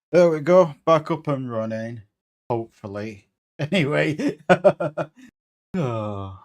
There we go, back up and running. Hopefully. Anyway. Oh.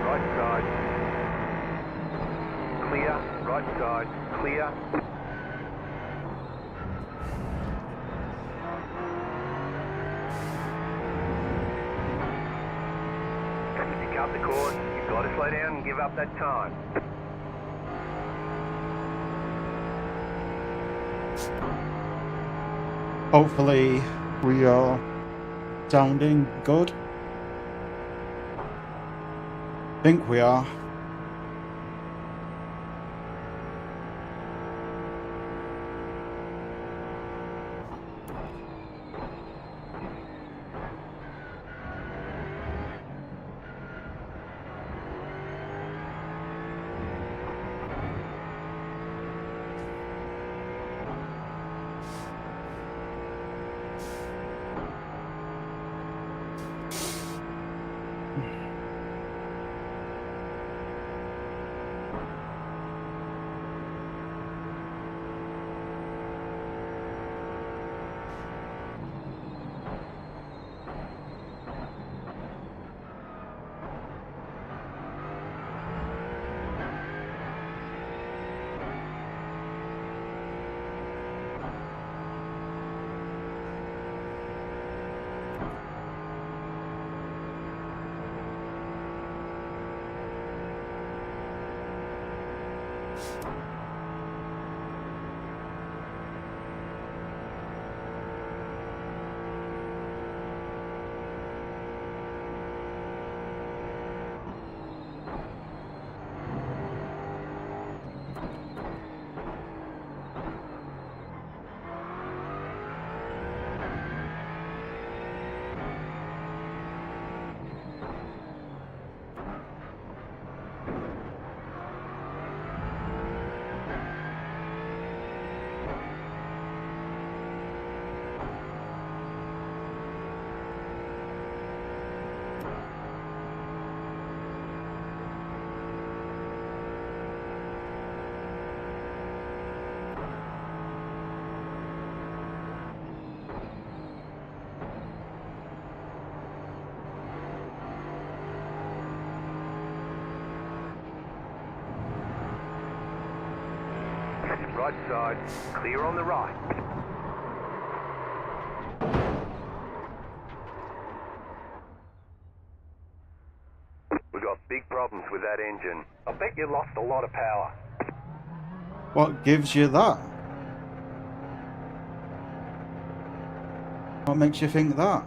Right side. Clear. Right side. Clear. If you cut the course, you've got to slow down and give up that time. Hopefully we are sounding good. Think we are. Right side, clear on the right. We got big problems with that engine. I bet you lost a lot of power. What gives you that? What makes you think that?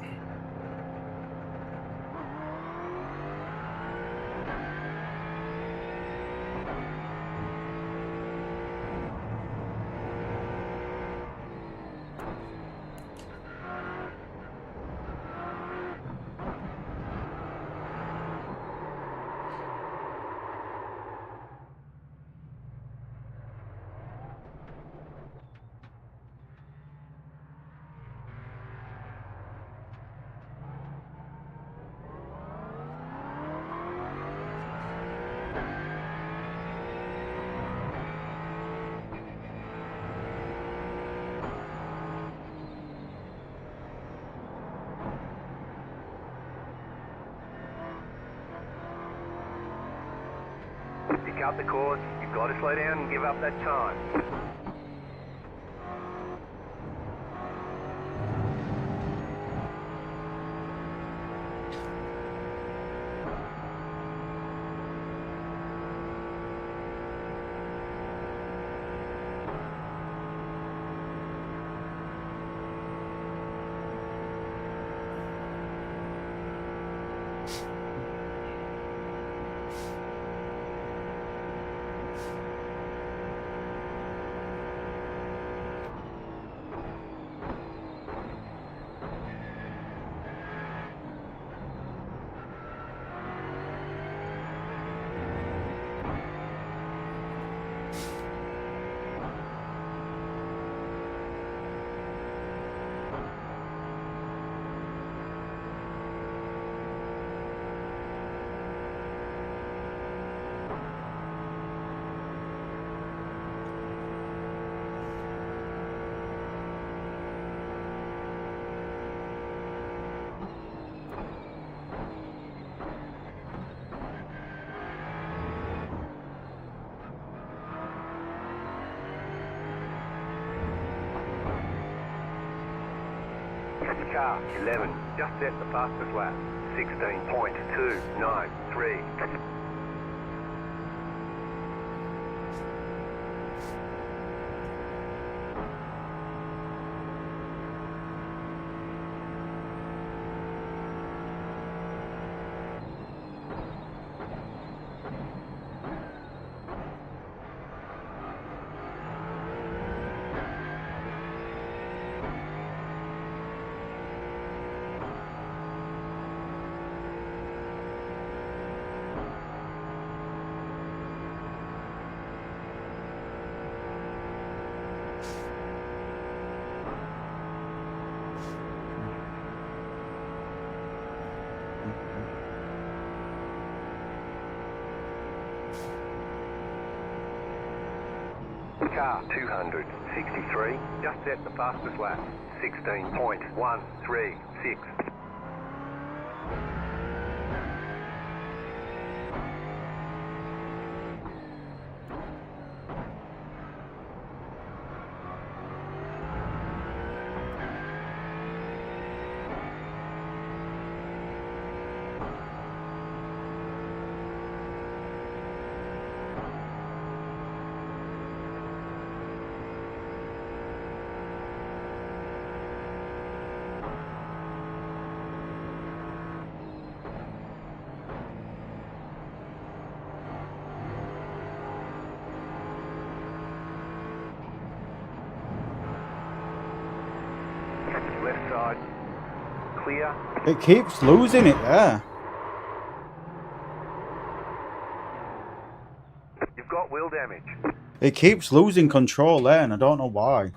Pick up the course, you've got to slow down and give up that time. Car 11, just set the fastest lap. 16.293. Car 263, just set the fastest lap. 16.136. Left side, clear. It keeps losing it there. You've got wheel damage. It keeps losing control there, and I don't know why.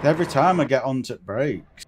Every time I get onto brakes.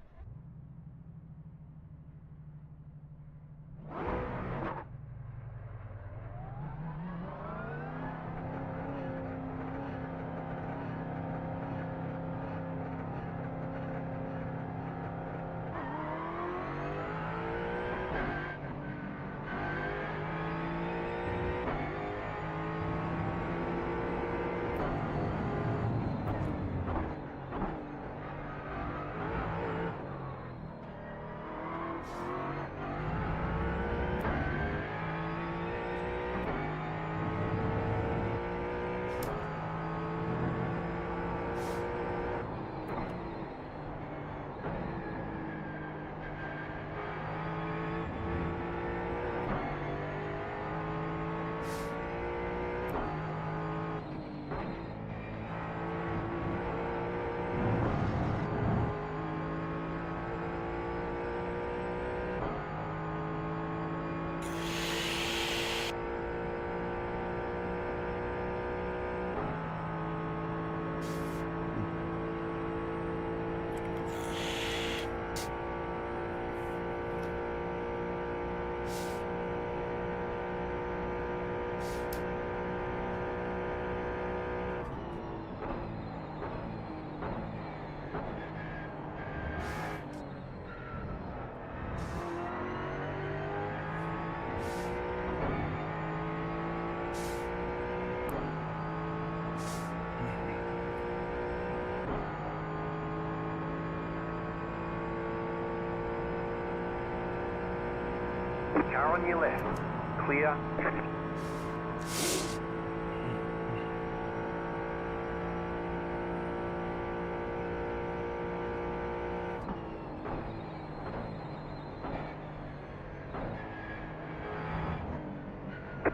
Car on your left. Clear.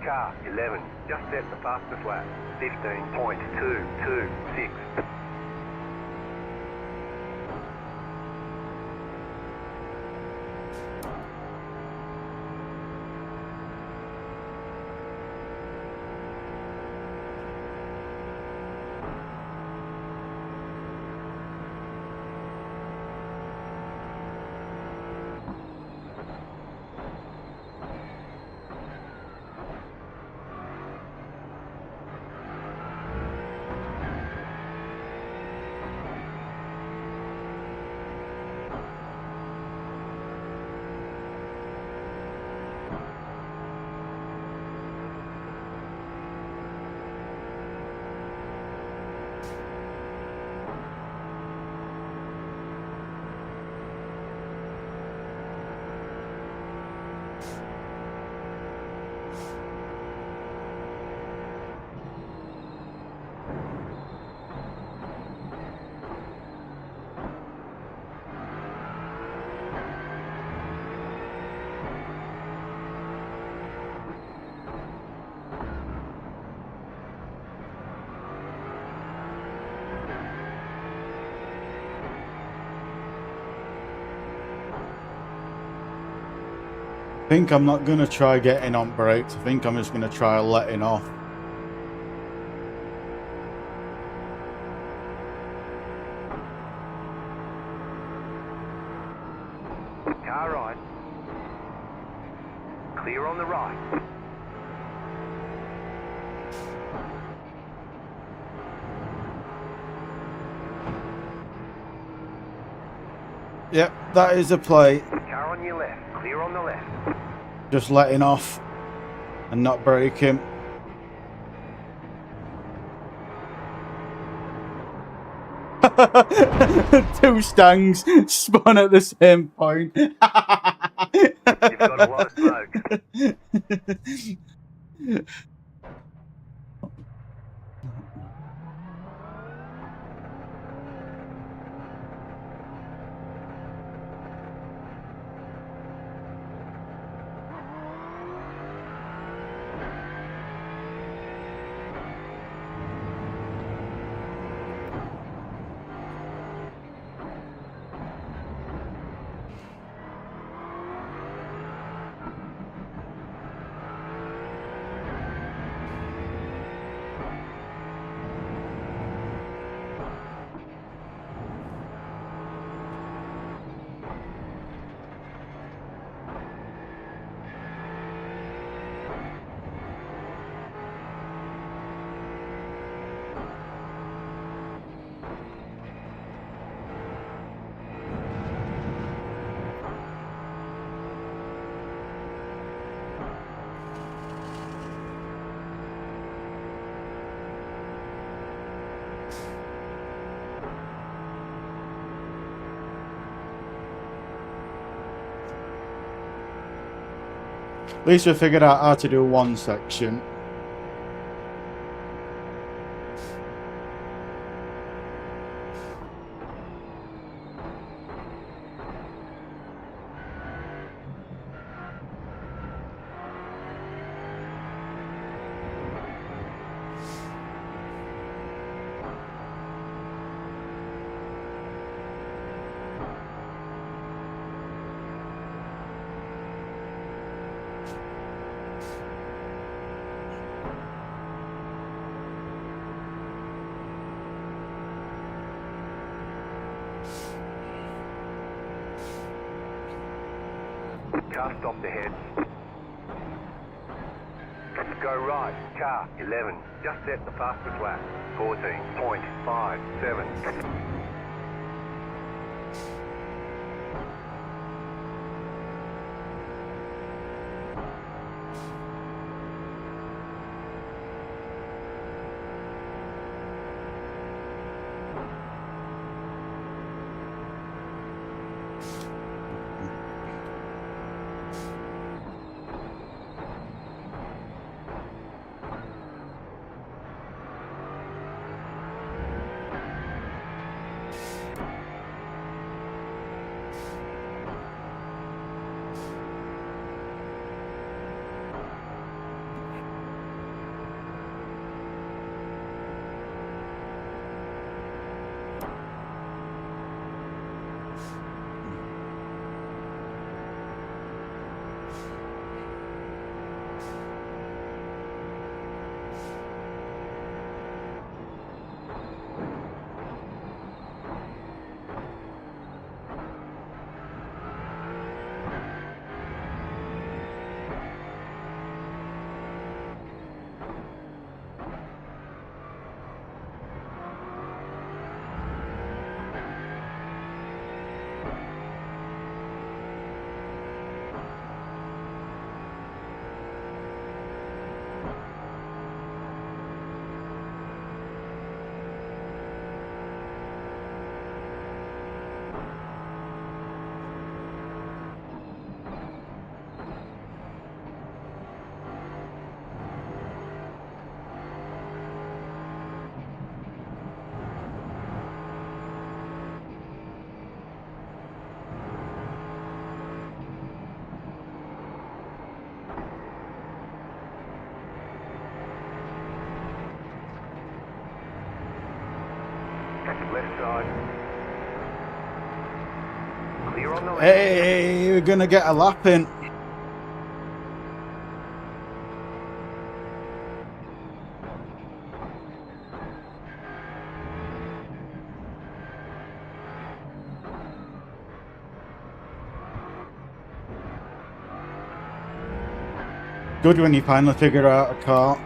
Car 11, just set the fastest lap. 15.226. I think I'm not going to try getting on brakes. I think I'm just going to try letting off. Car right. Clear on the right. Yep, that is a play. Car on your left. Clear on the left. Just letting off and not braking. Two stangs spun at the same point. You've got a lot of smoke. At least we figured out how to do one section. Car stopped ahead. Go right. Car 11. Just set the fastest lap. 14.57. Left side. Clear on the left. Hey, we're gonna get a lap in. Good when you finally figure out a car.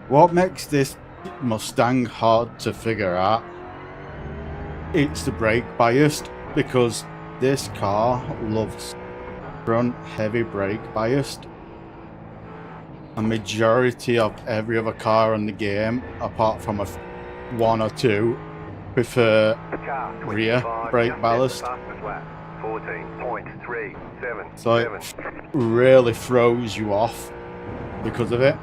What makes this Mustang hard to figure out? It's the brake bias, because this car loves front heavy brake biased. A majority of every other car in the game, apart from one or two, prefer rear brake ballast. 14.377. So it really throws you off because of it.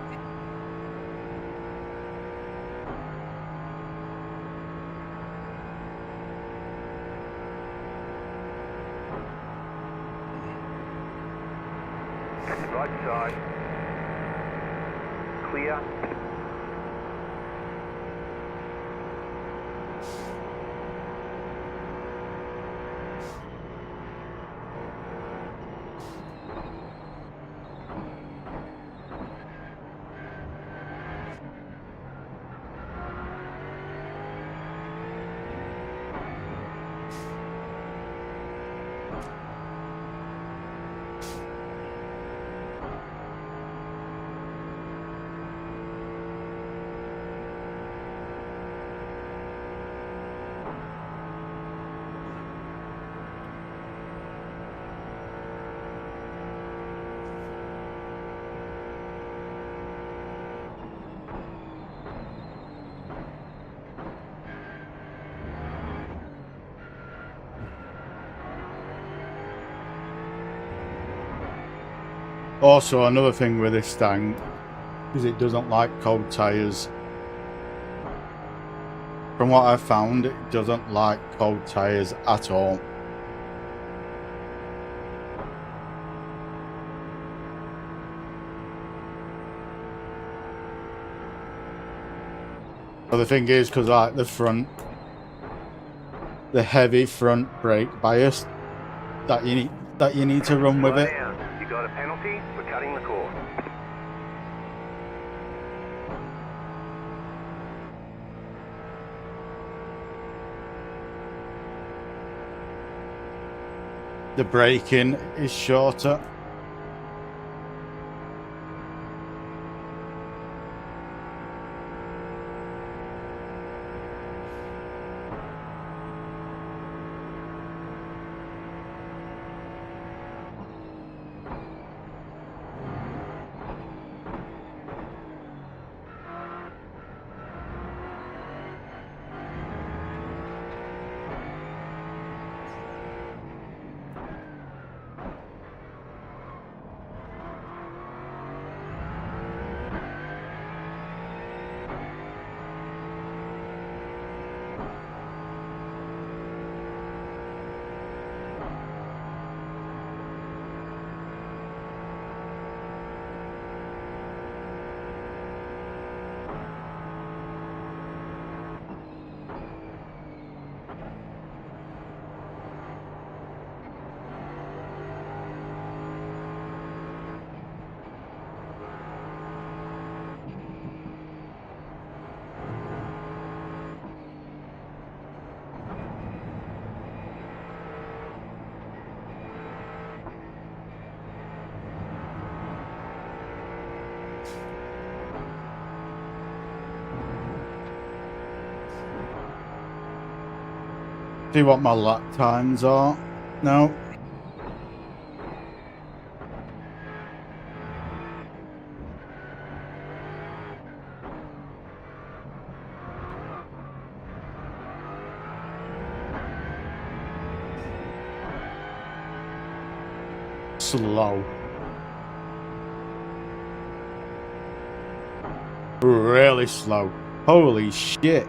Right side. Clear. Also, another thing with this tank is it doesn't like cold tyres. From what I've found, it doesn't like cold tyres at all. But the thing is, because like the heavy front brake bias that you need to run with it. You got a penalty for cutting the course. The braking is shorter. See what my lap times are now. Slow. Really slow. Holy shit.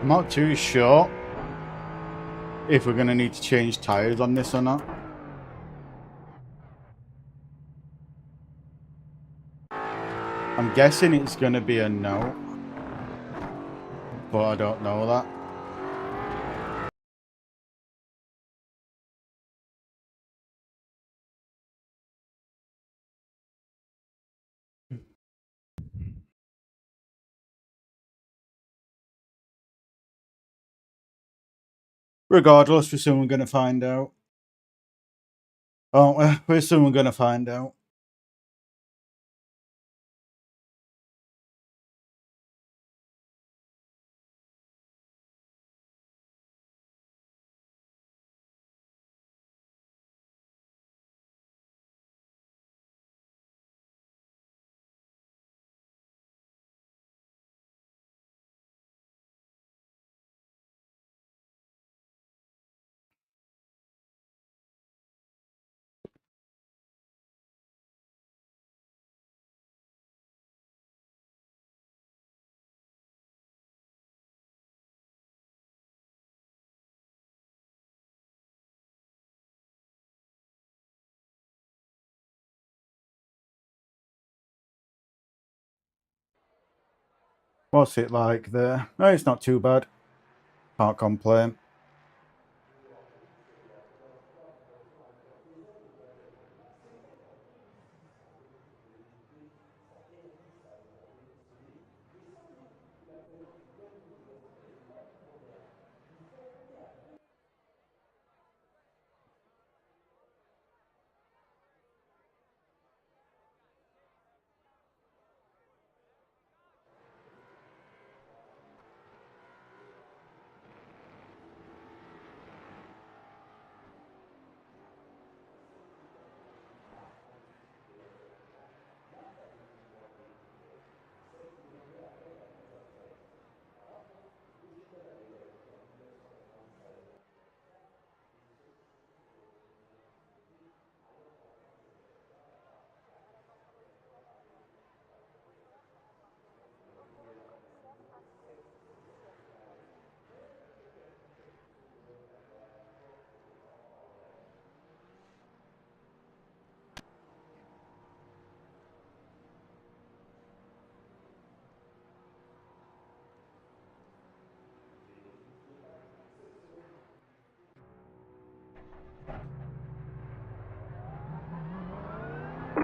I'm not too sure if we're going to need to change tyres on this or not. I'm guessing it's going to be a no, but I don't know that. Regardless, we're soon going to find out. Oh, we're soon going to find out. What's it like there? No, it's not too bad. Can't complain.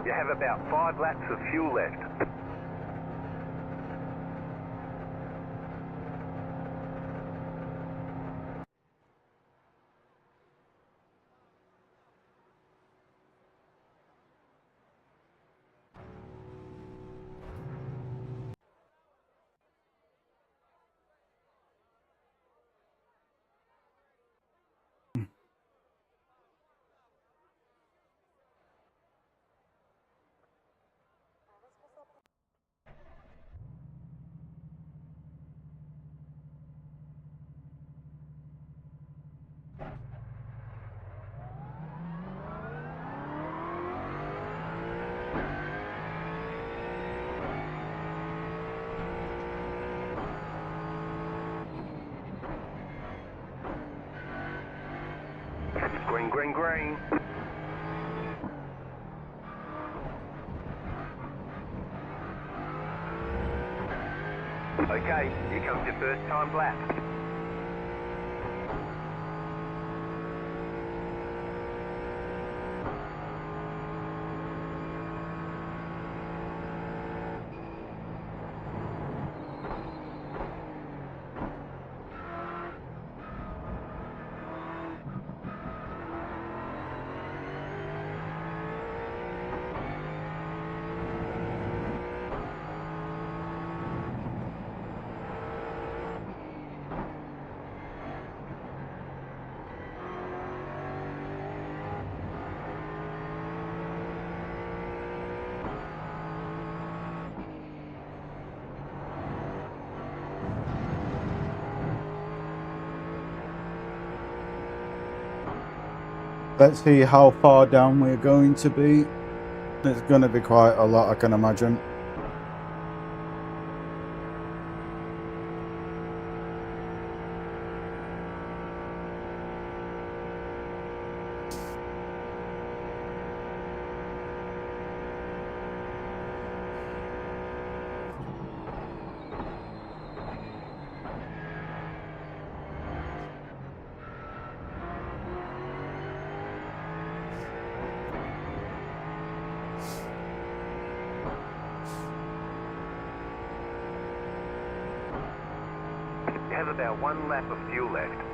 You have about 5 laps of fuel left. Green, green, green. Okay, here comes your first time lap. Let's see how far down we're going to be. It's going to be quite a lot, I can imagine. have about 1 lap of fuel left.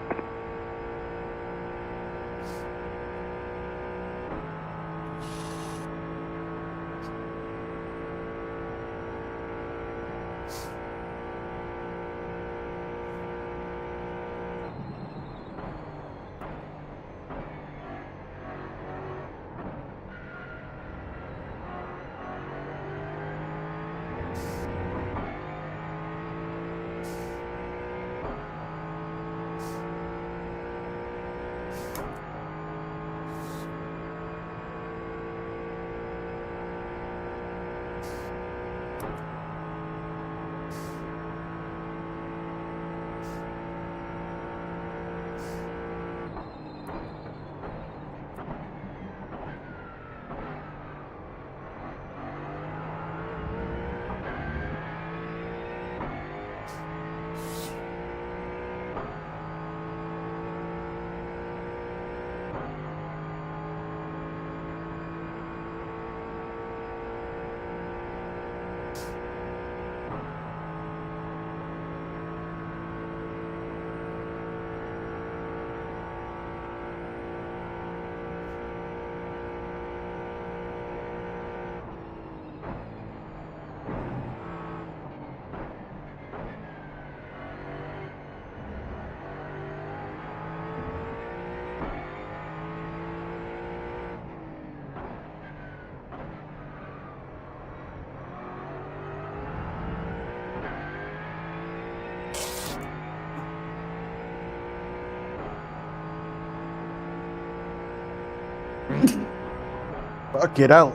Fuck it out.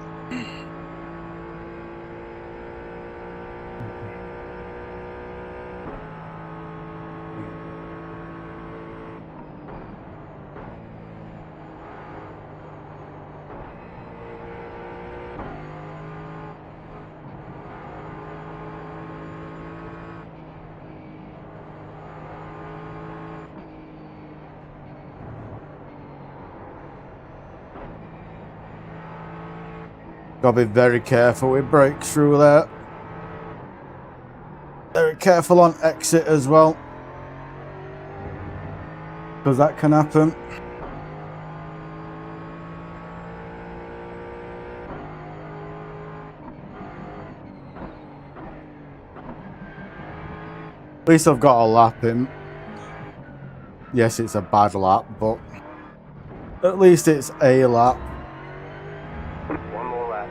Gotta be very careful with brakes through there. Very careful on exit as well, because that can happen. At least I've got a lap in. Yes, it's a bad lap, but at least it's a lap. 1 more lap.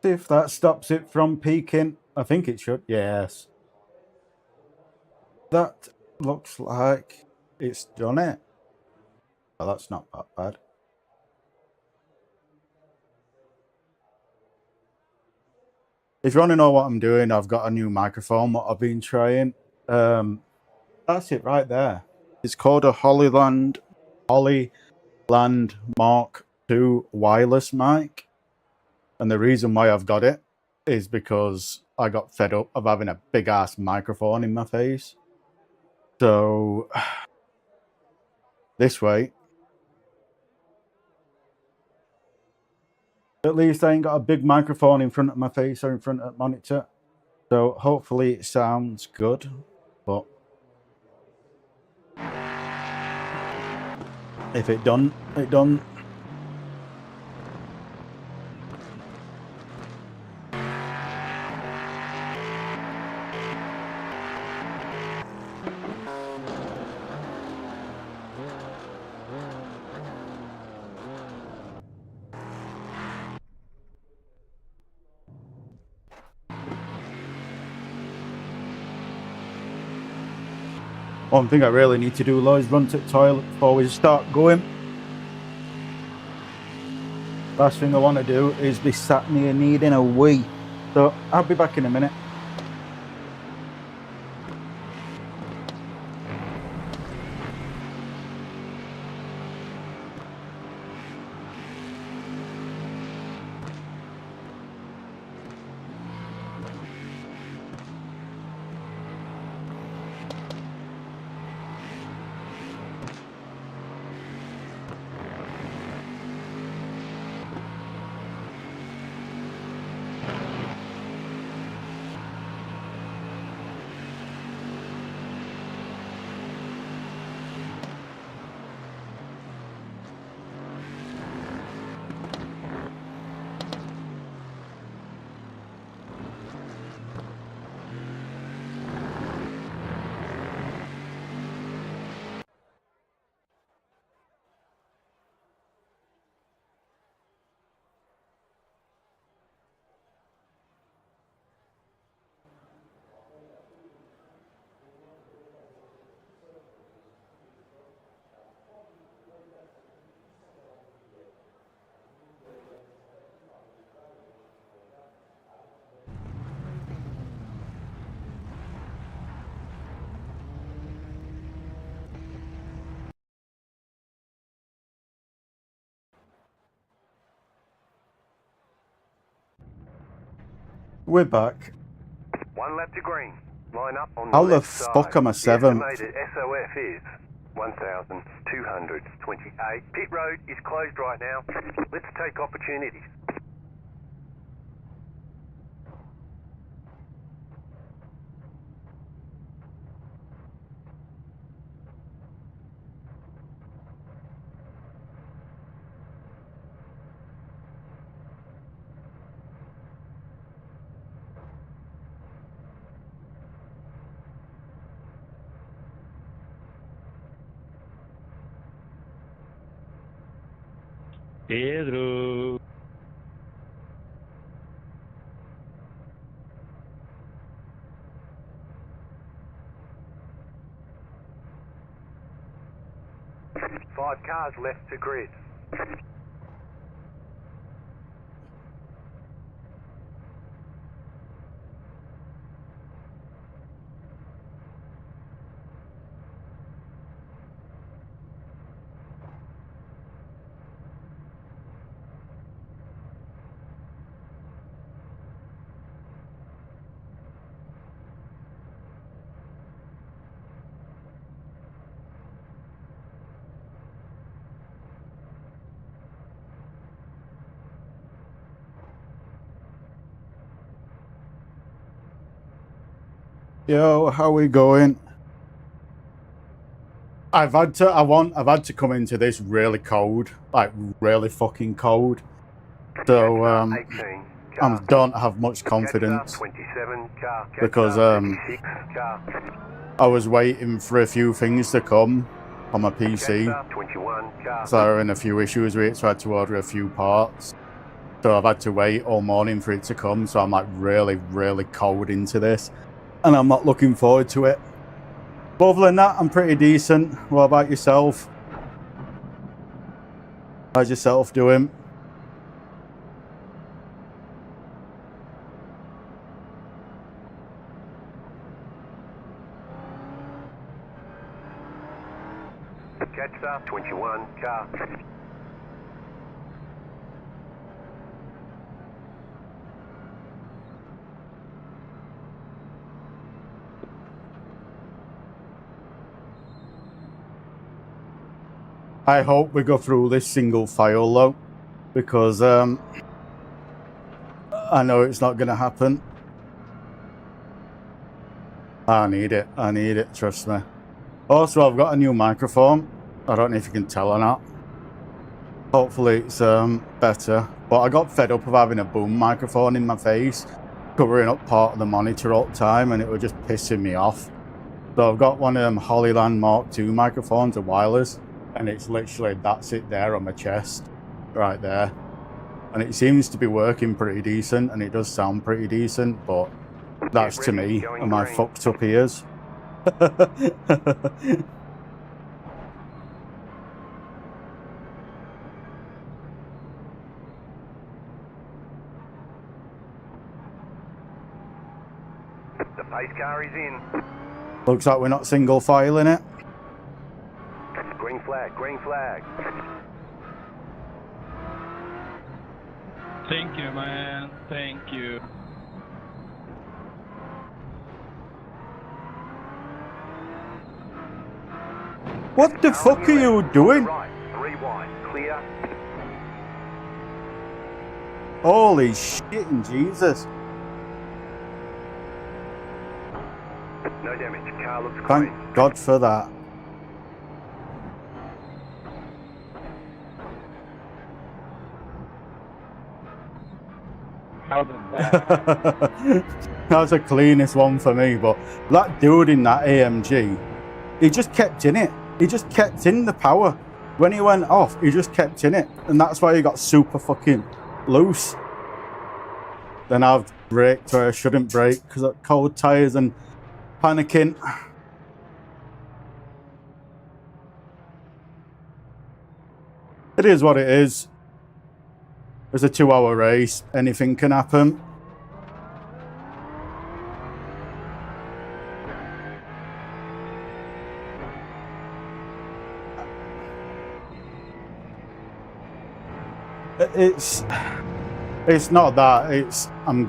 See if that stops it from peaking. I think it should. Yes. That looks like it's done it. Oh, that's not that bad. If you want to know what I'm doing, I've got a new microphone that I've been trying. That's it right there. It's called a Hollyland Mark II wireless mic. And the reason why I've got it is because I got fed up of having a big ass microphone in my face. So this way, at least I ain't got a big microphone in front of my face or in front of the monitor. So hopefully it sounds good. But if it don't, it don't. One thing I really need to do, though, is run to the toilet before we start going. Last thing I want to do is be sat near needing a wee. So I'll be back in a minute. We're back. One lap to green. Line up on the How the left fuck side. am I seventh? The estimated SOF is 1,228. Pit road is closed right now. Let's take opportunities. Pedro. Five cars left to grid. Yo, how we going? I've had to come into this really cold, like really fucking cold. So I don't have much confidence 27 car. because 36 car. I was waiting for a few things to come on my PC. 21 car. So there were a few issues with it, so I had to order a few parts. So I've had to wait all morning for it to come. So I'm like really, really cold into this, and I'm not looking forward to it. But other than that, I'm pretty decent. What about yourself? How's yourself doing? Catch 21 car. I hope we go through this single file though, because I know it's not going to happen. I need it, trust me. Also, I've got a new microphone. I don't know if you can tell or not. Hopefully it's better. But I got fed up of having a boom microphone in my face, covering up part of the monitor all the time, and it was just pissing me off. So I've got one of them Hollyland Mark II microphones, a wireless, and it's literally, that's it there on my chest, right there. And it seems to be working pretty decent, and it does sound pretty decent, but that's to me and my fucked up ears. The pace car is in. Looks like we're not single filing it. Green flag, green flag. Thank you, man. Thank you. What the fuck are you doing? Right, 3 wide, clear. Holy shit and Jesus. No damage, car looks Thank clean. God for that. How did that? That's the cleanest one for me, but that dude in that AMG, he just kept in it. He just kept in the power. When he went off, he just kept in it. And that's why he got super fucking loose. Then I've braked where I shouldn't brake because of cold tyres and panicking. It is what it is. It's a 2-hour race. Anything can happen. It's not that. It's I'm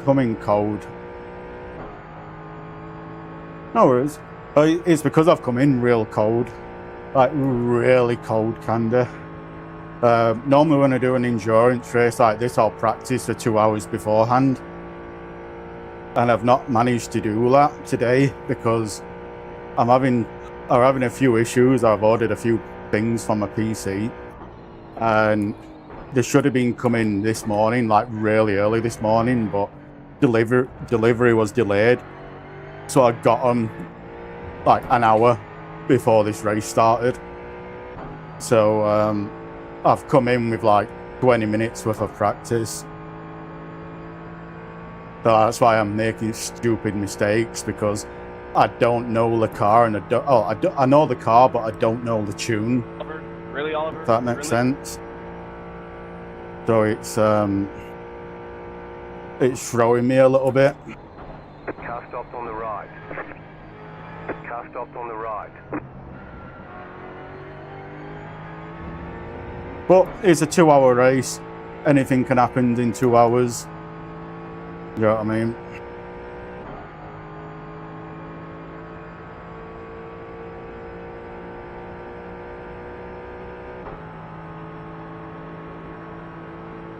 coming cold. No worries. It's because I've come in real cold, like really cold, kinda. Normally when I do an endurance race like this, I'll practice for 2 hours beforehand, and I've not managed to do that today because I'm having a few issues. I've ordered a few things from my PC, and they should have been coming this morning, like really early this morning, but delivery was delayed, so I got them like an hour before this race started. So I've come in with like 20 minutes worth of practice. So that's why I'm making stupid mistakes, because I don't know the car, and I know the car, but I don't know the tune. Oliver? Really, Oliver? If that makes sense. So it's throwing me a little bit. Car stopped on the right. Car stopped on the right. But it's a 2-hour race. Anything can happen in 2 hours. You know what I mean?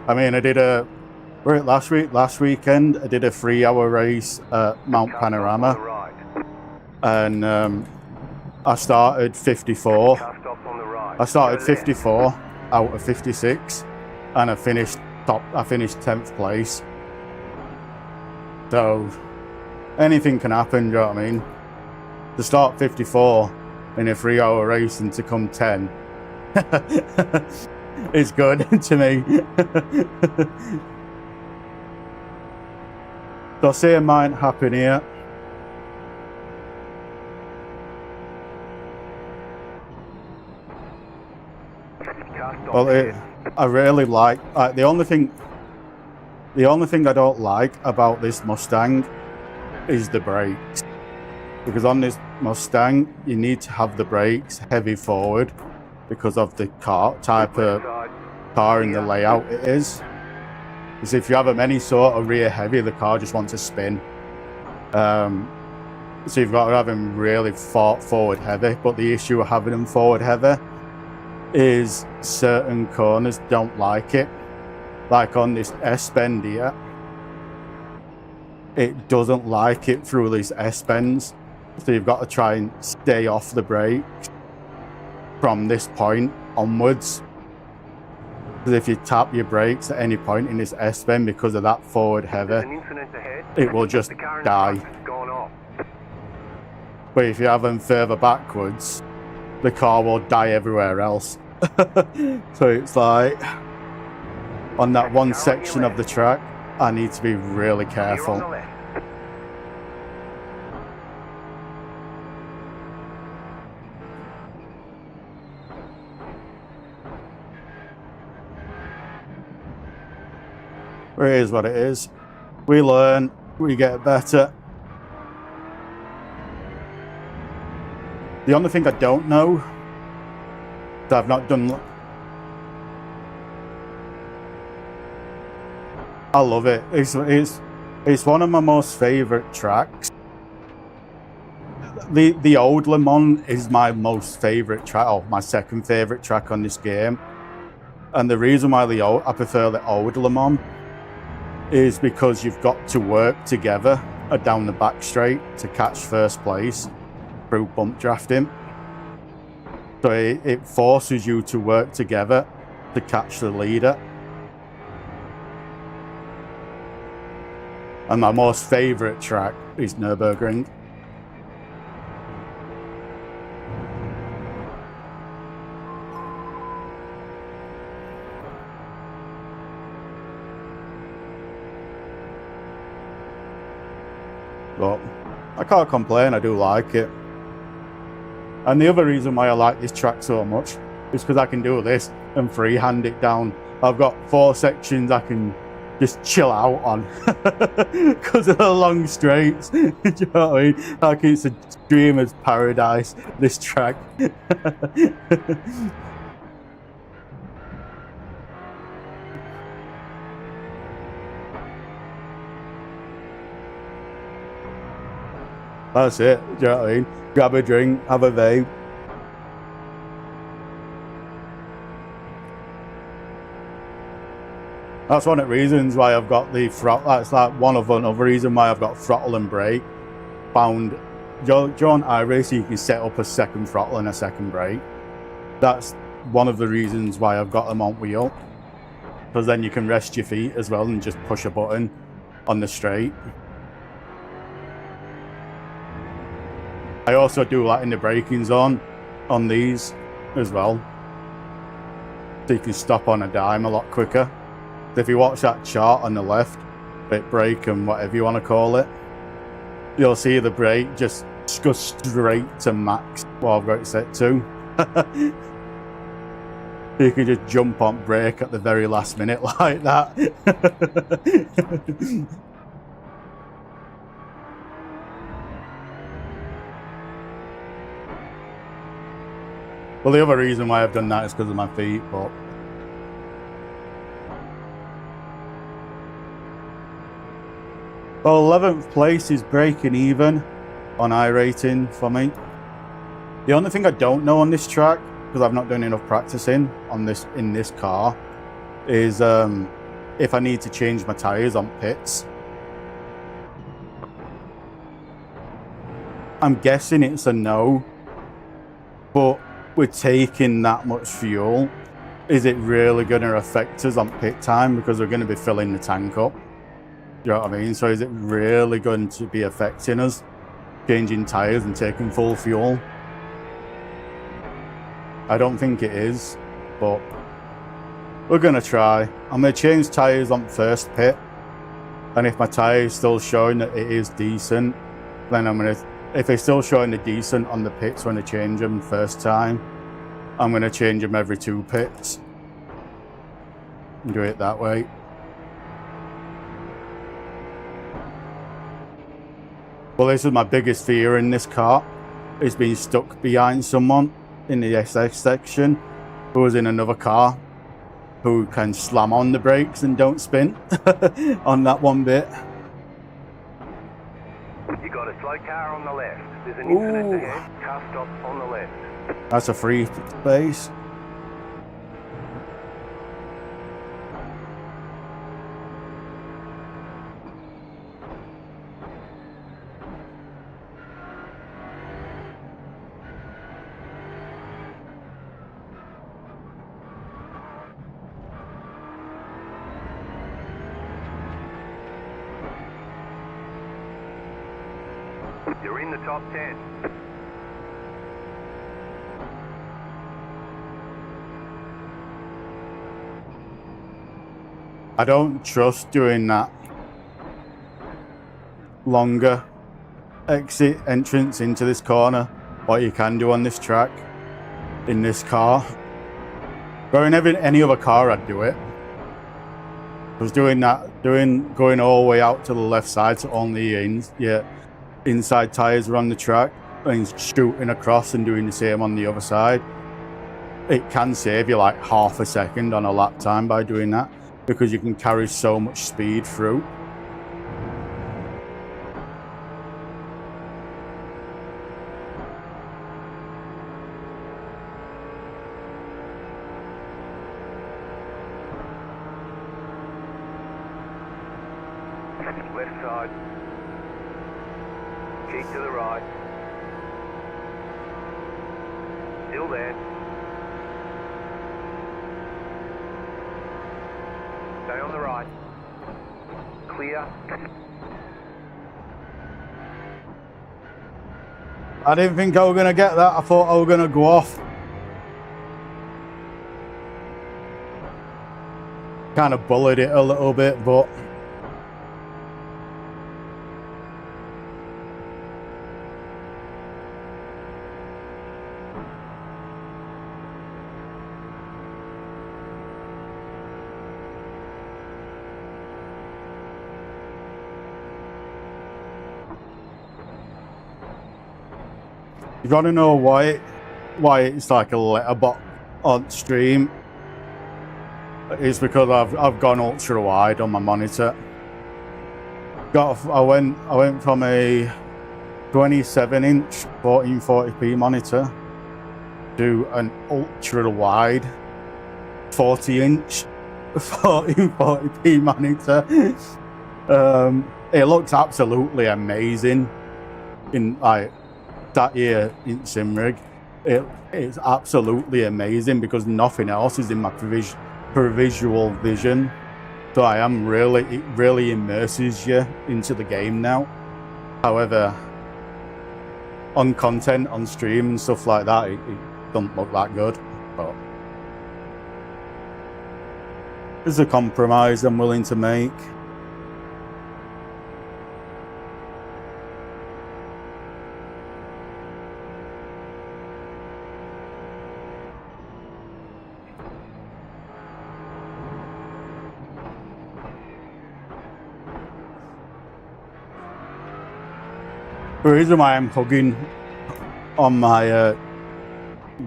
I did last weekend, I did a 3-hour race at Mount Panorama. And I started 54. I started 54 out of 56, and I finished 10th place. So anything can happen, you know what I mean? To start 54 in a 3-hour race and to come 10 is good to me. So same might happen here. Well, I really like the only thing I don't like about this Mustang is the brakes, because on this Mustang you need to have the brakes heavy forward because of the type of car and the layout it is. Because if you have them any sort of rear heavy, the car just wants to spin. So you've got to have them really forward heavy. But the issue of having them forward heavy is certain corners don't like it. Like on this S-bend here, it doesn't like it through these S-bends. So you've got to try and stay off the brakes from this point onwards. Because if you tap your brakes at any point in this S-bend because of that forward heavy, it will just die. But if you have them further backwards, the car will die everywhere else. So it's like, on that one section of the track, I need to be really careful. But it is what it is. We learn, we get better. The only thing I don't know that I've not done. I love it. It's one of my most favorite tracks. The old Le Mans is my most favorite track, or my second favorite track on this game. And the reason why I prefer the old Le Mans is because you've got to work together down the back straight to catch first place through bump drafting. So it forces you to work together to catch the leader. And my most favorite track is Nürburgring. But I can't complain, I do like it. And the other reason why I like this track so much is because I can do this and freehand it down. I've got 4 sections I can just chill out on because of the long straights. Do you know what I mean? Like, it's a dreamer's paradise, this track. That's it. Do you know what I mean? Grab a drink, have a vape. That's one of the reasons why I've got the throttle. That's like one of another reason why I've got throttle and brake. Found John iRacing, you can set up a second throttle and a second brake. That's one of the reasons why I've got them on wheel. Because then you can rest your feet as well and just push a button on the straight. I also do that in the braking zone on these as well. So you can stop on a dime a lot quicker. If you watch that chart on the left, bit brake and whatever you want to call it, you'll see the brake just goes straight to max what I've got it set to. You can just jump on brake at the very last minute like that. Well, the other reason why I've done that is because of my feet, but well, 11th place is breaking even on iRating for me. The only thing I don't know on this track, because I've not done enough practicing on this in this car, is if I need to change my tyres on pits. I'm guessing it's a no, but we're taking that much fuel. Is it really going to affect us on pit time because we're going to be filling the tank up? You know what I mean? So is it really going to be affecting us changing tyres and taking full fuel? I don't think it is, but we're going to try. I'm going to change tyres on first pit, and if my tyre is still showing that it is decent, then I'm going to, if it's still showing the decent on the pits when I change them first time, I'm going to change them every 2 pits and do it that way. Well, this is my biggest fear in this car, is being stuck behind someone in the SX section who is in another car who can slam on the brakes and don't spin on that one bit. You got a slow car on the left. There's an incident ahead. Car stop on the left. That's a free space. You're in the top 10. I don't trust doing that longer exit entrance into this corner, what you can do on this track in this car. But in any other car I'd do it. I was doing that, going all the way out to the left side, so only inside tyres are on the track. and shooting across and doing the same on the other side, it can save you like half a second on a lap time by doing that, because you can carry so much speed through. Left side. Keep to the right. Still there. Stay on the right. Clear. I didn't think I was going to get that. I thought I was going to go off. Kind of bullied it a little bit, but you gotta know why it's like a letterbox on stream. It's because I've gone ultra wide on my monitor. I went from a 27-inch 1440p monitor to an ultra wide 40-inch 1440p monitor. It looks absolutely amazing in like that year in SimRig. It's absolutely amazing because nothing else is in my visual vision. So it really immerses you into the game now. However, on content, on stream and stuff like that, it doesn't look that good. But it's a compromise I'm willing to make. The reason why I'm hugging on my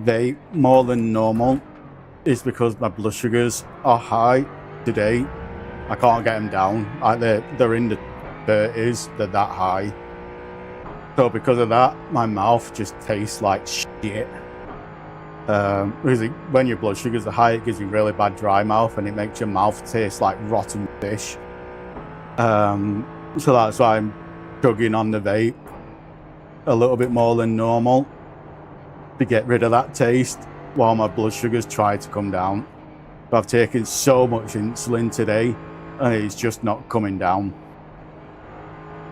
vape more than normal is because my blood sugars are high today. I can't get them down. Like they're in the 30s. They're that high. So because of that, my mouth just tastes like shit. Because when your blood sugars are high, it gives you really bad dry mouth and it makes your mouth taste like rotten fish. So that's why I'm chugging on the vape a little bit more than normal to get rid of that taste while my blood sugars try to come down. But I've taken so much insulin today and it's just not coming down.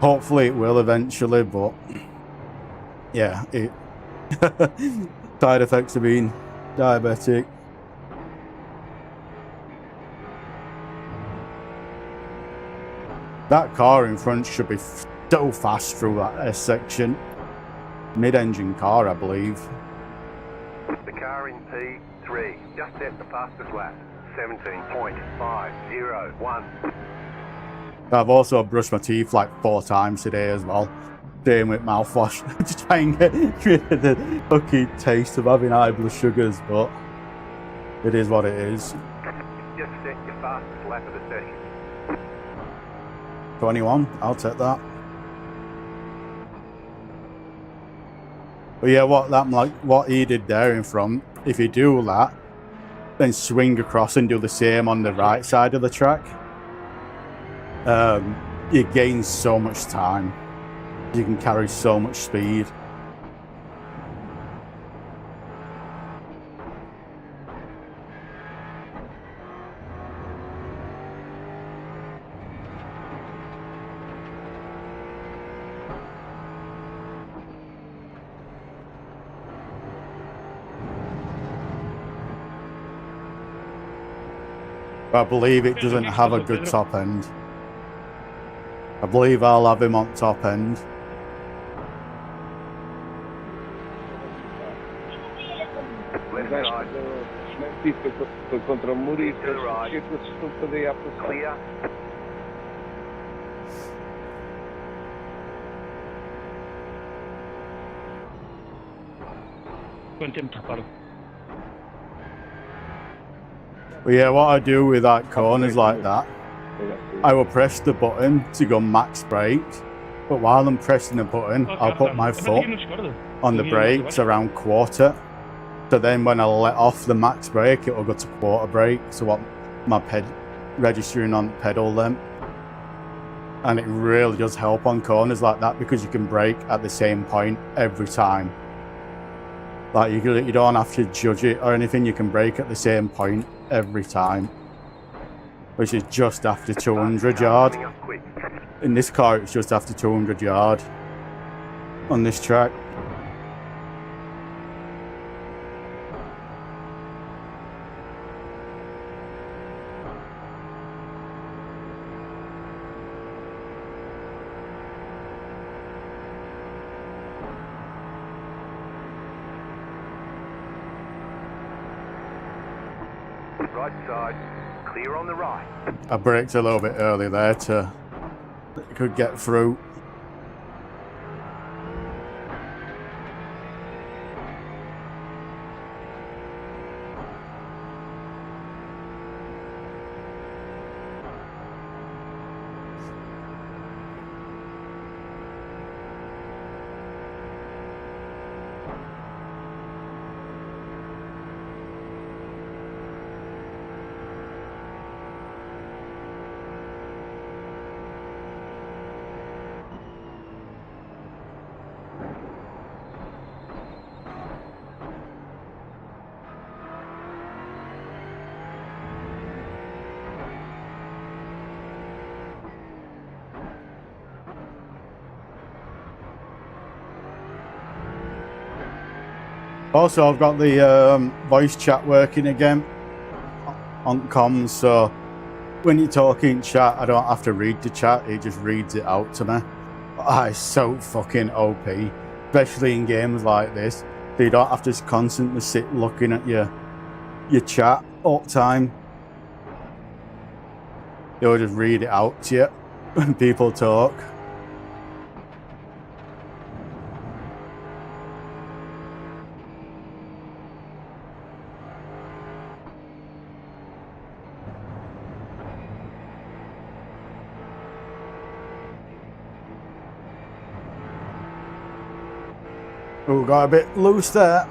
Hopefully it will eventually, but yeah, side effects of being diabetic. That car in front should be so fast through that S section. Mid-engine car, I believe. The car in P3 just set the fastest lap. 17.501. I've also brushed my teeth like 4 times today as well. Same with mouthwash to try and get rid of the fucking taste of having high blood sugars, but it is what it is. Just set your fastest lap of the session. 21, I'll take that. But yeah, what he did there in front, if you do that, then swing across and do the same on the right side of the track, you gain so much time. You can carry so much speed. I believe it doesn't have a good top end. I believe I'll have him on top end. Left side. Contra o muro e To the right. estou para aí à posição. Clear. But yeah, what I do with that corners like that, I will press the button to go max brakes, but while I'm pressing the button, I'll put my foot on the brakes around quarter. So then when I let off the max brake, it will go to quarter brake. So what my registering on pedal length. And it really does help on corners like that because you can brake at the same point every time. Like you don't have to judge it or anything, you can brake at the same point every time. Which is just after 200 yard. In this car, it's just after 200 yard on this track. Right side, clear on the right. I braked a little bit early there to could get through. Also, I've got the voice chat working again on comms, so when you talk in chat, I don't have to read the chat, it just reads it out to me. It's so fucking OP, especially in games like this, so you don't have to constantly sit looking at your chat all the time. It'll just read it out to you when people talk. Oh, got a bit loose there.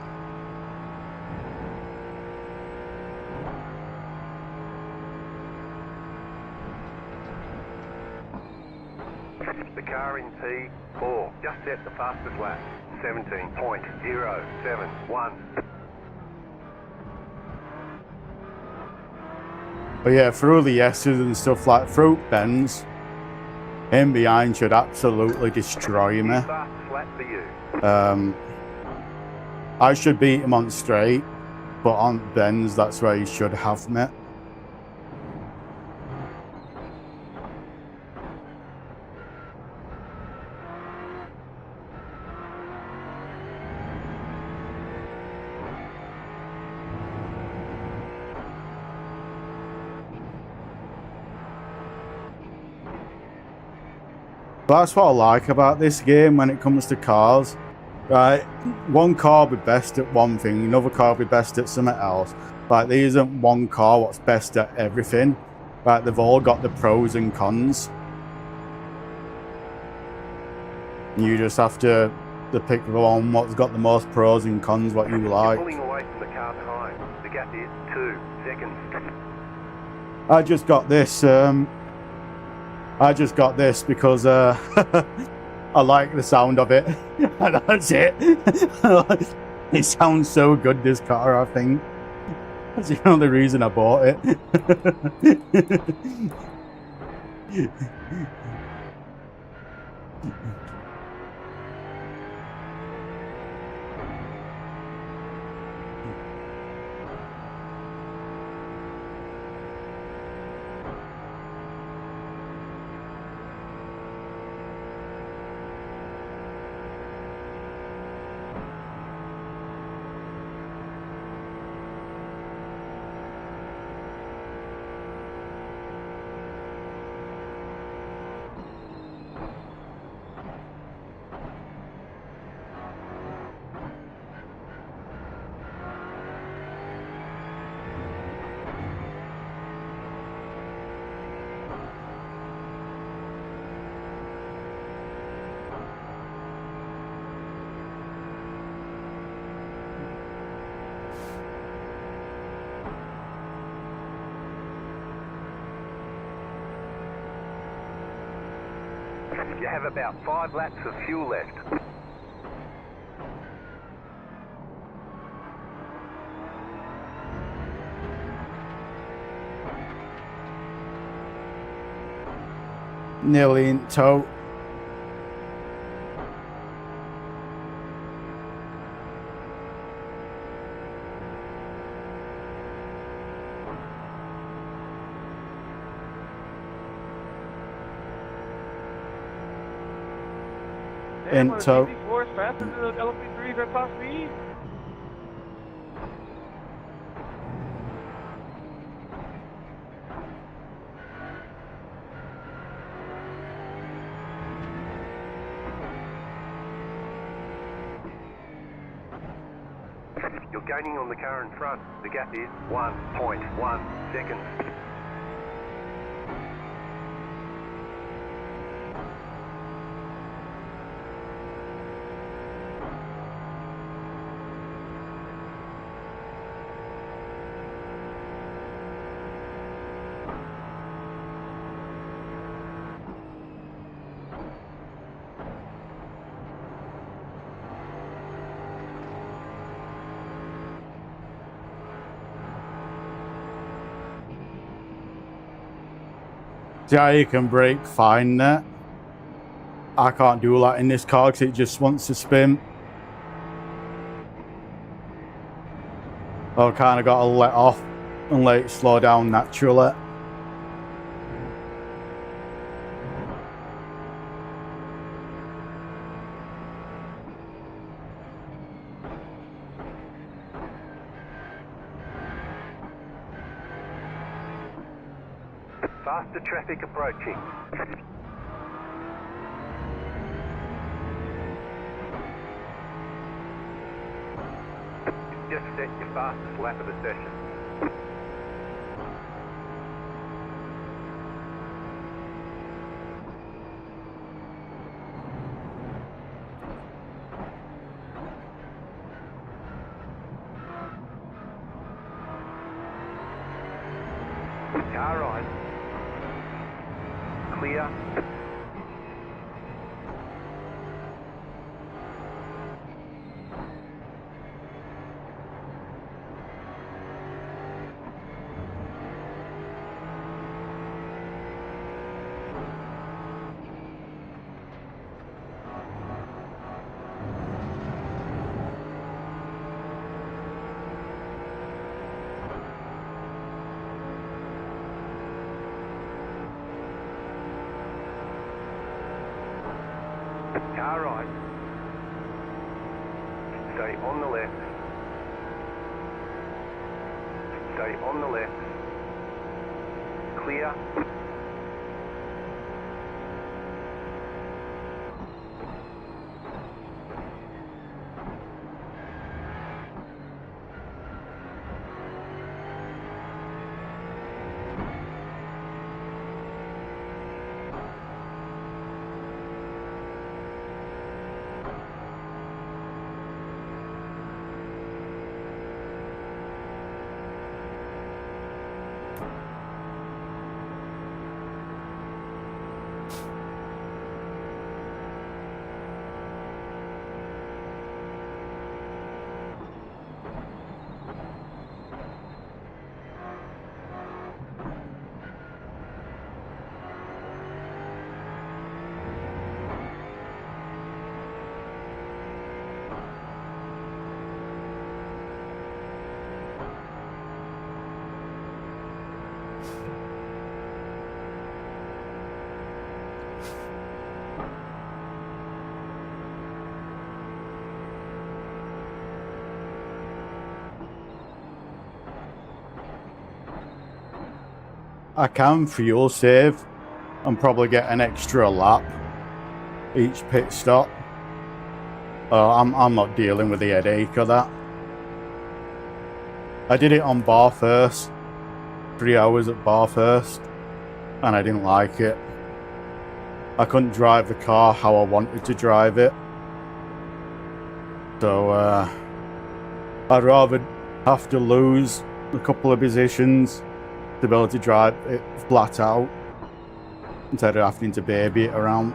The car in P4 just set the fastest lap, 17.071. But yeah, through the S's and stuff like through bends, him behind should absolutely destroy me. Fastest lap for you. I should beat him on straight, but on bends, that's where he should have me. But that's what I like about this game when it comes to cars. Right, one car will be best at one thing, another car will be best at something else. Like, there isn't one car what's best at everything. Right, they've all got the pros and cons. You just have to pick the one what's got the most pros and cons, what you like. Pulling away from the car behind. The gap is 2 seconds. I just got this because I like the sound of it. And that's it. It sounds so good, this car, I think. That's the only reason I bought it. You have about 5 laps of fuel left. Nearly in tow. Damn, In the tow. GT4 is faster than the LMP3s at top speed. You're gaining on the car in front. The gap is 1.1 seconds. Yeah, you can brake fine there. I can't do that in this car because it just wants to spin. I kind of got to let off and let it slow down naturally. Faster traffic approaching. Just set your fastest lap of the session. Car right. Clear. Car right. Stay on the left. Stay on the left. Clear. I can fuel save and probably get an extra lap each pit stop. I'm not dealing with the headache of that. I did it on Barthurst, 3 hours at Barthurst, and I didn't like it. I couldn't drive the car how I wanted to drive it. So I'd rather have to lose a couple of positions to be able to drive it flat out instead of having to baby it around.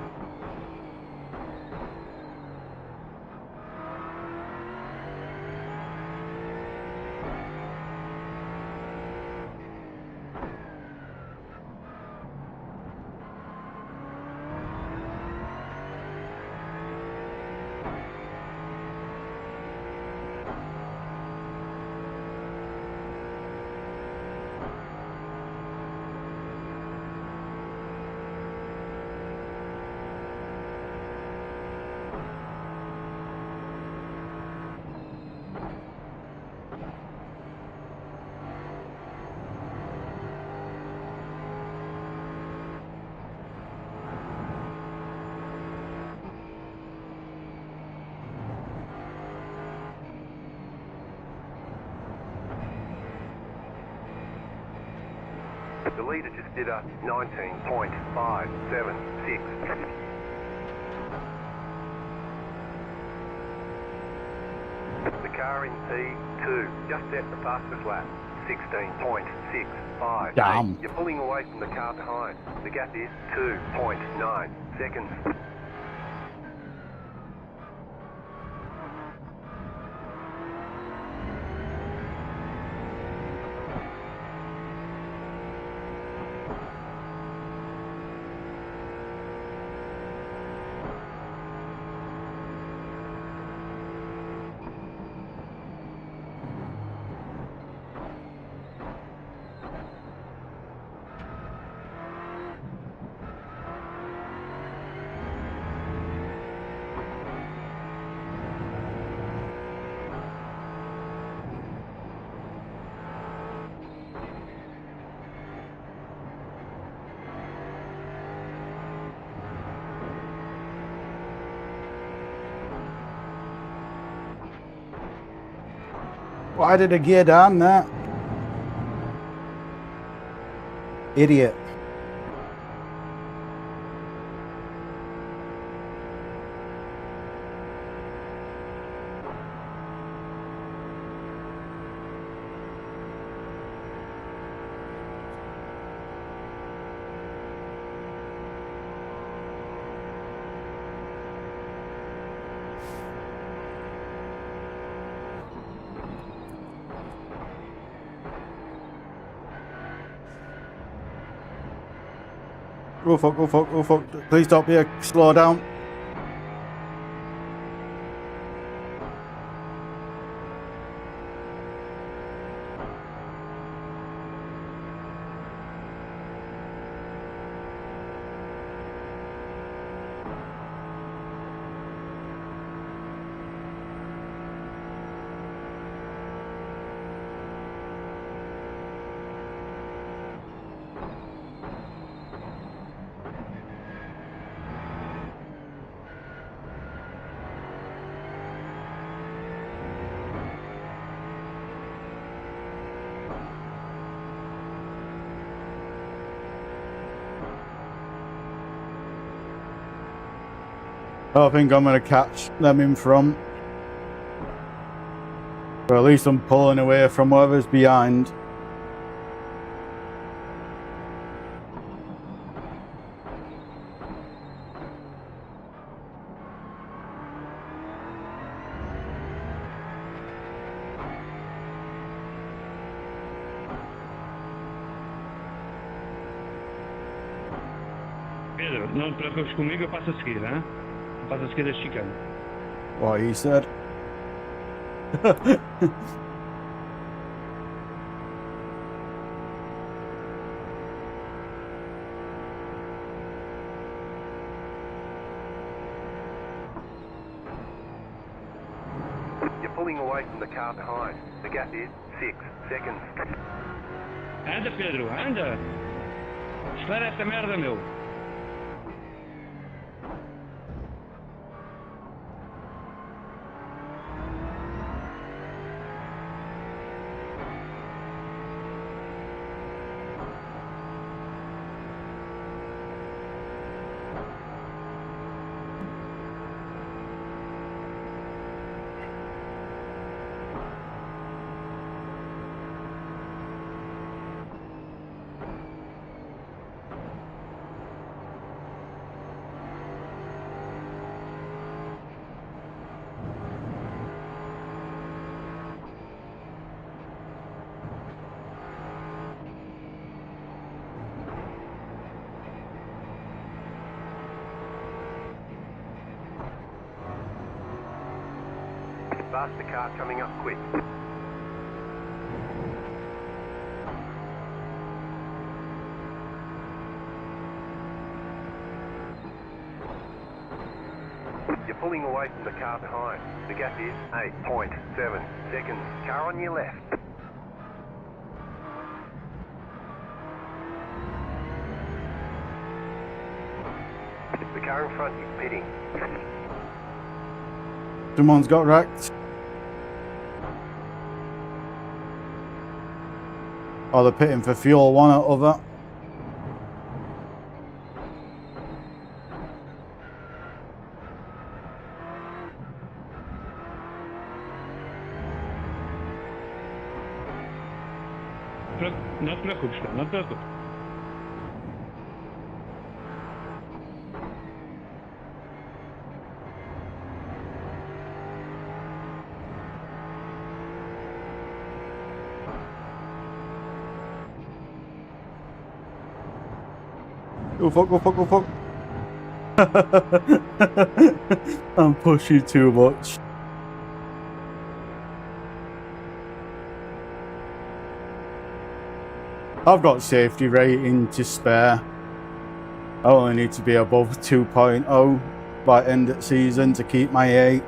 The leader just did a 19.576. The car in P2 just set the fastest lap. 16.65. Damn. You're pulling away from the car behind. The gap is 2.9 seconds. Why did I gear down that? Idiot. Oh fuck, oh fuck, oh fuck. Please don't be a slow down. I think I'm going to catch them in front. Or at least I'm pulling away from whoever's behind. Pedro, não te preocupes comigo, eu passo a seguir, hein? Passo a seguir a chicane. What he said. You're pulling away from the car behind. The gap is 6 seconds. Anda, Pedro, anda! Acelera essa merda, meu! Faster car coming up quick. You're pulling away from the car behind. The gap is 8.7 seconds. Car on your left. The car in front is pitting. Someone's got wrecked. Oh, they're pitting for fuel, one or other. Não te preocupes, cara, não te preocupes. Go fuck, go fuck, go fuck. I'm pushing too much. I've got safety rating to spare. I only need to be above 2.0 by end of season to keep my 8.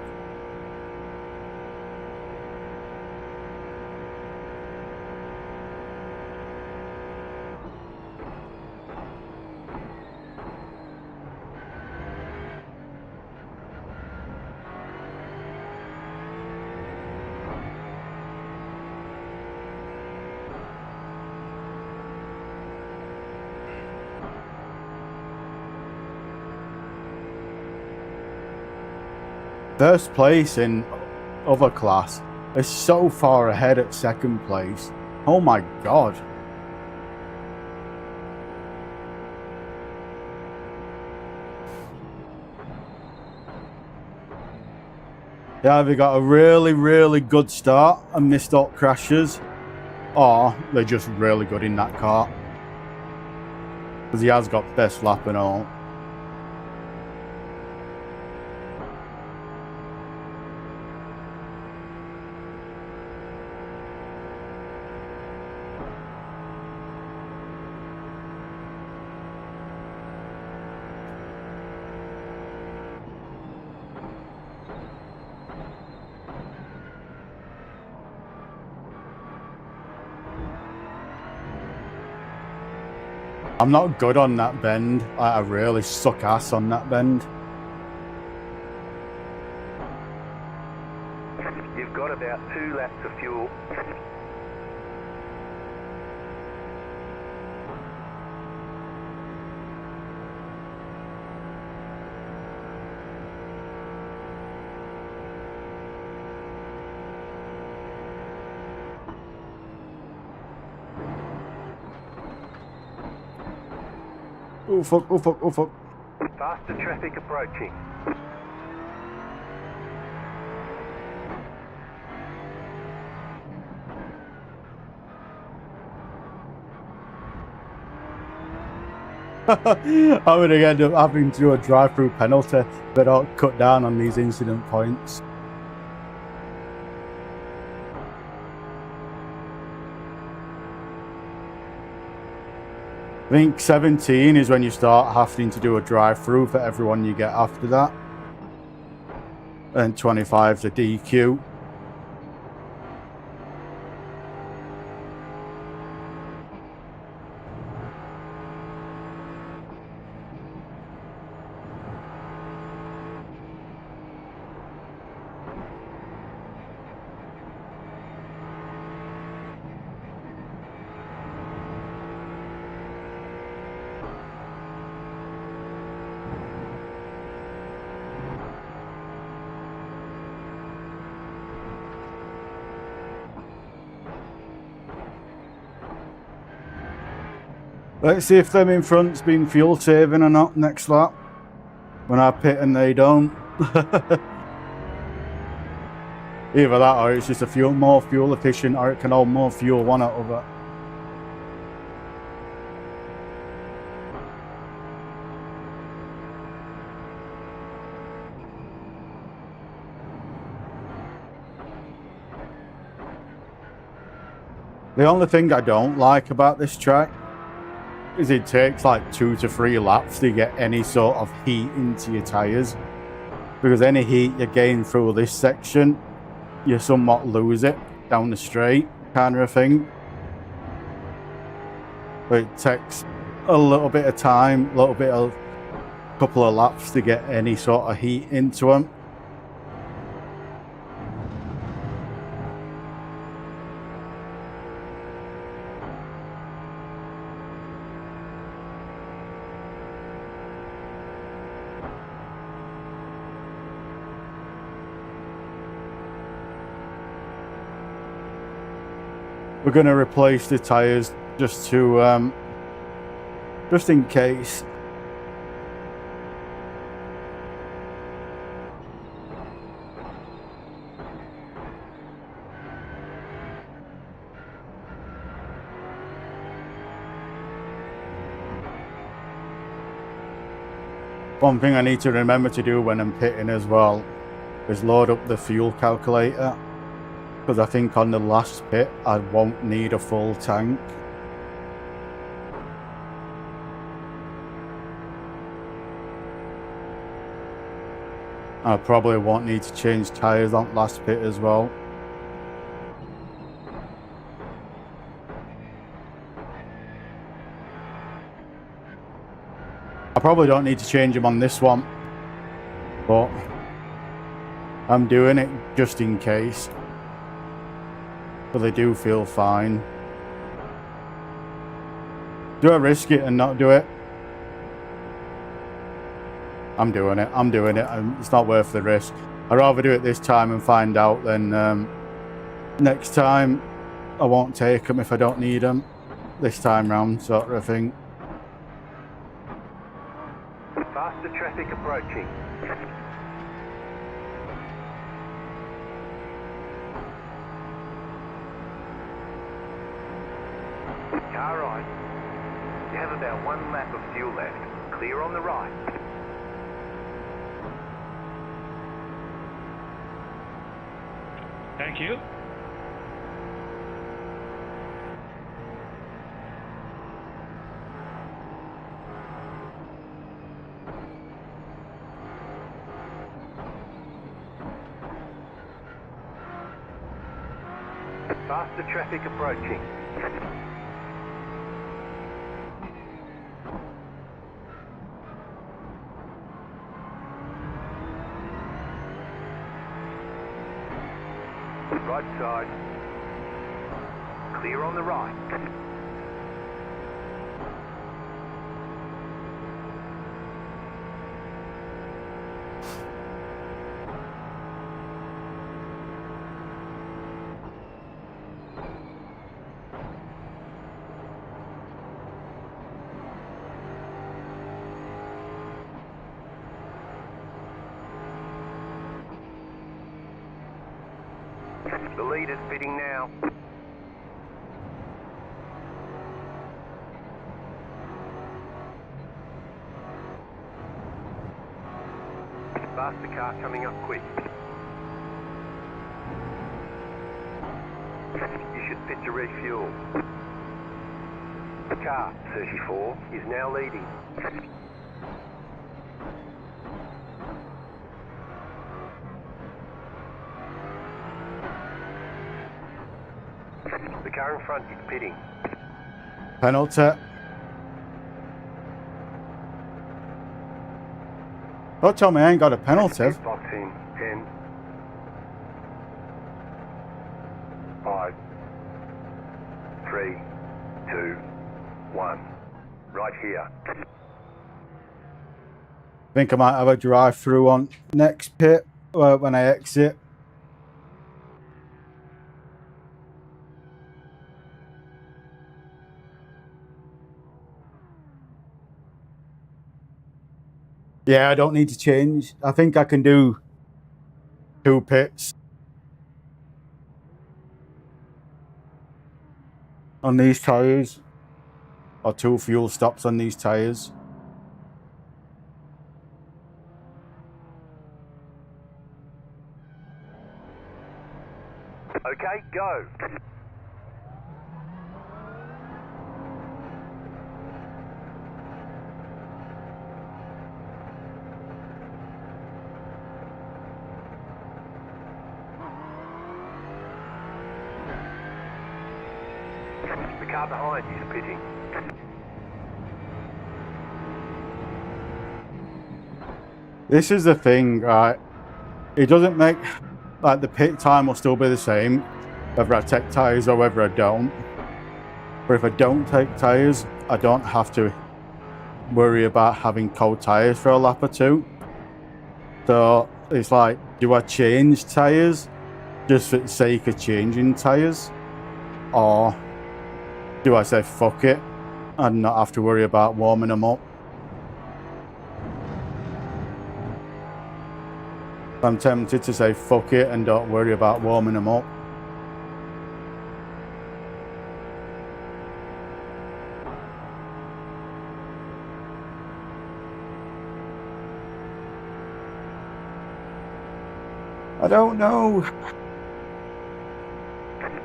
First place in other class is so far ahead at second place. Oh my god. They either got a really good start and missed out crashes, or they're just really good in that car. Because he has got best lap and all. I'm not good on that bend. I really suck ass on that bend. You've got about 2 laps of fuel. Oh fuck, oh fuck, oh fuck. Faster traffic approaching. I'm gonna end up having to do a drive-through penalty, but I'll cut down on these incident points. I think 17 is when you start having to do a drive-through for everyone you get after that. And 25 is a DQ. Let's see if them in front's been fuel saving or not next lap. When I pit and they don't. Either that or it's just a more fuel efficient, or it can hold more fuel one out of it. The only thing I don't like about this track is it takes like 2 to 3 laps to get any sort of heat into your tyres. Because any heat you gain through this section, you somewhat lose it down the straight, kind of a thing. But it takes a little bit of time, a couple of laps to get any sort of heat into them. we're going to replace the tyres just to just in case. One thing I need to remember to do when I'm pitting as well is load up the fuel calculator, because I think on the last pit I won't need a full tank. I probably won't need to change tyres on last pit as well. I probably don't need to change them on this one, but I'm doing it just in case. But they do feel fine. Do I risk it and not do it? I'm doing it. I'm doing it. It's not worth the risk. I'd rather do it this time and find out than next time I won't take them if I don't need them this time round, sort of thing. Faster traffic approaching. Car right. You have about 1 lap of fuel left. Clear on the right. Thank you. Faster traffic approaching. Right side. Clear on the right. The leader's pitting now. Faster car coming up quick. You should pit to refuel. Car 34 is now leading. The car in front is pitting. Penalty. Don't tell me I ain't got a penalty. Box in 10, 5, 3, 2, 1. Right here. Think I might have a drive through on next pit when I exit. Yeah, I don't need to change. I think I can do 2 pits on these tyres, or 2 fuel stops on these tyres. Okay, go. The car behind you is pitting. This is the thing, right? It doesn't make, like, the pit time will still be the same whether I take tyres or whether I don't. But if I don't take tyres, I don't have to worry about having cold tyres for a lap or 2. So it's like, do I change tyres just for the sake of changing tyres? or do I say fuck it and not have to worry about warming them up? I'm tempted to say fuck it and don't worry about warming them up. I don't know.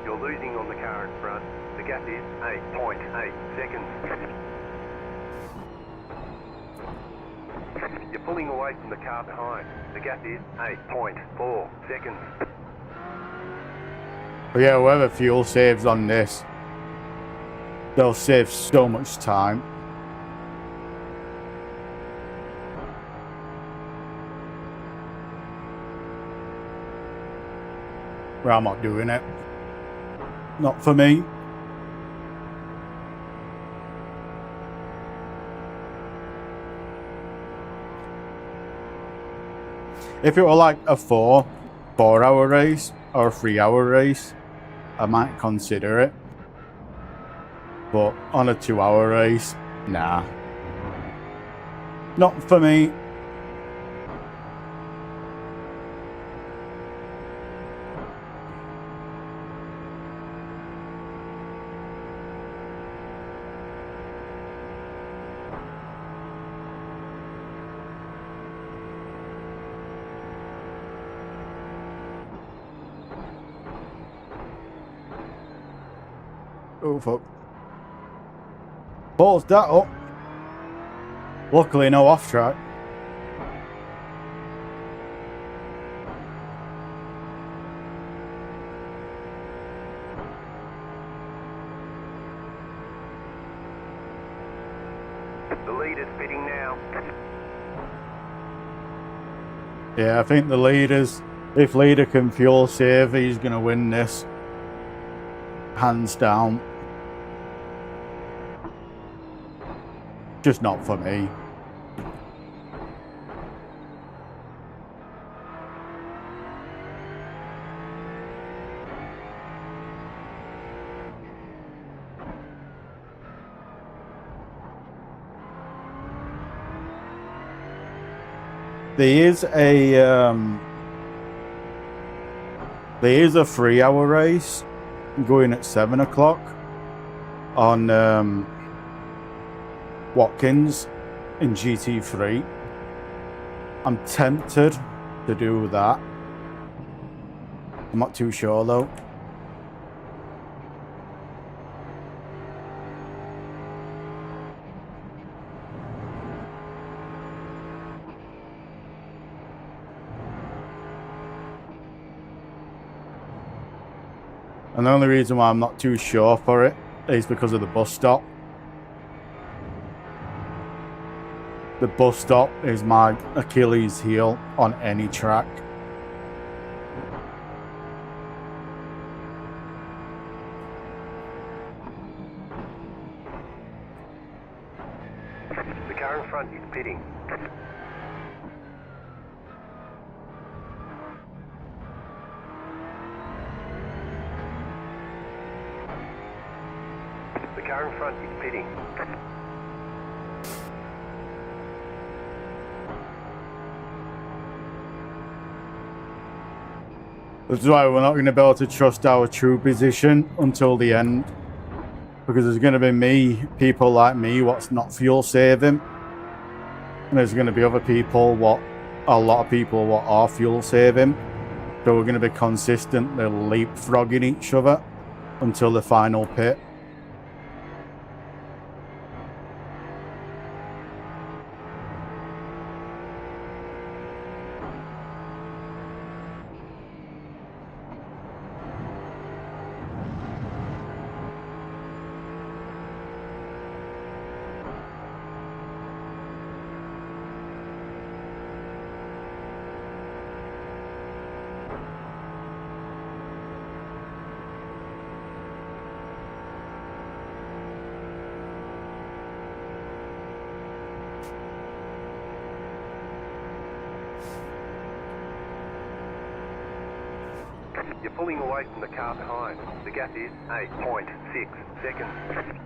You're losing on the car in front. The gap is 8.8 seconds. You're pulling away from the car behind. The gap is 8.4 seconds. But yeah, whoever fuel saves on this, they'll save so much time. But I'm not doing it. Not for me. If it were like a 4-hour race or a 3-hour race, I might consider it. But on a 2-hour race, nah. Not for me. Oh fuck. Balls that up. Luckily no off track. The leader's pitting now. Yeah, I think the leaders, if leader can fuel save, he's gonna win this. Hands down. Just not for me. There is a 3-hour race going at 7 o'clock on Watkins in GT3. I'm tempted to do that. I'm not too sure though. And the only reason why I'm not too sure for it is because of the bus stop. The bus stop is my Achilles heel on any track. The car in front is pitting. The car in front is pitting. That's why we're not going to be able to trust our true position until the end. Because there's going to be people like me what's not fuel saving. And there's going to be other people a lot of people what are fuel saving. So we're going to be consistently leapfrogging each other until the final pit. You're pulling away from the car behind. The gap is 8.6 seconds.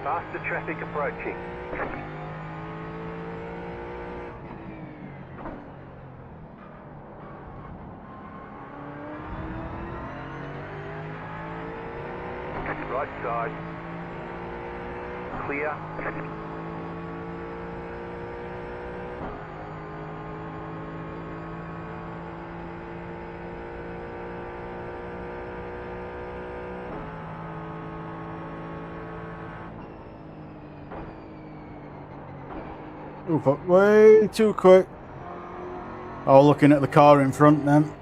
Faster traffic approaching. Right side. Clear. Oh, fuck, way too quick. Oh, looking at the car in front then.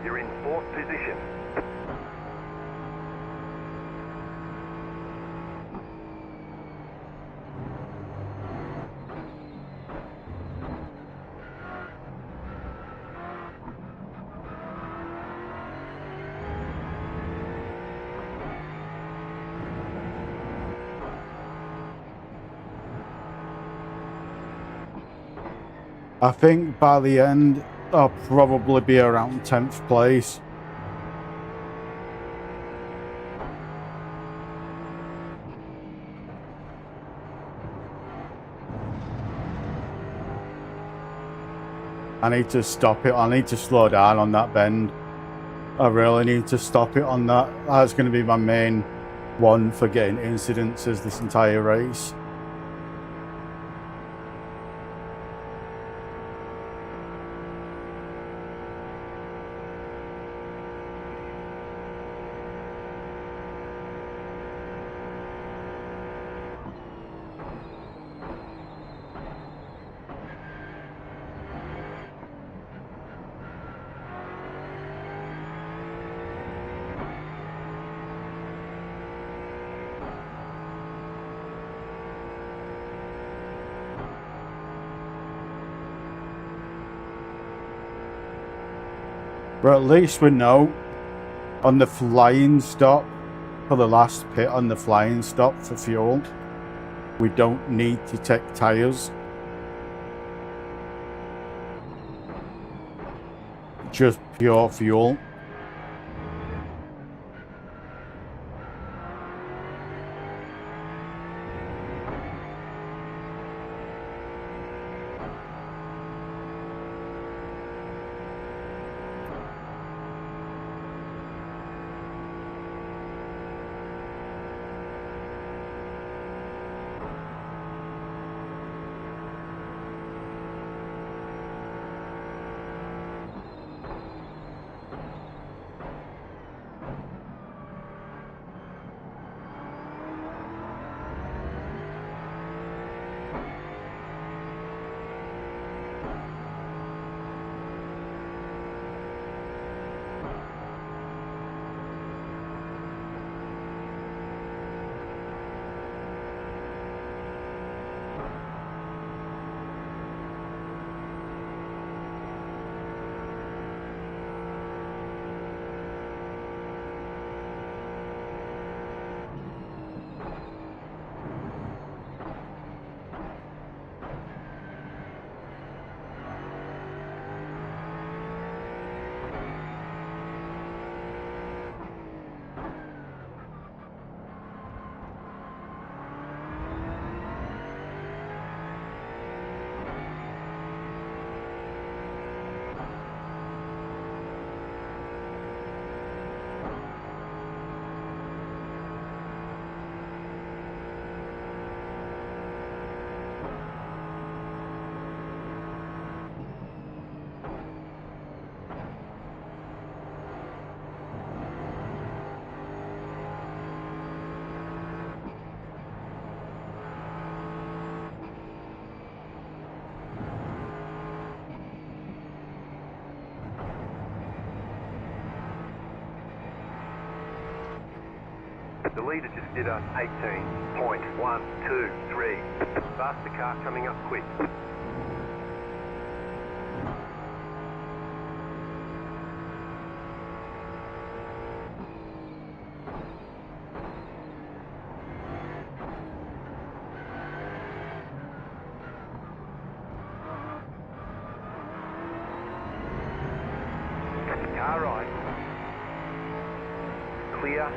You're in 4th position. I think by the end, I'll probably be around 10th place. I need to stop it. I need to slow down on that bend. I really need to stop it on that. That's going to be my main one for getting incidences this entire race. But at least we know on the flying stop, for the last pit on the flying stop for fuel, we don't need to take tyres. Just pure fuel. The leader just did a 18.123. Faster car coming up quick. Car right. Clear.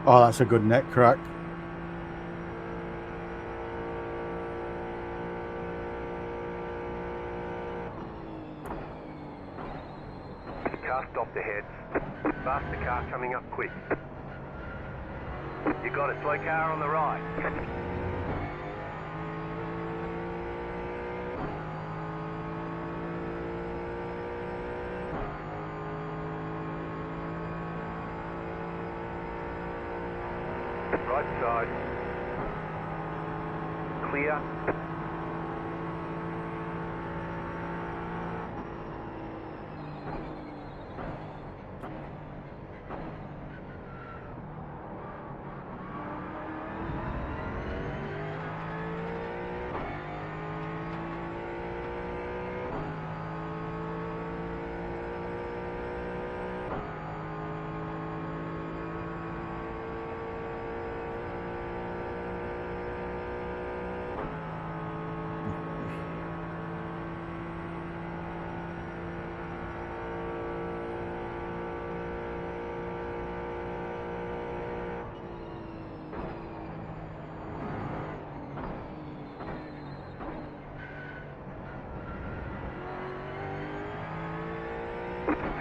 Oh, that's a good neck crack. Car stopped ahead. Faster car coming up quick. You got a slow car on the right. Right side. Clear.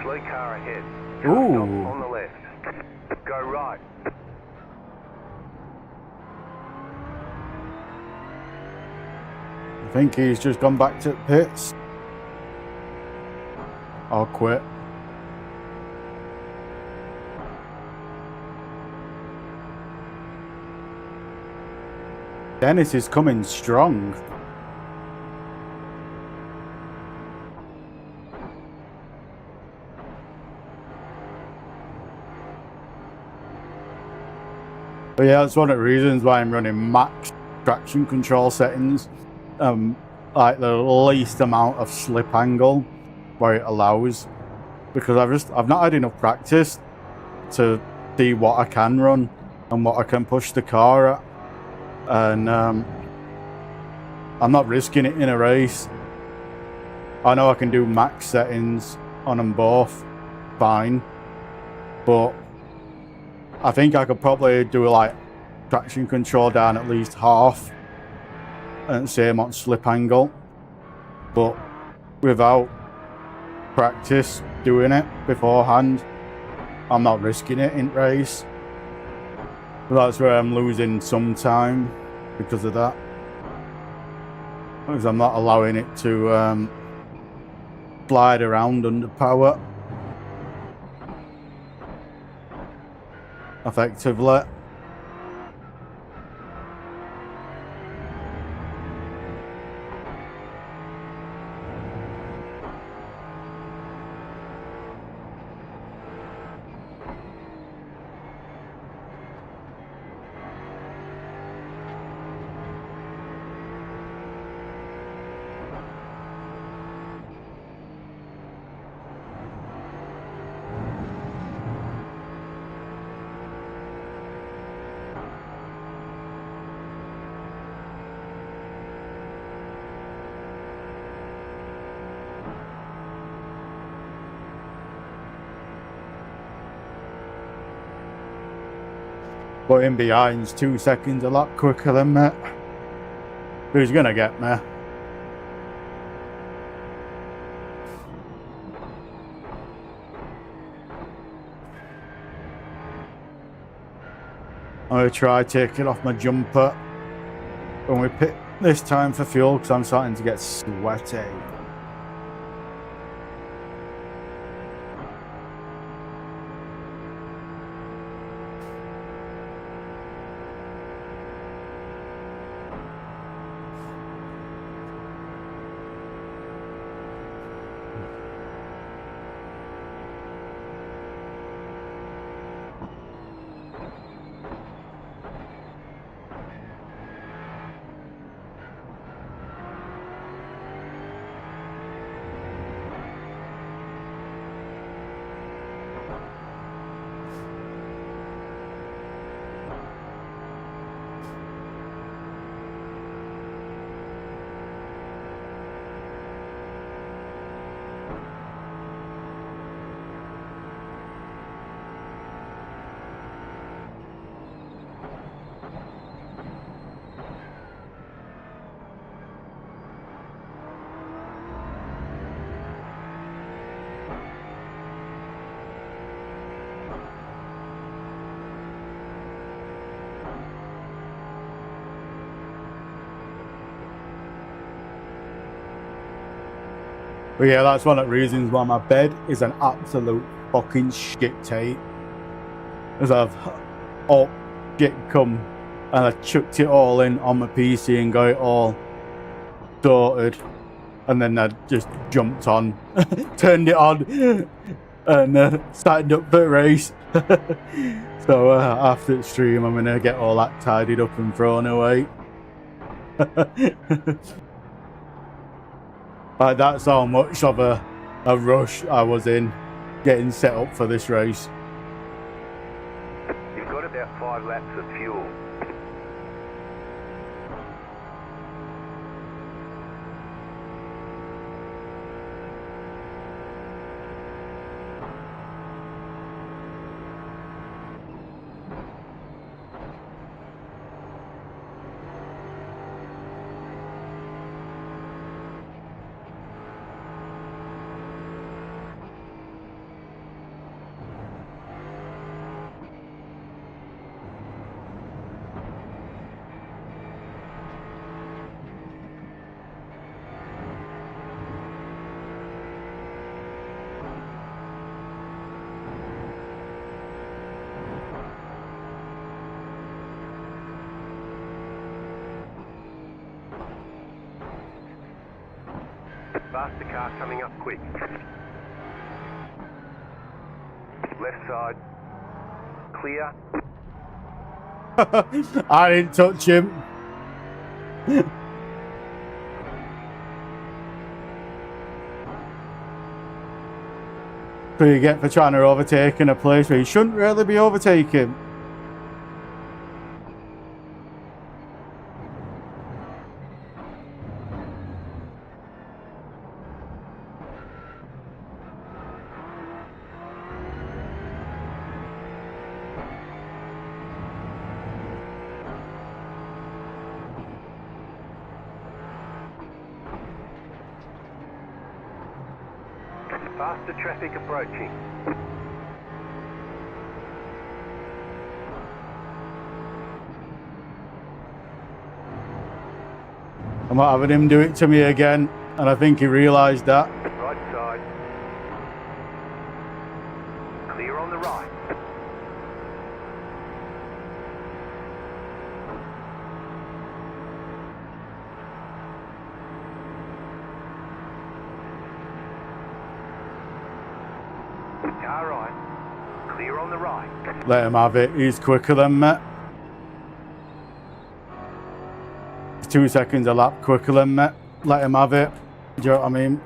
Slow car ahead. Car Ooh. stop on the left. Go right. I think he's just gone back to the pits. I'll quit. Dennis is coming strong. But yeah, that's one of the reasons why I'm running max traction control settings. Like the least amount of slip angle where it allows, because I've not had enough practice to see what I can run and what I can push the car at, and I'm not risking it in a race. I know I can do max settings on them both fine, but I think I could probably do like traction control down at least half and same on slip angle, but without practice doing it beforehand, I'm not risking it in race. But that's where I'm losing some time because of that, because I'm not allowing it to slide around under power effectively. But in behind's 2 seconds a lot quicker than me. Who's gonna get me? I'm gonna try taking off my jumper when we pit this time for fuel because I'm starting to get sweaty. But yeah, that's one of the reasons why my bed is an absolute fucking shit tape. As I've all shit come and I chucked it all in on my PC and got it all sorted. And then I just jumped on, turned it on, and signed up for the race. So after the stream, I'm gonna get all that tidied up and thrown away. Like, that's how much of a rush I was in getting set up for this race. You've got about 5 laps of fuel. Faster car coming up quick. Left side. Clear. I didn't touch him. So you get for trying to overtake in a place where you shouldn't really be overtaking. Faster traffic approaching. I'm not having him do it to me again, and I think he realised that. Right side. Car right. Clear on the right. Let him have it. He's quicker than me. He's 2 seconds a lap quicker than me. Let him have it. Do you know what I mean?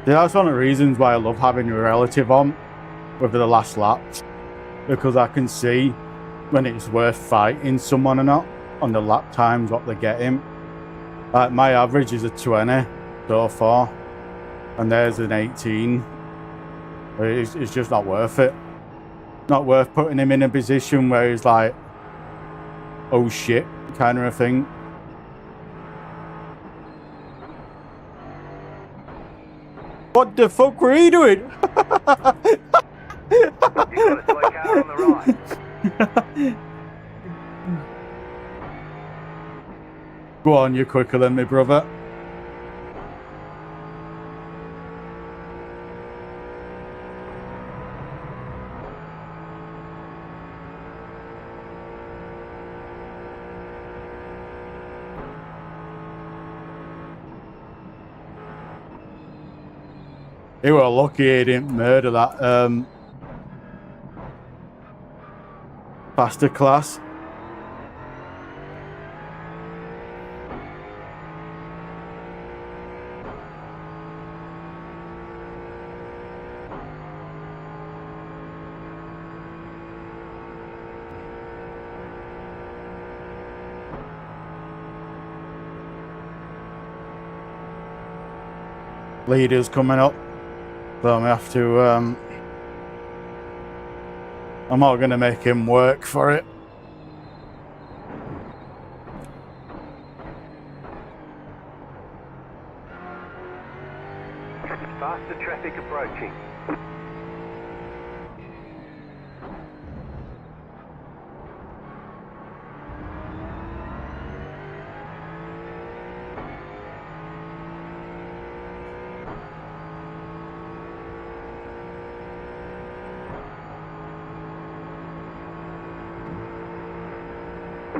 Yeah, that's one of the reasons why I love having a relative on with the last lap. Because I can see when it's worth fighting someone or not on the lap times, what they're getting. Like my average is a 20 so far. And there's an 18. It's just not worth it. Not worth putting him in a position where he's like, oh shit, kind of a thing. What the fuck were you doing? You've got a slow car on the right. Go on, you're quicker than me, brother. He were lucky he didn't murder that faster class. Leaders coming up. So I'm gonna have to I'm not gonna make him work for it. Faster traffic approaching.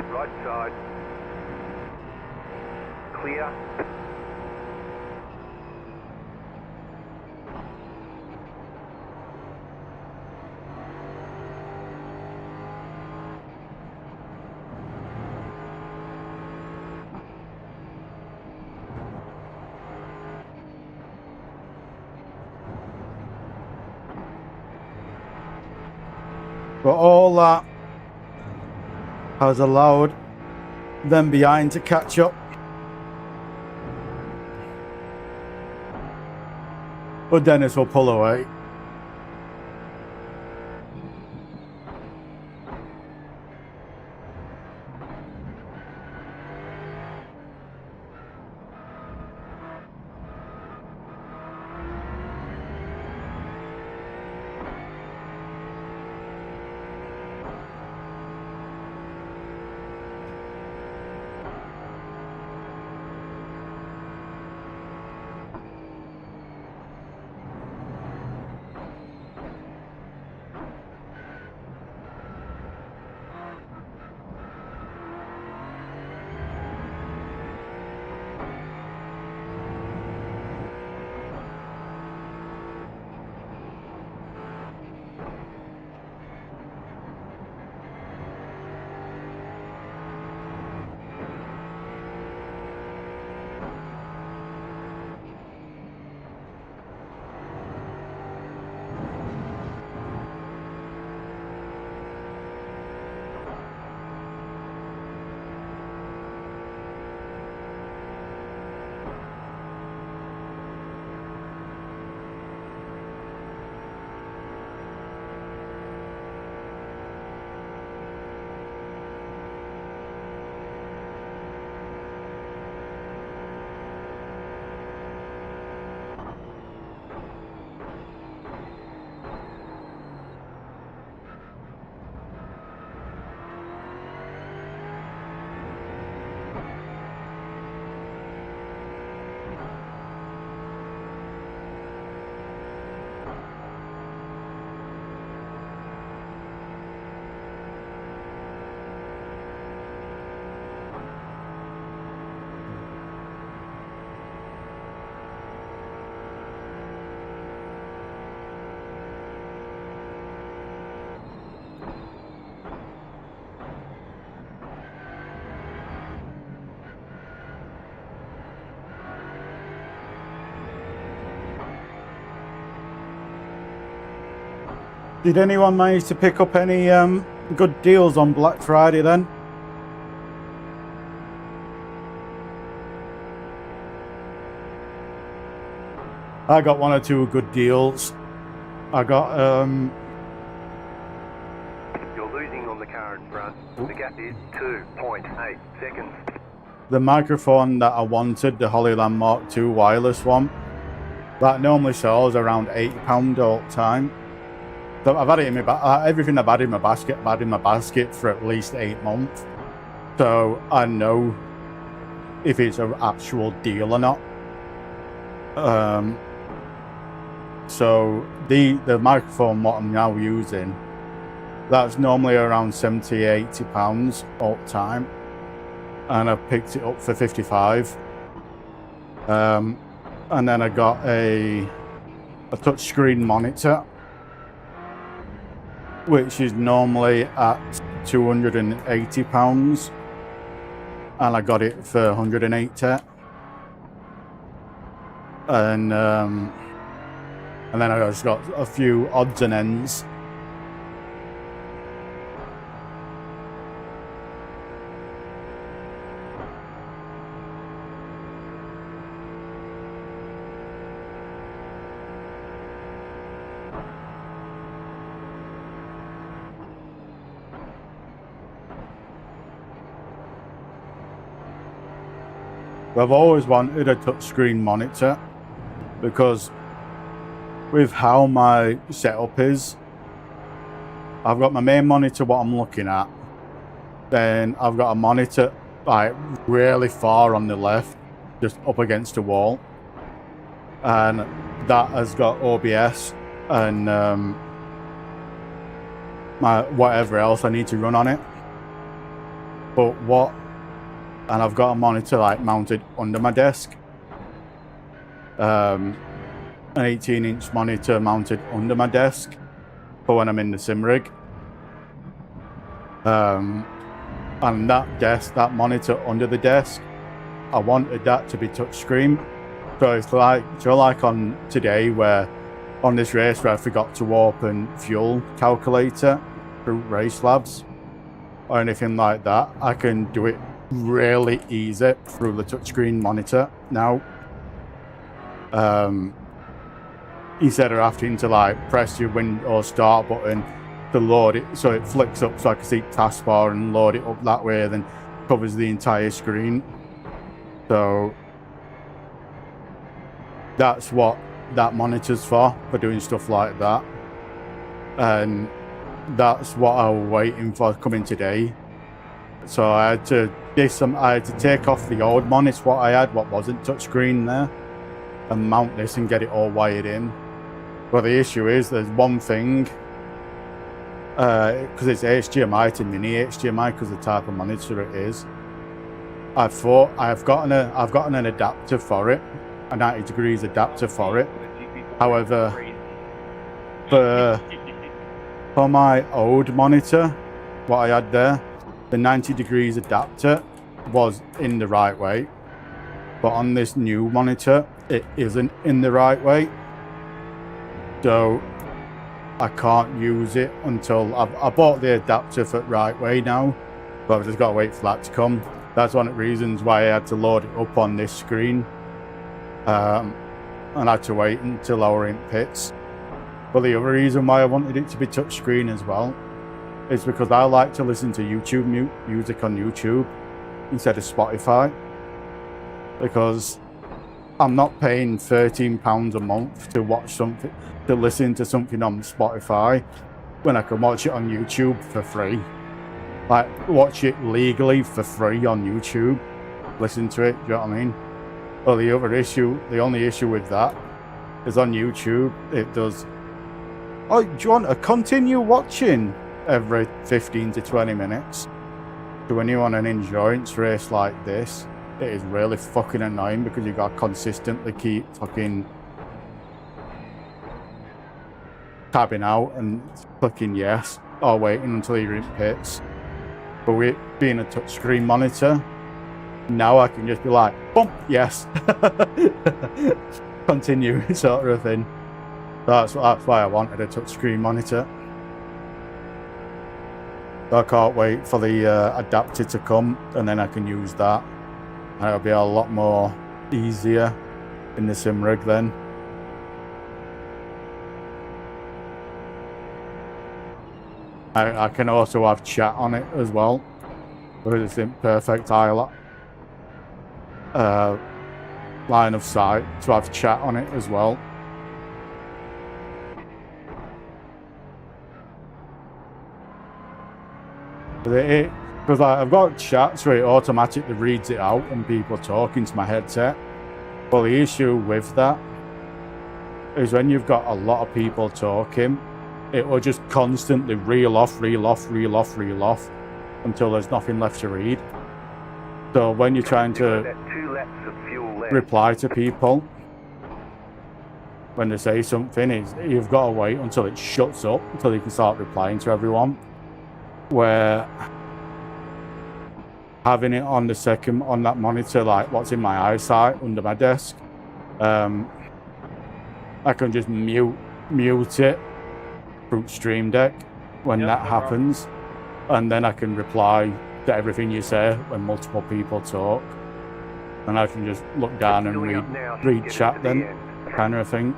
Right side. Clear. But all that has allowed them behind to catch up. But Dennis will pull away. Did anyone manage to pick up any good deals on Black Friday then? I got 1 or 2 good deals. I got You're losing on the car in front. The gap is 2.8 seconds. the microphone that I wanted, the Hollyland Mark II wireless one. That normally sells around £80 all the time. So I've had it in my everything I've had in my basket, I've had in my basket for at least 8 months. So I know if it's an actual deal or not. So the microphone what I'm now using, that's normally around £70–80 all the time, and I picked it up for 55. And then I got a touchscreen monitor, which is normally at £280, and I got it for 180. And then I just got a few odds and ends. I've always wanted a touchscreen monitor because with how my setup is, I've got my main monitor what I'm looking at, then I've got a monitor like really far on the left, just up against the wall, and that has got OBS and my whatever else I need to run on it. And I've got a monitor like mounted under my desk, an 18-inch monitor mounted under my desk for when I'm in the sim rig. And that monitor under the desk, I wanted that to be touchscreen. So it's like on today where on this race where I forgot to open fuel calculator through Race Labs or anything like that, I can do it really easy through the touchscreen monitor now. Instead of having to like press your Windows start button to load it so it flicks up so I can see taskbar and load it up that way, then covers the entire screen. So that's what that monitor's for doing stuff like that. And that's what I was waiting for coming today. So I had to take off the old monitor what I had, what wasn't touchscreen there, and mount this and get it all wired in. But the issue is there's one thing, because it's HDMI to mini HDMI because the type of monitor it is. I've gotten an adapter for it, a 90 degrees adapter for it. However, for my old monitor, what I had there, the 90 degrees adapter was in the right way, but on this new monitor it isn't in the right way, so I can't use it until I bought the adapter for the right way now, but I've just got to wait for that to come. That's one of the reasons why I had to load it up on this screen, and I had to wait until I were in pits. But the other reason why I wanted it to be touchscreen as well is because I like to listen to YouTube music on YouTube instead of Spotify, because I'm not paying £13 a month to watch something, to listen to something on Spotify when I can watch it on YouTube for free. Like, watch it legally for free on YouTube, listen to it, do you know what I mean? Well, the only issue with that is on YouTube, it does, oh, do you want to continue watching every 15 to 20 minutes? So when you're on an endurance race like this, it is really fucking annoying because you got to consistently keep fucking tabbing out and clicking yes or waiting until you're in pits. But with being a touchscreen monitor, now I can just be like, boom, yes, continue, sort of thing. That's why I wanted a touchscreen monitor. So I can't wait for the adapter to come, and then I can use that. And it'll be a lot more easier in the sim rig then. I can also have chat on it as well, because it's in perfect line of sight to have chat on it as well. Because I've got chat, so it automatically reads it out when people talk into my headset. But the issue with that is when you've got a lot of people talking, it will just constantly reel off until there's nothing left to read. So when you're trying to reply to people, when they say something, you've got to wait until it shuts up, until you can start replying to everyone. Where having it on that monitor, like what's in my eyesight under my desk, I can just mute it through Stream Deck when that happens, and then I can reply to everything you say when multiple people talk, and I can just look down and read chat then, kind of thing.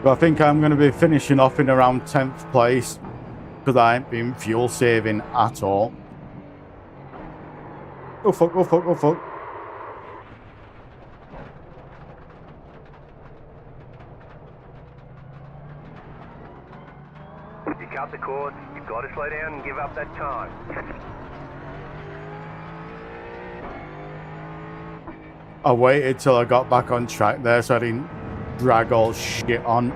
But I think I'm going to be finishing off in around 10th place because I ain't been fuel saving at all. Oh fuck, oh fuck, oh fuck. You cut the cord, you've got to slow down and give up that time. I waited till I got back on track there so I didn't drag all shit on.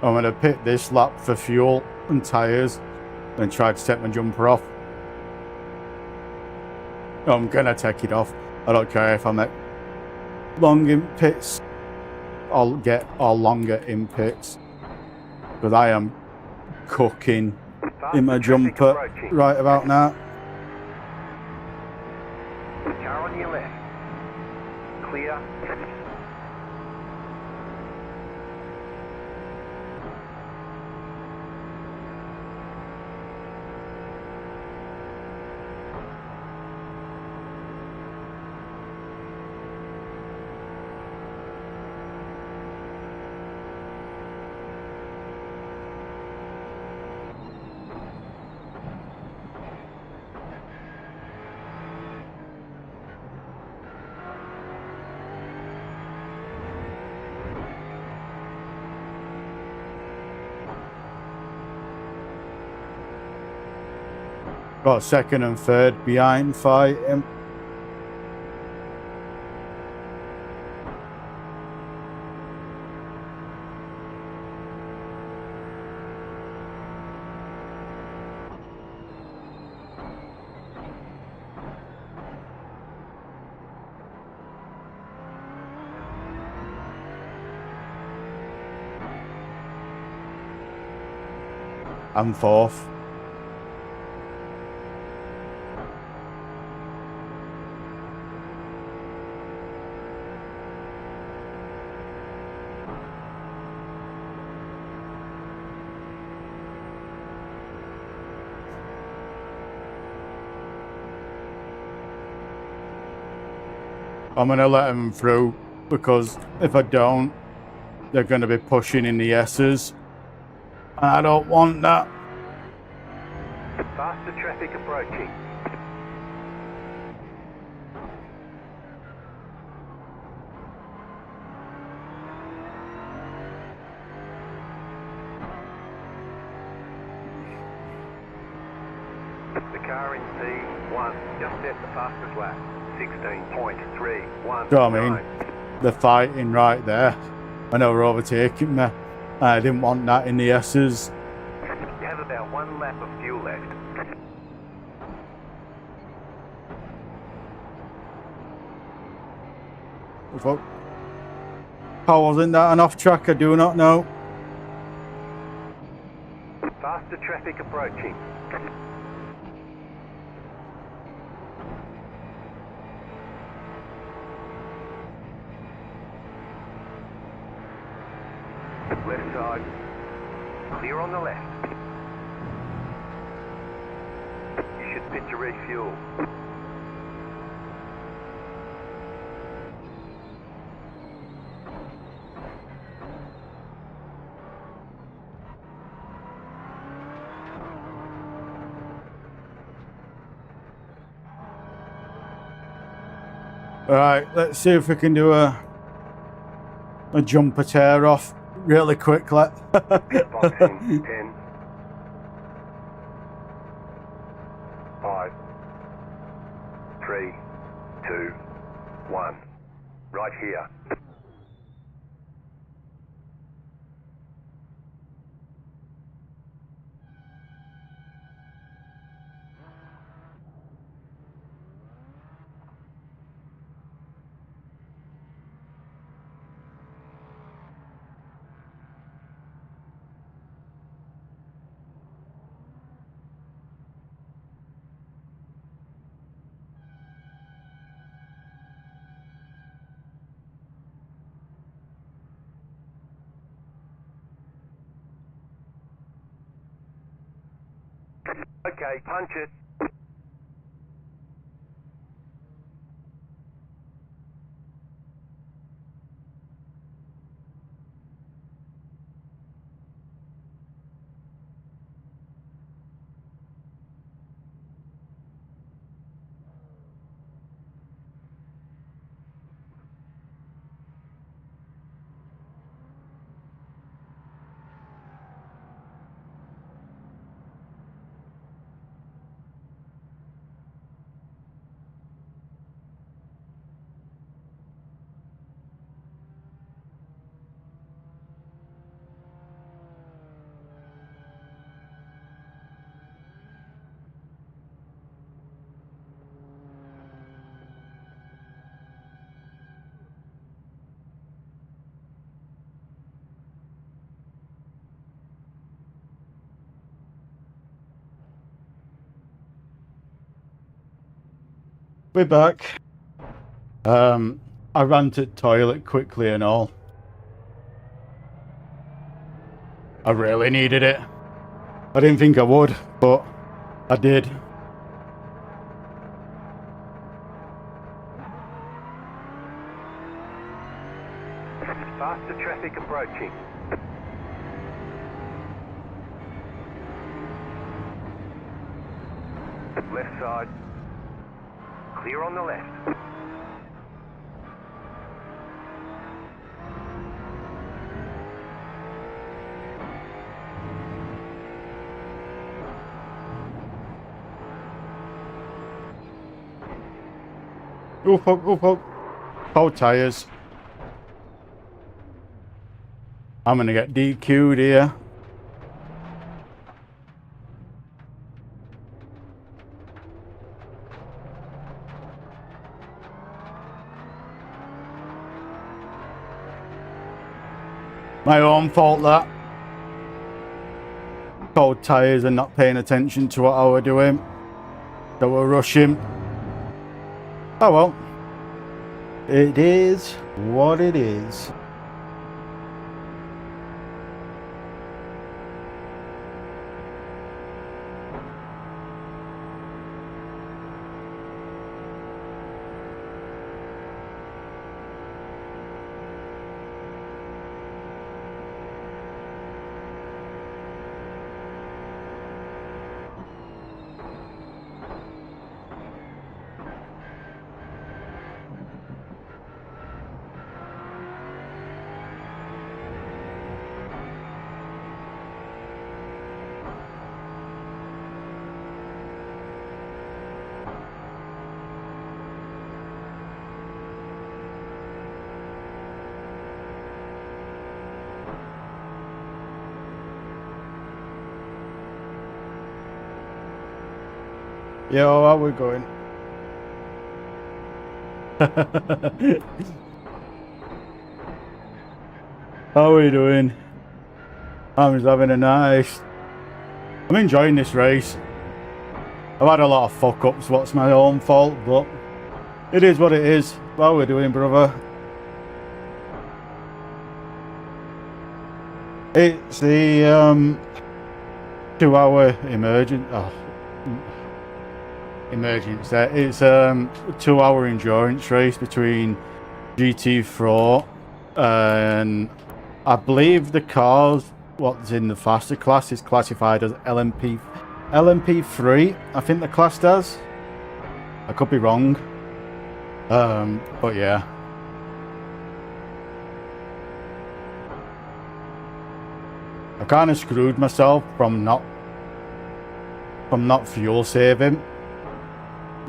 I'm going to pit this lap for fuel and tyres and try to take my jumper off. I'm going to take it off. I don't care if I'm at long in pits. I'll get longer in pits. Because I am cooking in my jumper right about now. Car on your left. Clear. Got second and third behind fighting. I'm fourth. I'm going to let them through because if I don't, they're going to be pushing in the S's. I don't want that. Faster traffic approaching. car in P1. Just set the fastest lap. 16.319. So I mean, they're fighting right there. I know they're overtaking me. I didn't want that in the S's. You have about 1 lap of fuel left. Fuck. How wasn't that an off track? I do not know. Faster traffic approaching. Left side. Clear on the left. You should pit to refuel. Alright, let's see if we can do a jumper tear off really quickly. Box in 10. 5. 3. 2. 1. Right here. Okay, punch it. We're back. I ran to the toilet quickly and all. I really needed it. I didn't think I would, but I did. Faster traffic approaching. Left side. Clear on the left. Up, up. Both tires. I'm gonna get DQ'd here. My own fault that. Cold tires and not paying attention to what I were doing. They were rushing. Oh well. It is what it is. Yo, how we going? How are we doing? I'm just having a nice... I'm enjoying this race. I've had a lot of fuck-ups, what's my own fault, but it is what it is. How we doing, brother? It's the 2-hour emergency. It's a 2-hour endurance race between GT4 and I believe the cars what's in the faster class is classified as LMP3. I think the class does. I could be wrong. But yeah. I kind of screwed myself from not fuel saving.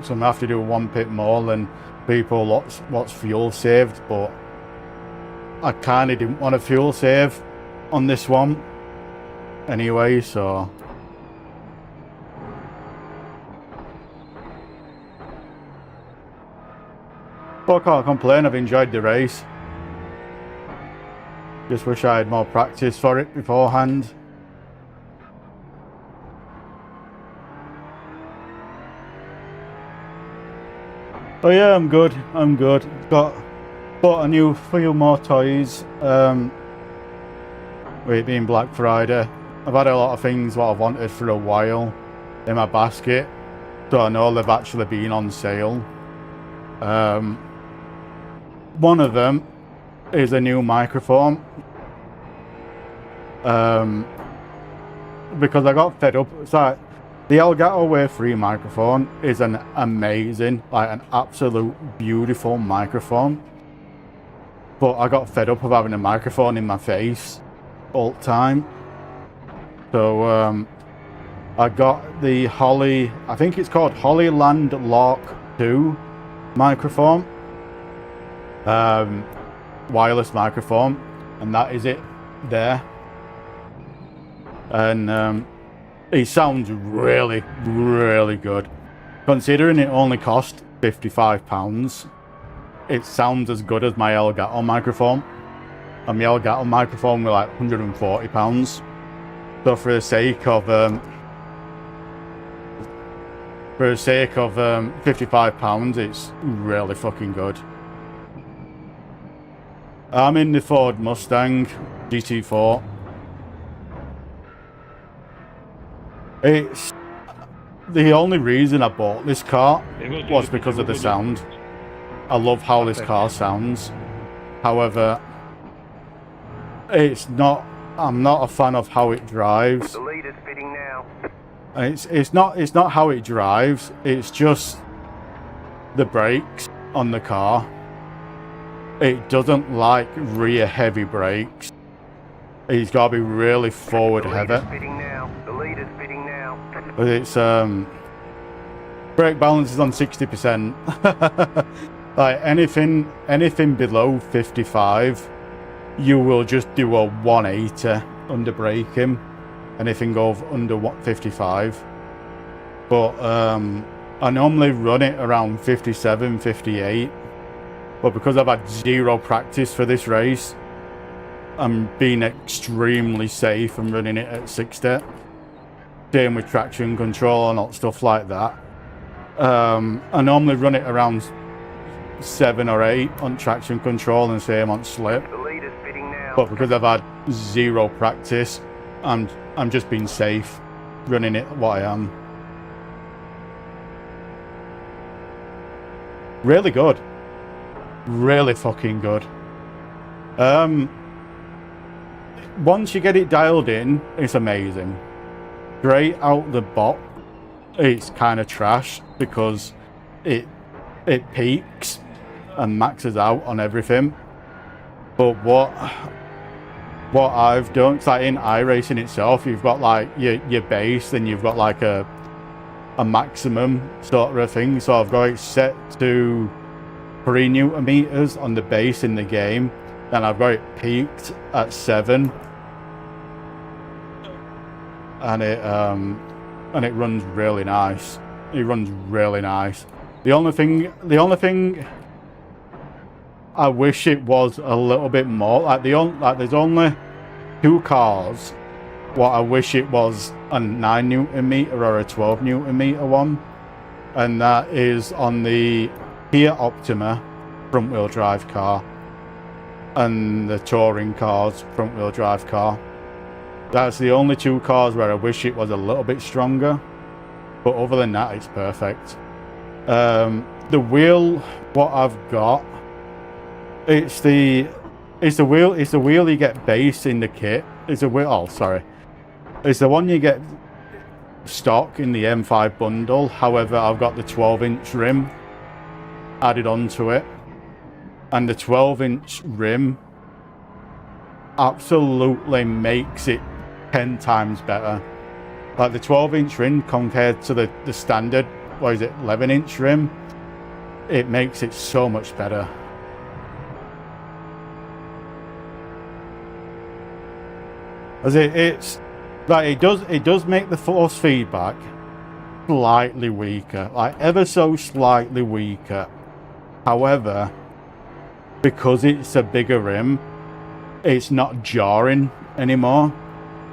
So I'm gonna have to do one pit more than people what's fuel saved, but I kind of didn't want to fuel save on this one anyway, so but I can't complain. I've enjoyed the race. Just wish I had more practice for it beforehand. Oh yeah, I'm good. Bought a few more toys. With it being Black Friday, I've had a lot of things what I've wanted for a while in my basket, so I know they've actually been on sale. One of them is a new microphone. Because I got fed up. It's like the Elgato Wave 3 microphone is an amazing, like an absolute beautiful microphone. But I got fed up of having a microphone in my face all the time. So I got the Holly, I think it's called Hollyland Lark 2 microphone. Wireless microphone, and that is it there. And it sounds really, really good. Considering it only cost £55, it sounds as good as my Elgato microphone. And my Elgato microphone was like £140. So for the sake of £55, it's really fucking good. I'm in the Ford Mustang GT4. It's the only reason I bought this car was because of the sound. I love how this car sounds. However, it's not. I'm not a fan of how it drives. The lead is fitting now. It's not how it drives. It's just the brakes on the car. It doesn't like rear heavy brakes. It's got to be really forward heavy. The lead is fitting now. But it's brake balance is on 60%. Like anything below 55, you will just do a 180 under braking. Anything over under 55. But I normally run it around 57, 58. But because I've had zero practice for this race, I'm being extremely safe and running it at 60. Same with traction control and all stuff like that. I normally run it around 7 or 8 on traction control and same on slip. The lead is fitting now. But because I've had zero practice, I'm just being safe, running it what I am. Really good. Really fucking good. Once you get it dialed in, it's amazing. Straight out the box, it's kind of trash because it peaks and maxes out on everything. But what I've done, it's like in iRacing itself, you've got like your base, then you've got like a maximum sort of thing. So I've got it set to 3 Newton meters on the base in the game, then I've got it peaked at 7, and it runs really nice. It runs really nice. The only thing I wish it was a little bit more. Like there's only 2 cars. What I wish it was a 9 Newton meter or a 12 Newton meter one, and that is on the Kia Optima front wheel drive car and the touring cars front wheel drive car. That's the only 2 cars where I wish it was a little bit stronger, but other than that, it's perfect. The wheel, what I've got, it's the wheel you get base in the kit. It's a wheel. Oh, sorry. It's the one you get stock in the M5 bundle. However, I've got the 12-inch rim added onto it, and the 12-inch rim absolutely makes it 10 times better. Like the 12-inch rim compared to the standard, what is it, 11-inch rim, it makes it so much better. As it's like it does make the force feedback slightly weaker, like ever so slightly weaker. However, because it's a bigger rim, it's not jarring anymore.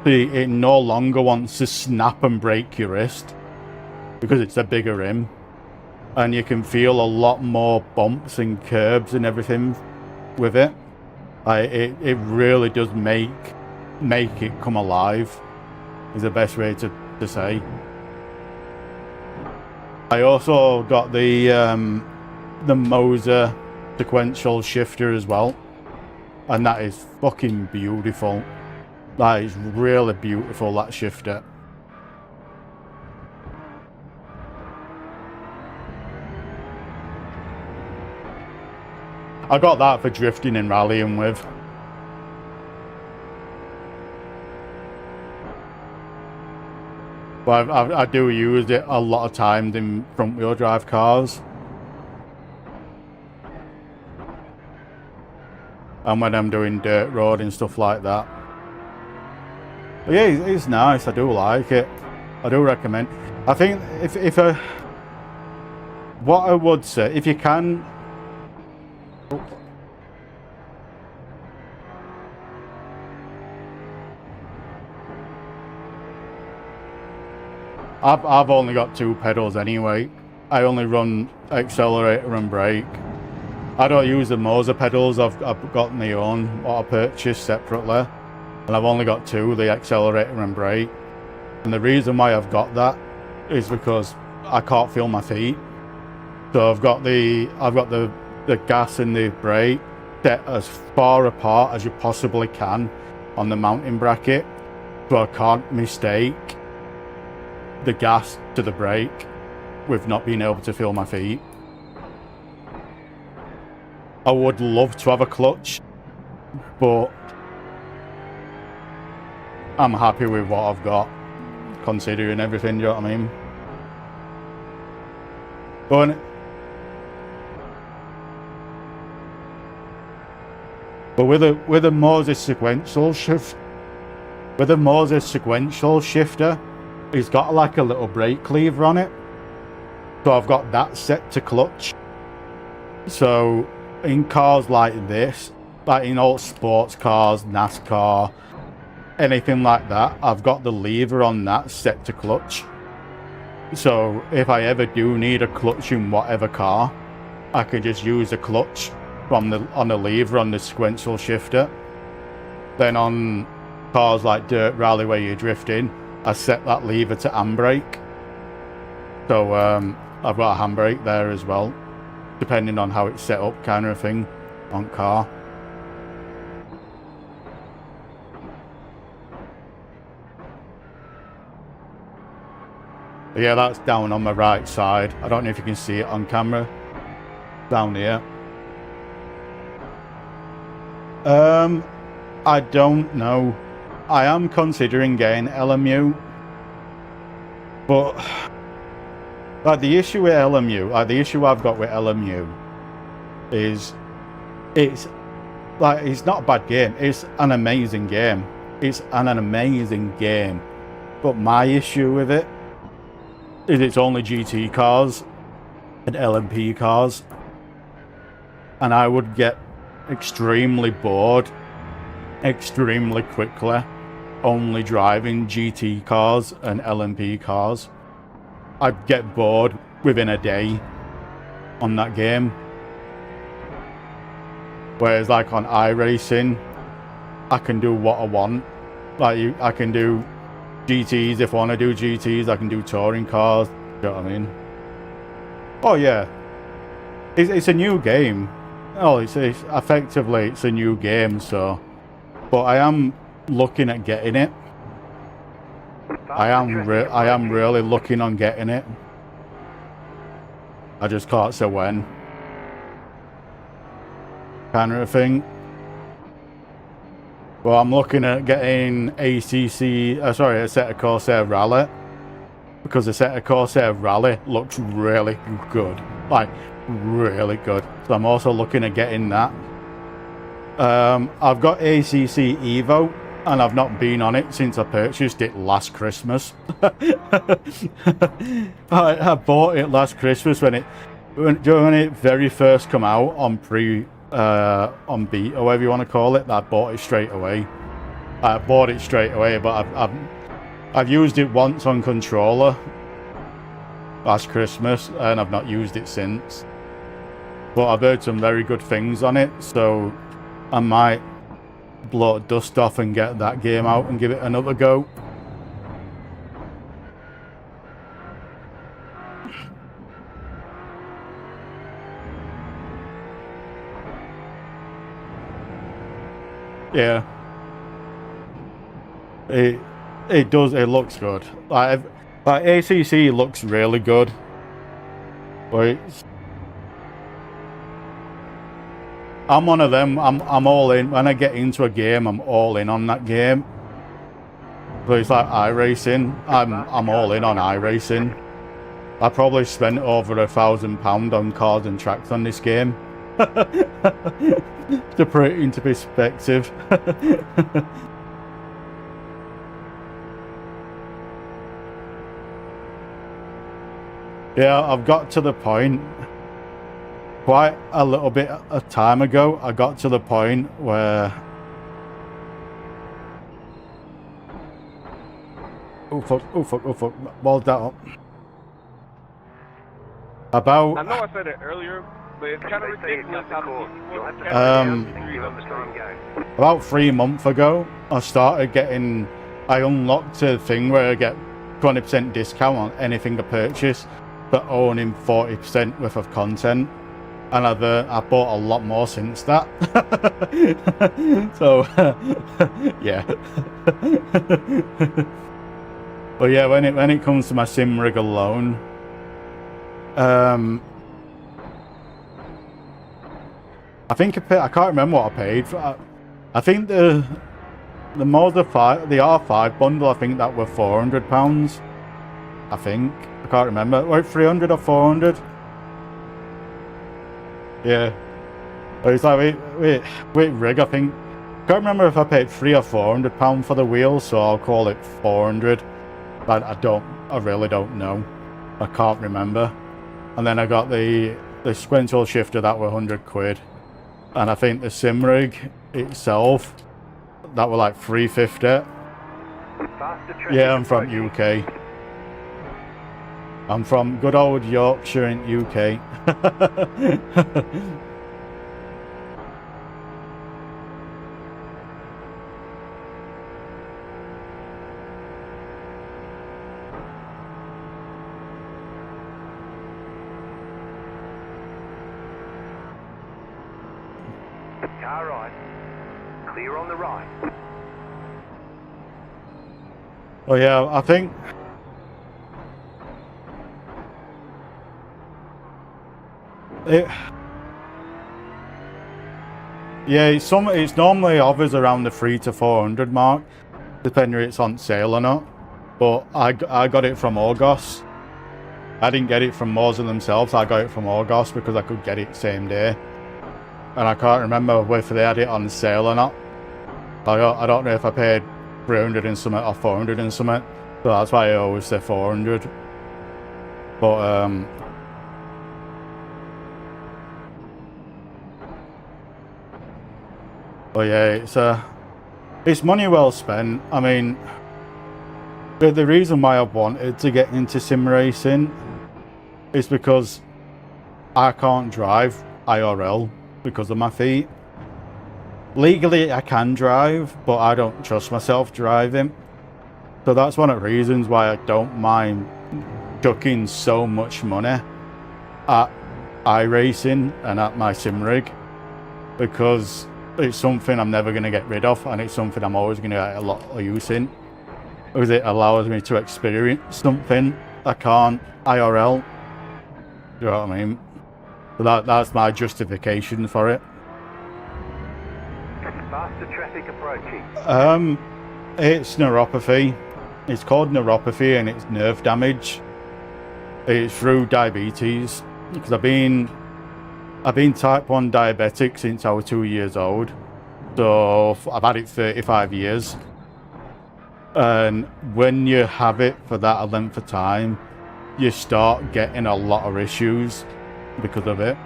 It no longer wants to snap and break your wrist because it's a bigger rim, and you can feel a lot more bumps and curbs and everything with it. It really does make it come alive, is the best way to say. I also got the Moser sequential shifter as well, and that is fucking beautiful. That is really beautiful, that shifter. I got that for drifting and rallying with. But I do use it a lot of times in front wheel drive cars. And when I'm doing dirt road and stuff like that. But yeah, it's nice. I do like it. I do recommend. I think what I would say, if you can, I've only got 2 pedals anyway. I only run accelerator and brake. I don't use the Moser pedals. I've got my own, what I purchased separately, and I've only got 2, the accelerator and brake. And the reason why I've got that is because I can't feel my feet. So I've got the gas and the brake set as far apart as you possibly can on the mounting bracket, so I can't mistake the gas to the brake with not being able to feel my feet. I would love to have a clutch, but I'm happy with what I've got, considering everything, you know what I mean? But with a Moses sequential shift, with a Moses sequential shifter, it's got like a little brake lever on it. So I've got that set to clutch. So in cars like this, like in all sports cars, NASCAR, anything like that, I've got the lever on that set to clutch. So if I ever do need a clutch in whatever car, I can just use the clutch on the lever on the sequential shifter. Then on cars like dirt rally where you're drifting, I set that lever to handbrake. So I've got a handbrake there as well, depending on how it's set up, kind of thing, on car. But yeah, that's down on my right side. I don't know if you can see it on camera. Down here. I don't know. I am considering getting LMU, but like the issue with LMU, like the issue I've got with LMU is it's not a bad game. It's an amazing game. It's an amazing game. But my issue with it it's only GT cars and LMP cars, and I would get extremely bored extremely quickly only driving GT cars and LMP cars. I'd get bored within a day on that game. Whereas like on iRacing, I can do what I want. Like I can do GTs if I want to do GTs. I can do touring cars. You know what I mean? Oh yeah, it's a new game. Oh, it's effectively it's a new game. So, but I am looking at getting it. I am really looking on getting it. I just can't say when. Kind of thing. Well, I'm looking at getting Assetto Corsa Rally, because Assetto Corsa Rally looks really good, like really good. So I'm also looking at getting that. I've got ACC Evo, and I've not been on it since I purchased it last Christmas. I bought it last Christmas when it very first come out on on beta, whatever you want to call it. I bought it straight away. But I've used it once on controller last Christmas, and I've not used it since. But I've heard some very good things on it, so I might blow dust off and get that game out and give it another go. Yeah, it does. It looks good. Like ACC looks really good, but I'm one of them. I'm all in. When I get into a game, I'm all in on that game. But it's like iRacing. I'm all in on iRacing. I probably spent over £1,000 on cars and tracks on this game. To put it into perspective. Yeah, I've got to the point quite a little bit of time ago. I got to the point where oh fuck, balled that up. I know I said it earlier, but it's kind of ridiculous how about 3 months ago, I unlocked a thing where I get 20% discount on anything I purchase for owning 40% worth of content, and I've bought a lot more since that. So yeah. But yeah, when it comes to my sim rig alone, I think I can't remember what I paid for. I think the R5 bundle, I think that were £400. I think I can't remember. Like 300 or 400. Yeah. But it's like wait, rig. I think I can't remember if I paid £300 or £400 for the wheels, so I'll call it 400. But I really don't know. I can't remember. And then I got the sequential shifter that were £100. And I think the sim rig itself, that were like £350. Yeah, I'm from UK. I'm from good old Yorkshire in UK. Car right. Clear on the right. Oh yeah, I think it's normally hovers around the 300 to 400 mark, depending if it's on sale or not. But I got it from August. I didn't get it from Moser themselves. I got it from August because I could get it same day. And I can't remember whether they had it on sale or not. I don't know if I paid 300 and something or 400 and something. So that's why I always say 400. But yeah, it's money well spent. I mean, the reason why I wanted to get into sim racing is because I can't drive IRL because of my feet. Legally, I can drive, but I don't trust myself driving. So that's one of the reasons why I don't mind chucking so much money at iRacing and at my sim rig, because it's something I'm never going to get rid of, and it's something I'm always going to get a lot of use in, because it allows me to experience something I can't IRL. You know what I mean? So that's my justification for it. Faster traffic approaching. It's neuropathy. It's called neuropathy, and it's nerve damage. It's through diabetes, because I've been type 1 diabetic since I was 2 years old. So I've had it 35 years. And when you have it for that length of time, you start getting a lot of issues because of it.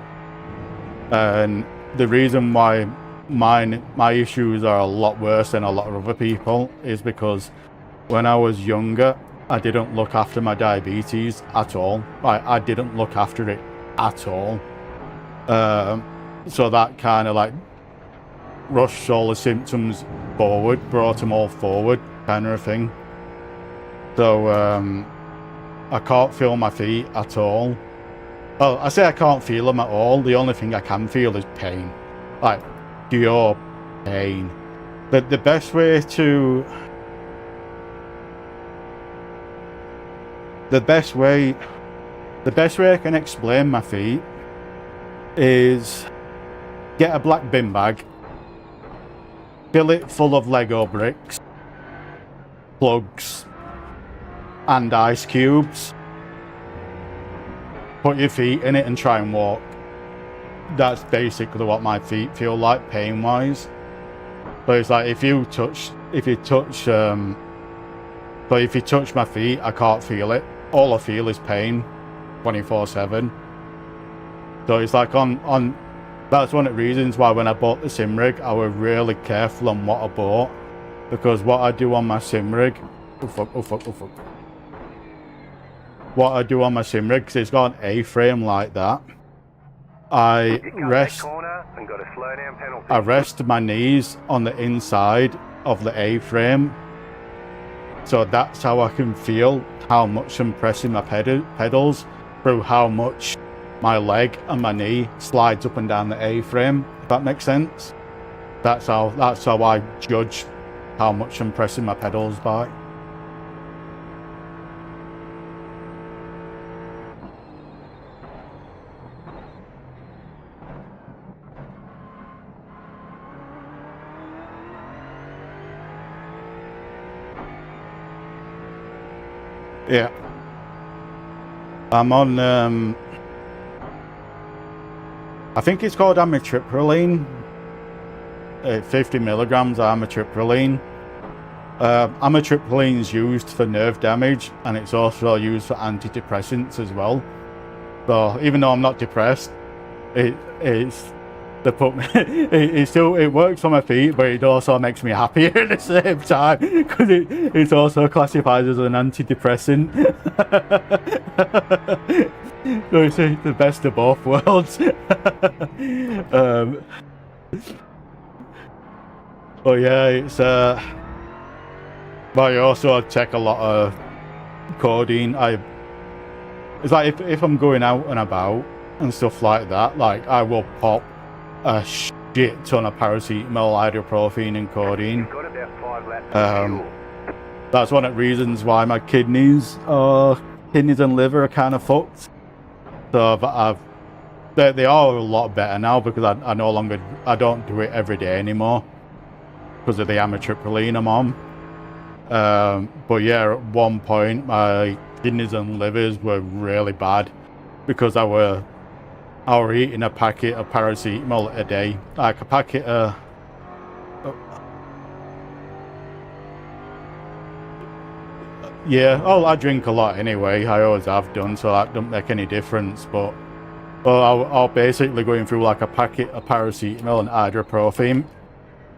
And the reason why my issues are a lot worse than a lot of other people is because when I was younger, I didn't look after my diabetes at all. I didn't look after it at all. So that kind of like rushed all the symptoms forward, brought them all forward, kind of a thing. So I can't feel my feet at all. Well, I say I can't feel them at all. The only thing I can feel is pain, like pure pain. But the best way I can explain my feet is get a black bin bag, fill it full of Lego bricks, plugs, and ice cubes. Put your feet in it and try and walk. That's basically what my feet feel like pain-wise. But it's like if you touch my feet, I can't feel it. All I feel is pain, 24/7. So it's like on. That's one of the reasons why when I bought the sim rig, I was really careful on what I bought, because what I do on my sim rig, what I do on my sim rig, because it's got an A-frame like that, I rest my knees on the inside of the A-frame, so that's how I can feel how much I'm pressing my pedals through how much my leg and my knee slides up and down the A-frame, if that makes sense. That's how I judge how much I'm pressing my pedals by. Yeah. I'm on I think it's called amitriptyline. 50 milligrams amitriptyline. Amitriptyline is used for nerve damage, and it's also used for antidepressants as well. So even though I'm not depressed, it works for my feet, but it also makes me happier at the same time, because it's also classified as an antidepressant. So it's the best of both worlds. But yeah, it's but I also take a lot of codeine. It's like if I'm going out and about and stuff like that, like I will pop a shit ton of paracetamol, ibuprofen, and codeine. That's one of the reasons why my kidneys and liver are kind of fucked. So they are a lot better now, because I don't do it every day anymore because of the amitriptyline I'm on. But yeah, at one point my kidneys and livers were really bad because I were eating a packet of paracetamol a day, like a packet of Yeah, oh, I drink a lot anyway. I always have done, so that don't make any difference. But I'll basically going through like a packet of paracetamol and ibuprofen,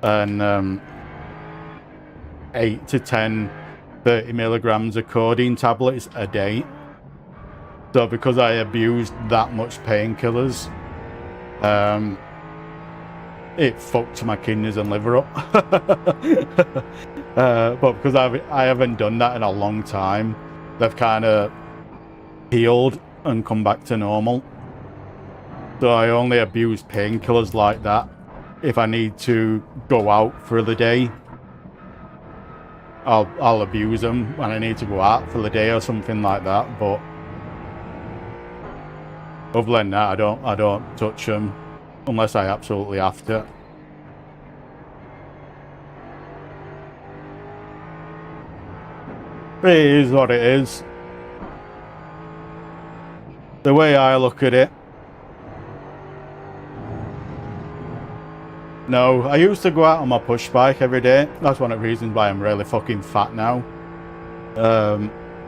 and 8 to 10 30 milligrams of codeine tablets a day. So because I abused that much painkillers, it fucked my kidneys and liver up. But because I haven't done that in a long time, they've kind of healed and come back to normal. So I only abuse painkillers like that if I need to go out for the day. I'll abuse them when I need to go out for the day or something like that. But other than that, I don't touch them unless I absolutely have to. It is what it is. The way I look at it. No, I used to go out on my push bike every day. That's one of the reasons why I'm really fucking fat now.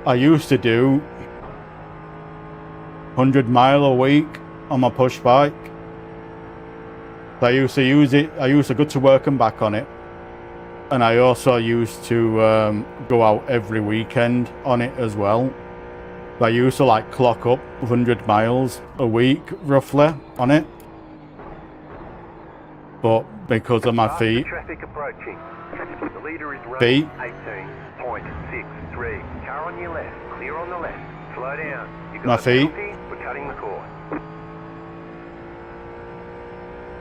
I used to do 100 mile a week on my push bike. I used to use it. I used to go to work and back on it. And I also used to go out every weekend on it as well. I used to like clock up 100 miles a week roughly on it. But because of my feet, Traffic approaching. The leader is feet, 18.63. Car on your left. Clear on the left. Slow down. You got my feet. penalty. We're cutting the course.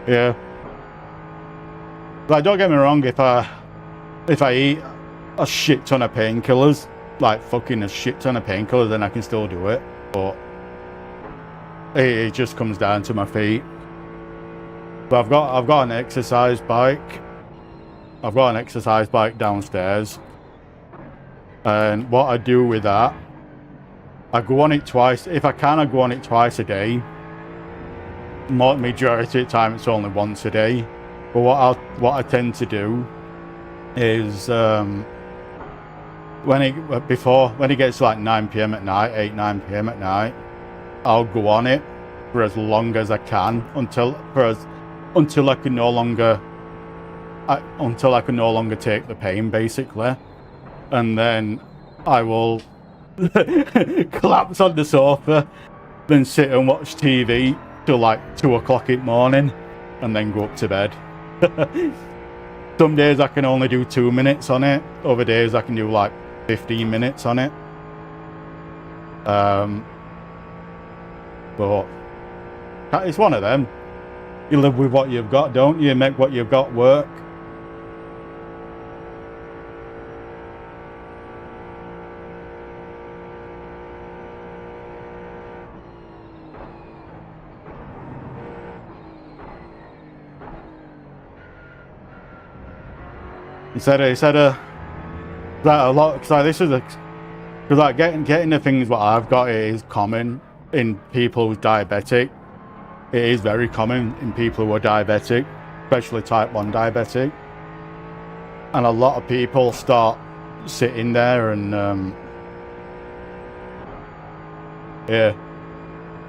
Yeah. Like, don't get me wrong, if I eat a shit ton of painkillers, like fucking a shit ton of painkillers, then I can still do it. But it just comes down to my feet. But I've got an exercise bike. I've got an exercise bike downstairs. And what I do with that, I go on it twice. If I can, I go on it twice a day. Majority of the time it's only once a day. But what I tend to do is when it gets to like 9 p.m. at night, 9 p.m. at night, I'll go on it for as long as I can until I can no longer take the pain, basically. And then I will collapse on the sofa, then sit and watch TV till like 2 o'clock in the morning, and then go up to bed. Some days I can only do 2 minutes on it. Other days I can do like 15 minutes on it. But it's one of them. You live with what you've got, don't you? Make what you've got work. He said that a lot, because this is because like getting the things what I've got, it is common in people who's diabetic. It is very common in people who are diabetic, especially type 1 diabetic. And a lot of people start sitting there and yeah.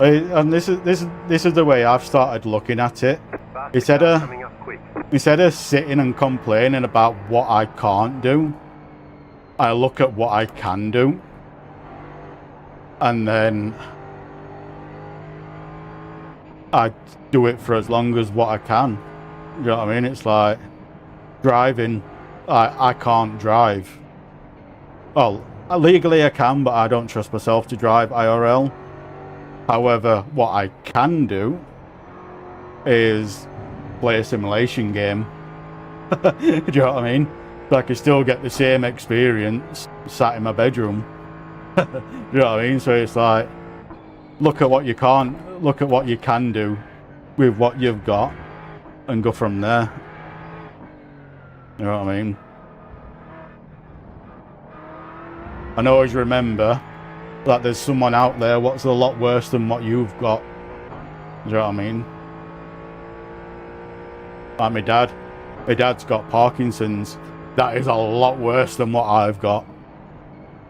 And this is the way I've started looking at it. Instead of sitting and complaining about what I can't do, I look at what I can do, and then I do it for as long as what I can. You know what I mean? It's like driving. I can't drive. Well, legally I can, but I don't trust myself to drive IRL. However, what I can do is play a simulation game. Do you know what I mean? So I can still get the same experience sat in my bedroom. Do you know what I mean? So it's like, look at what you can do with what you've got and go from there. You know what I mean? And always remember that there's someone out there what's a lot worse than what you've got. Do you know what I mean? Like my dad. My dad's got Parkinson's. That is a lot worse than what I've got.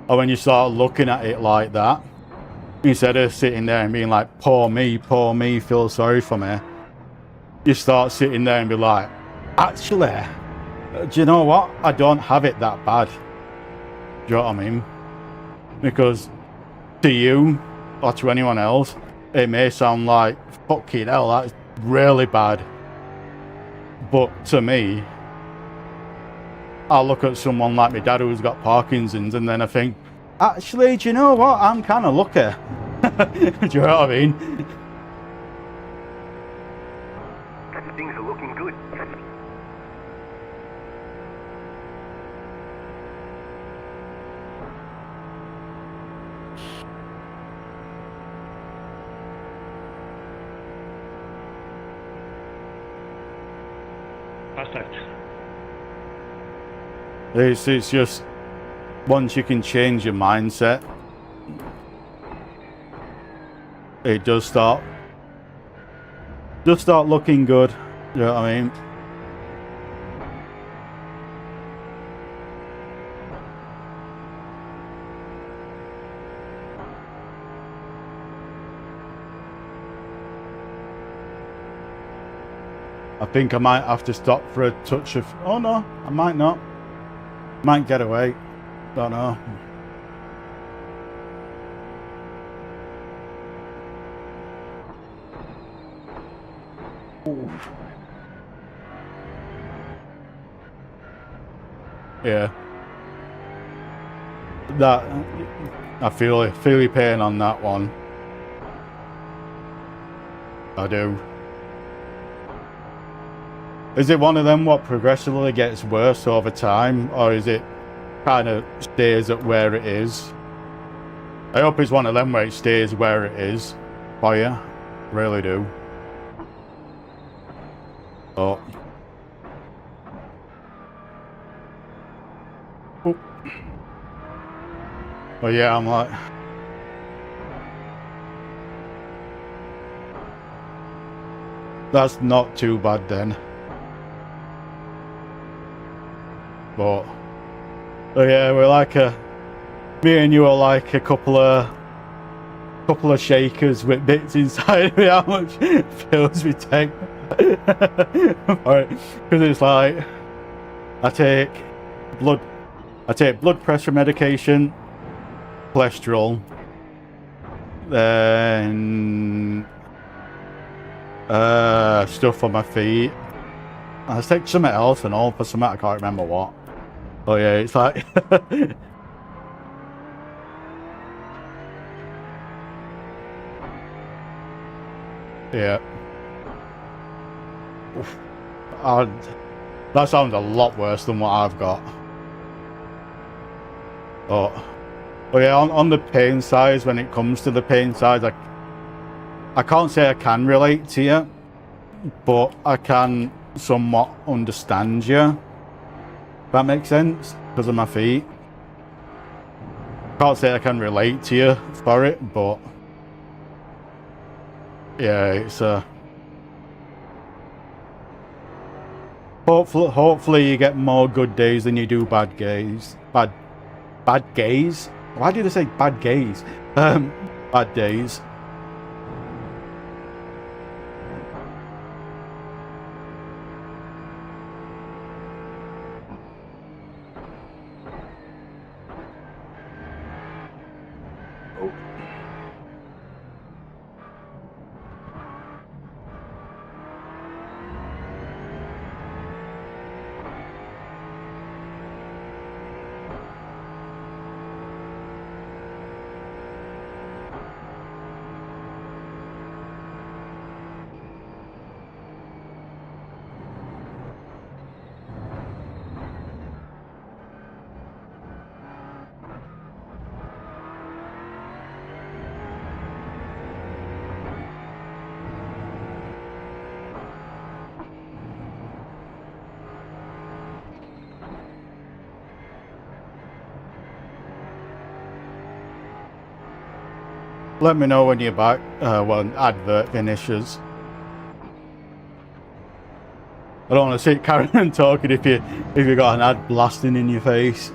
Or when you start looking at it like that, instead of sitting there and being like, poor me, feel sorry for me, you start sitting there and be like, actually, do you know what? I don't have it that bad. Do you know what I mean? Because to you, or to anyone else, it may sound like, fucking hell, that's really bad. But to me, I look at someone like my dad who's got Parkinson's, and then I think, actually, do you know what? I'm kind of lucky. Do you know what I mean? Things are looking good. Perfect. It's just, once you can change your mindset, it does start looking good. You know what I mean? I think I might have to stop for a touch of... Oh no, I might not. Might get away. Don't know. Ooh. Yeah. That... I feel your pain on that one. I do. Is it one of them what progressively gets worse over time, or is it kind of stays at where it is? I hope it's one of them where it stays where it is for you. Really do. Oh. Oop. But yeah, I'm like... That's not too bad then. But yeah, we're like me and you are like a couple of shakers with bits inside of me. How much pills we take? Alright, because it's like I take blood pressure medication, cholesterol, then stuff for my feet. I take something else and all for something I can't remember what. Oh yeah, it's like yeah. Oof. That sounds a lot worse than what I've got. Oh yeah, on the pain side, when it comes to the pain side, I can't say I can relate to you, but I can somewhat understand you. That makes sense, because of my feet. Can't say I can relate to you for it, but yeah, it's hopefully you get more good days than you do bad days. Bad gays? Why did I say bad gays? Bad days. Let me know when you're back, when advert finishes. I don't want to sit carrying on talking if you got an ad blasting in your face.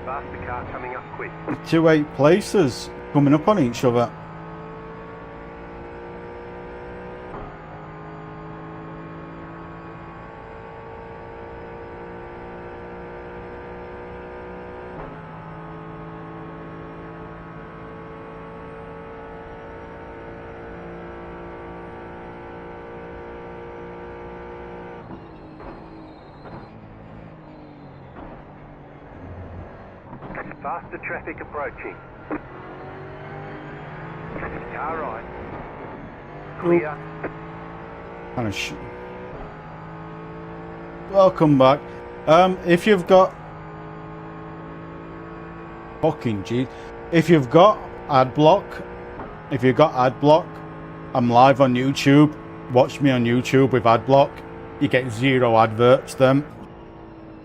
Faster car coming up quick. 2 8 places coming up on each other. Faster traffic approaching. Car right. Clear. Kind of Welcome back. If you've got fucking G, if you've got ad block, I'm live on YouTube. Watch me on YouTube with ad block. You get 0 adverts then.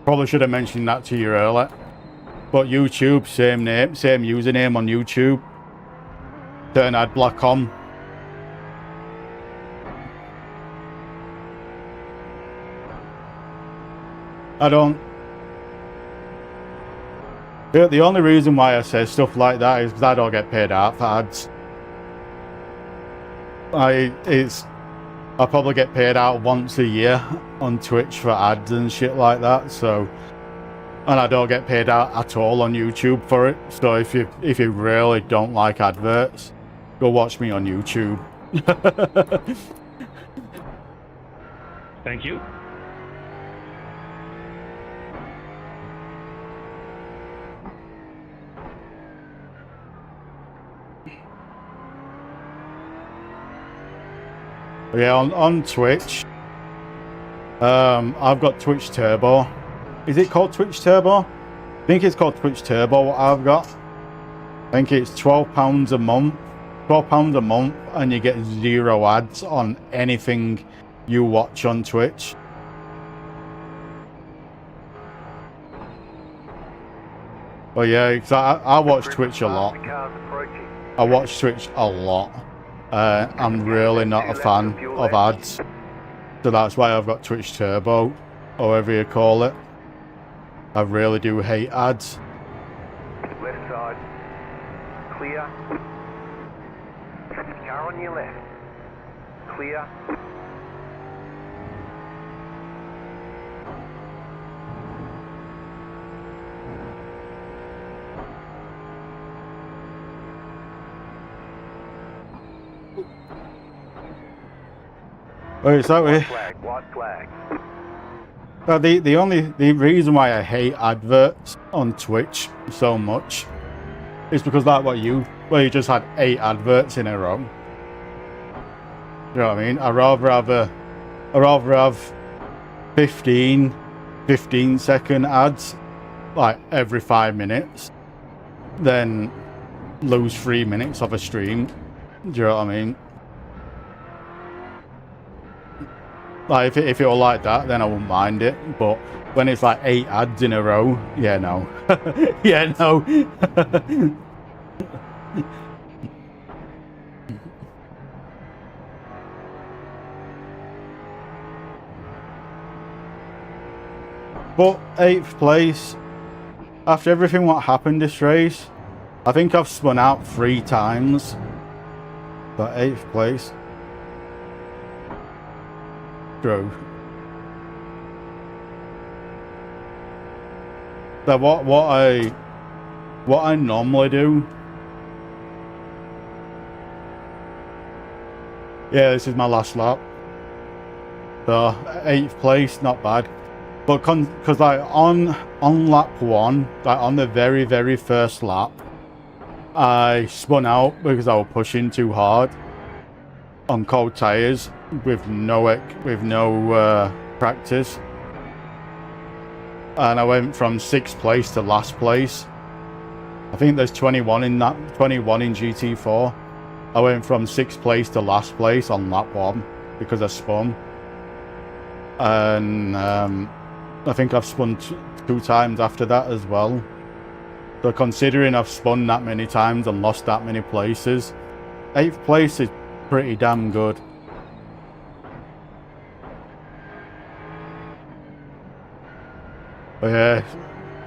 Probably should have mentioned that to you earlier. But YouTube, same name, same username on YouTube. Turn ad block on. The only reason why I say stuff like that is because I don't get paid out for ads. I probably get paid out once a year on Twitch for ads and shit like that, so, and I don't get paid out at all on YouTube for it. So if you really don't like adverts, go watch me on YouTube. Thank you. Yeah, on Twitch, I've got Twitch Turbo. Is it called Twitch Turbo? I think it's called Twitch Turbo, what I've got. I think it's £12 a month. £12 a month, and you get 0 ads on anything you watch on Twitch. But yeah, cause I watch Twitch a lot. I watch Twitch a lot. I'm really not a fan of ads, so that's why I've got Twitch Turbo, or whatever you call it. I really do hate ads. Left side. Clear. Car on your left. Clear. Oh, is that way? White flag. The reason why I hate adverts on Twitch so much is because like where you just had 8 adverts in a row. You know what I mean? I'd rather have 15-second ads like every 5 minutes than lose 3 minutes of a stream. Do you know what I mean? Like if it were like that, then I wouldn't mind it. But when it's like 8 ads in a row, yeah, no. Yeah, no. But 8th place, after everything what happened this race, I think I've spun out 3 times. But 8th place. True. So what I normally do. Yeah, this is my last lap. So 8th place, not bad. But because like on lap 1, like on the very first lap, I spun out because I was pushing too hard on cold tires with no practice, and I went from 6th place to last place. I think there's 21 in GT4. I went from 6th place to last place on lap 1 because I spun, and I think I've spun 2 times after that as well. So considering I've spun that many times and lost that many places, 8th place is pretty damn good. But yeah,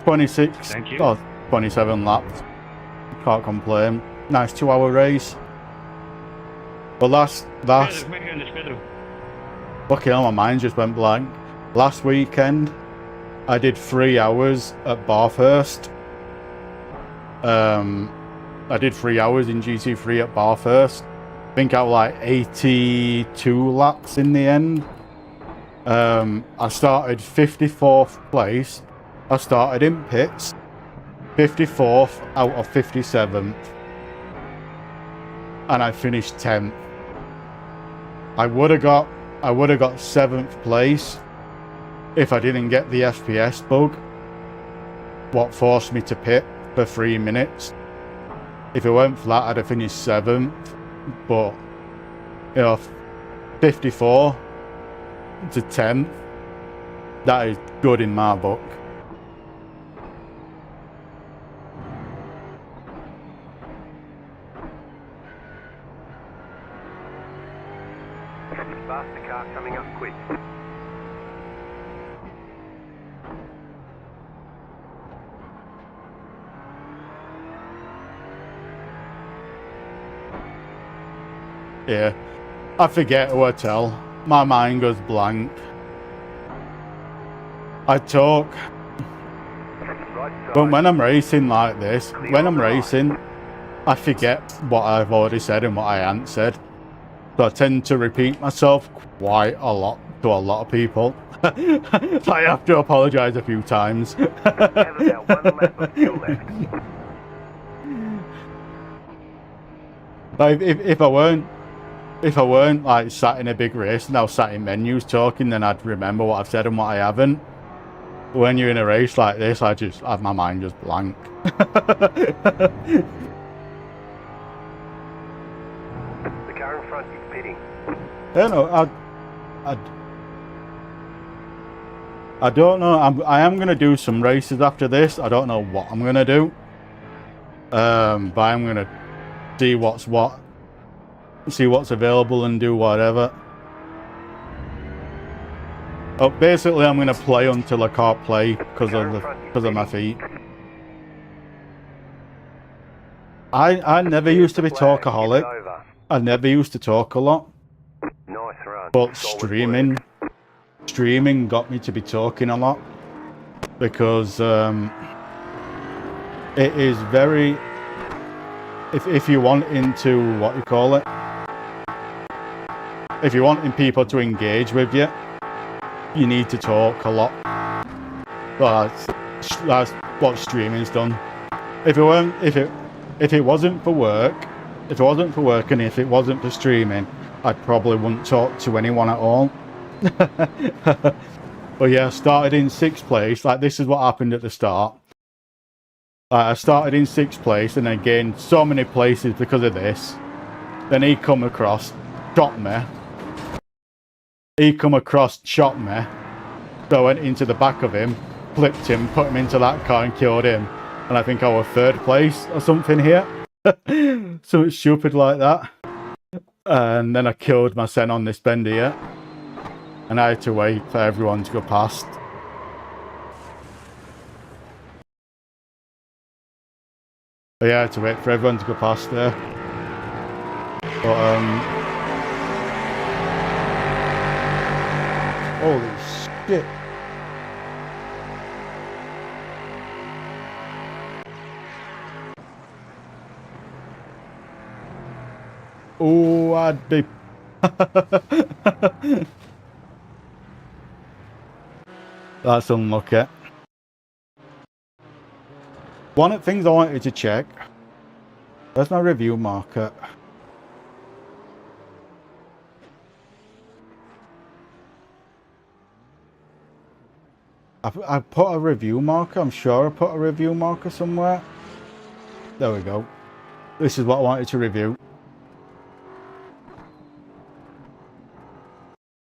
26. Thank you. Oh, 27 laps. Can't complain. Nice 2-hour race. But last Pedro, como é que andas, Pedro? fucking hell, my mind just went blank. Last weekend, I did 3 hours at Bathurst. I did 3 hours in GT3 at Bathurst. I think I was like 82 laps in the end. I started 54th place. I started in pits, 54th out of 57th, and I finished 10th. I would have got 7th place if I didn't get the FPS bug, what forced me to pit for 3 minutes. If it weren't for that, I'd have finished 7th. But you know, 54 to 10th, that is good in my book. Faster car coming up quick. Yeah, I forget who I tell. My mind goes blank. I talk, but when I'm racing like this, when I'm racing, I forget what I've already said and what I haven't said. So I tend to repeat myself quite a lot to a lot of people. I have to apologise a few times. Have about 1 lap of fuel left. Like if I weren't like sat in a big race and I was sat in menus talking, then I'd remember what I've said and what I haven't. When you're in a race like this, I just have my mind just blank. The car in front is pitting. I don't know. I don't know. I am gonna do some races after this. I don't know what I'm gonna do. But I'm gonna see what's what, see what's available, and do whatever. Oh, basically, I'm gonna play until I can't play because of my feet. I never used to be talkaholic. I never used to talk a lot. Nice run. But Solid streaming got me to be talking a lot, because it is very, if you want into, what you call it, if you're wanting people to engage with you, you need to talk a lot. Well, that's what streaming's done. If it wasn't for work, and if it wasn't for streaming, I probably wouldn't talk to anyone at all. But yeah, I started in 6th place. Like, this is what happened at the start. I started in 6th place and I gained so many places because of this. Then he come across, shot me. Shot me. So I went into the back of him, flipped him, put him into that car and killed him. And I think I was 3rd place or something here. Something stupid like that. And then I killed my Sen on this bend here. And I had to wait for everyone to go past. But yeah, I had to wait for everyone to go past there. But holy shit. Oh, I'd be... That's unlucky. One of the things I wanted to check. Where's my review marker? I put a review marker. I'm sure I put a review marker somewhere. There we go. This is what I wanted to review.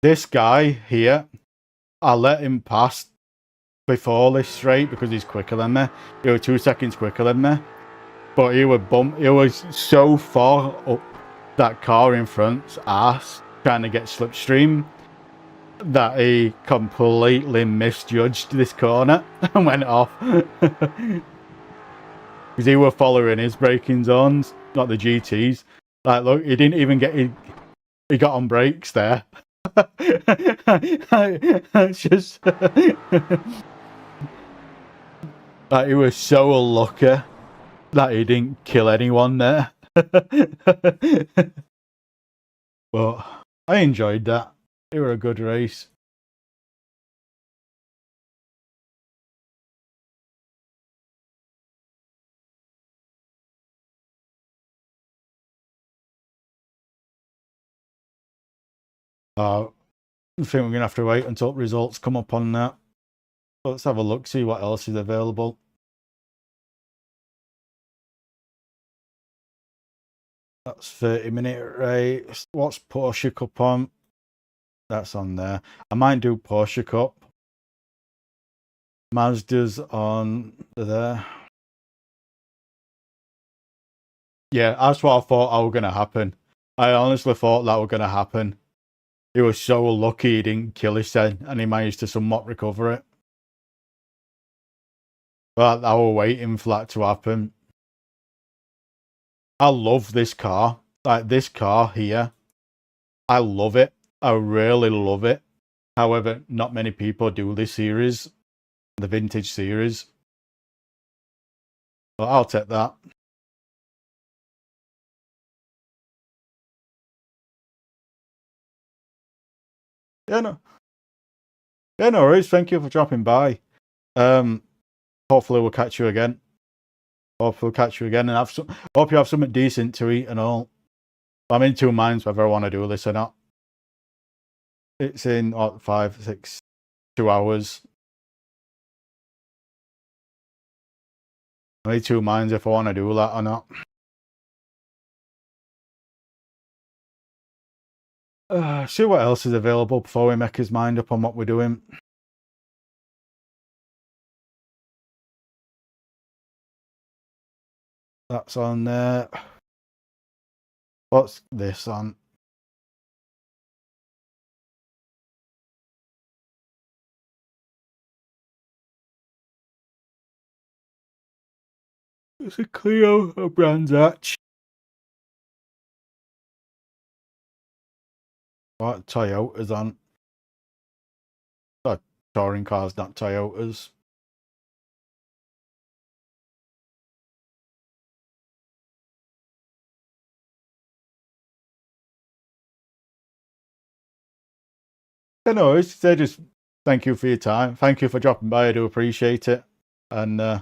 This guy here, I let him pass before this straight because he's quicker than me. He was 2 seconds quicker than me. But he was so far up that car in front's ass trying to get slipstream that he completely misjudged this corner and went off. because he were following his braking zones, not the GTs. Like, look, he didn't even get he got on brakes there. It's just like he was so unlucky that he didn't kill anyone there. But I enjoyed that. It was a good race. I think we're going to have to wait until results come up on that. Let's have a look, see what else is available. That's 30-minute race. What's Porsche Cup on? That's on there. I might do Porsche Cup. Mazda's on there. Yeah, that's what I thought was going to happen. I honestly thought that was going to happen. He was so lucky he didn't kill his head and he managed to somewhat recover it. But I was waiting for that to happen. I love this car. Like, this car here, I love it. I really love it. However, not many people do this series, the vintage series. But I'll take that. Yeah, no. Yeah, no worries. Thank you for dropping by. Hopefully we'll catch you again. Hopefully we'll catch you again and hope you have something decent to eat and all. I'm in two minds whether I want to do this or not. It's in 5, 6, 2 hours. I'm in two minds if I want to do that or not. See what else is available before we make his mind up on what we're doing. That's on there. What's this on? It's a Clio, a Brands Hatch. What Toyota's on? Touring cars, not Toyotas. I know, they just thank you for your time. Thank you for dropping by. I do appreciate it. And yeah,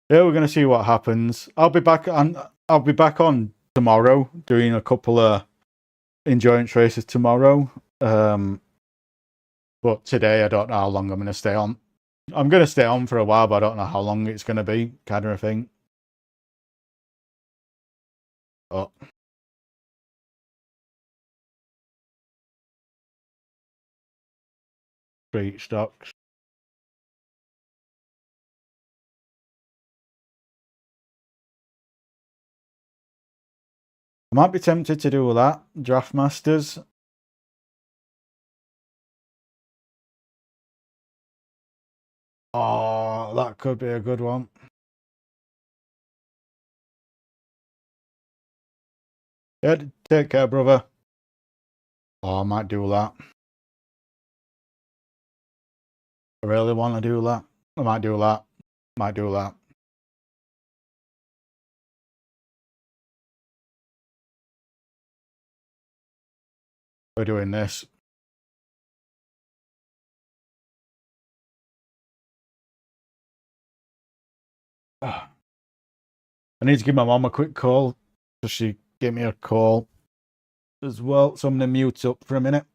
we're gonna see what happens. I'll be back on tomorrow doing a couple of endurance races tomorrow. But today I don't know how long I'm gonna stay on. I'm gonna stay on for a while, but I don't know how long it's gonna be, kind of a thing. Oh. Street stocks. I might be tempted to do that. Draft Masters. Oh, that could be a good one. Yeah, take care, brother. Oh, I might do that. I really want to do that. I might do that. Might do that. We're doing this. I need to give my mom a quick call. So she gave me a call as well. So I'm going to mute up for a minute.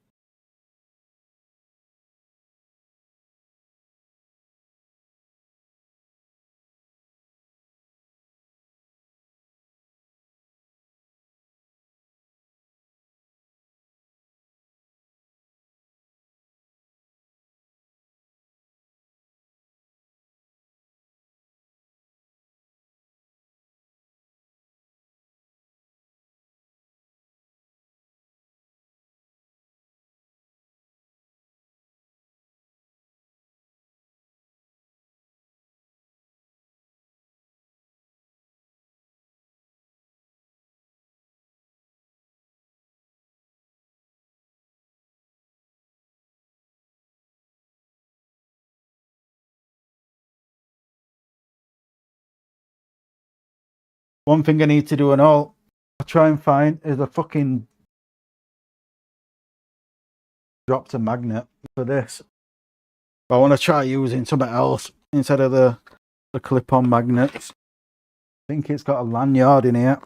One thing I need to do and all, I'll try and find is a fucking dropped a magnet for this. I want to try using something else instead of the clip-on magnets. I think it's got a lanyard in here.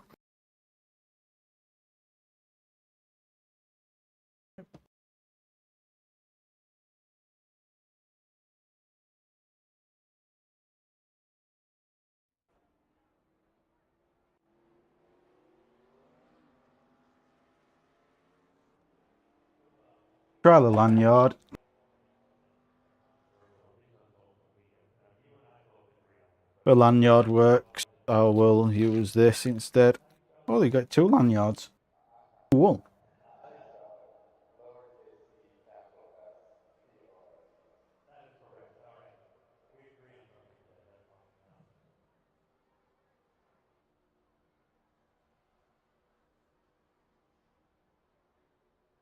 Try the lanyard. The lanyard works. I will use this instead. Oh, you got 2 lanyards. Cool.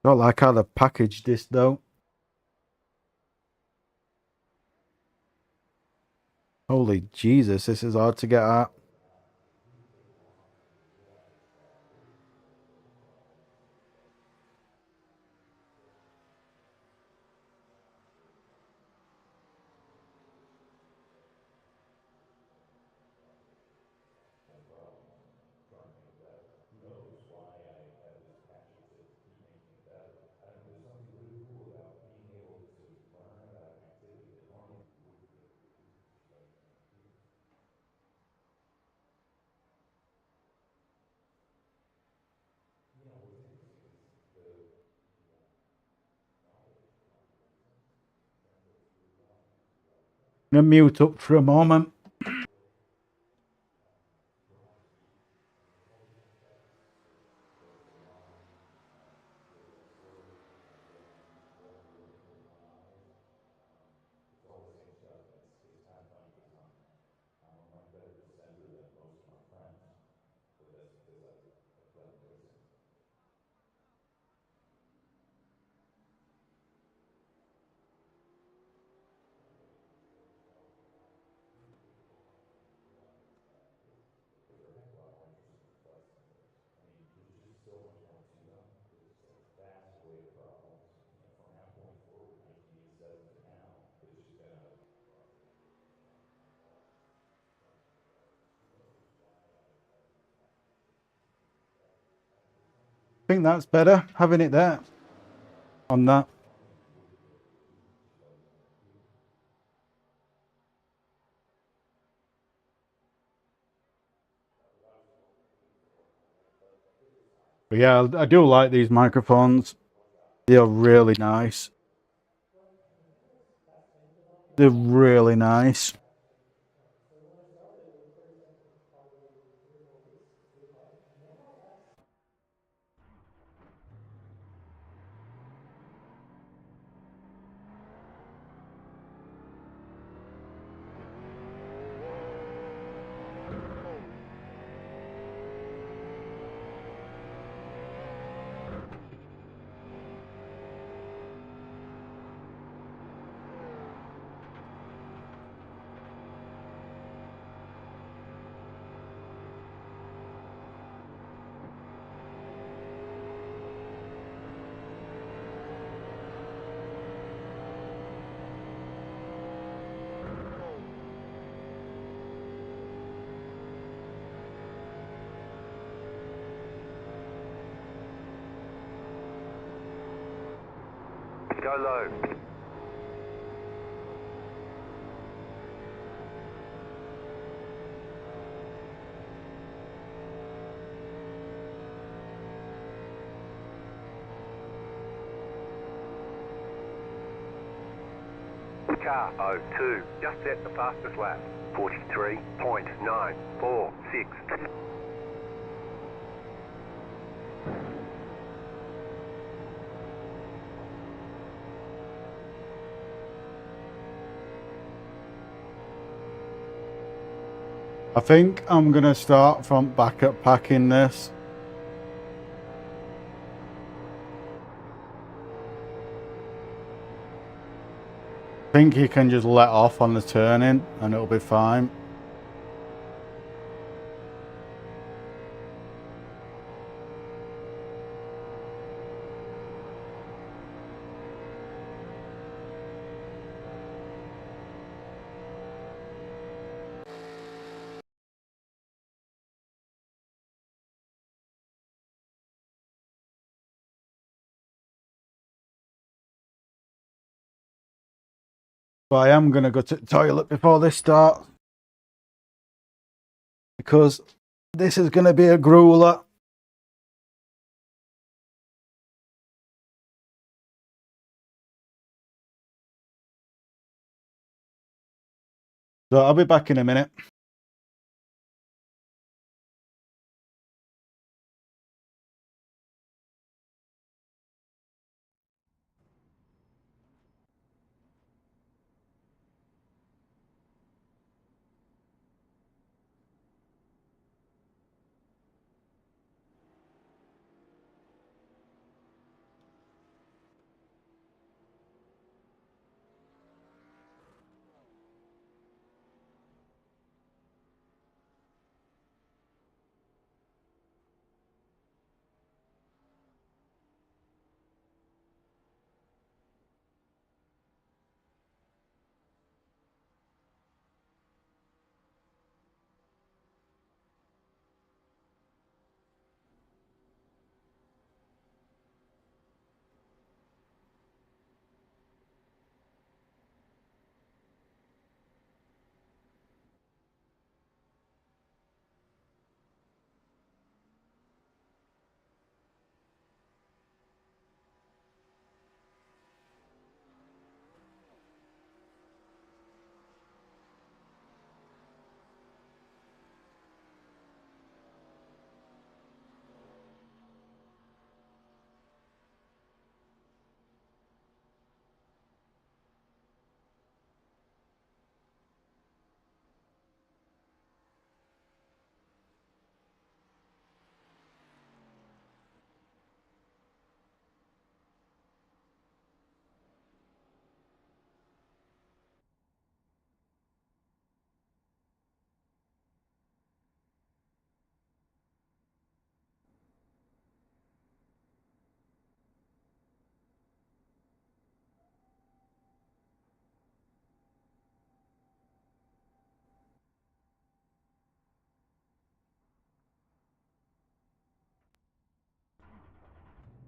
Don't like how they packaged this though. Holy Jesus, this is hard to get at. I'm gonna mute up for a moment. I think that's better, having it there on that. But yeah, I do like these microphones. They're really nice. They're really nice. Go low. Car 02, just set the fastest lap. 43.946. I think I'm gonna start from back at packing this. I think you can just let off on the turning and it'll be fine. But I am going to go to the toilet before this starts. Because this is going to be a grueler. So I'll be back in a minute.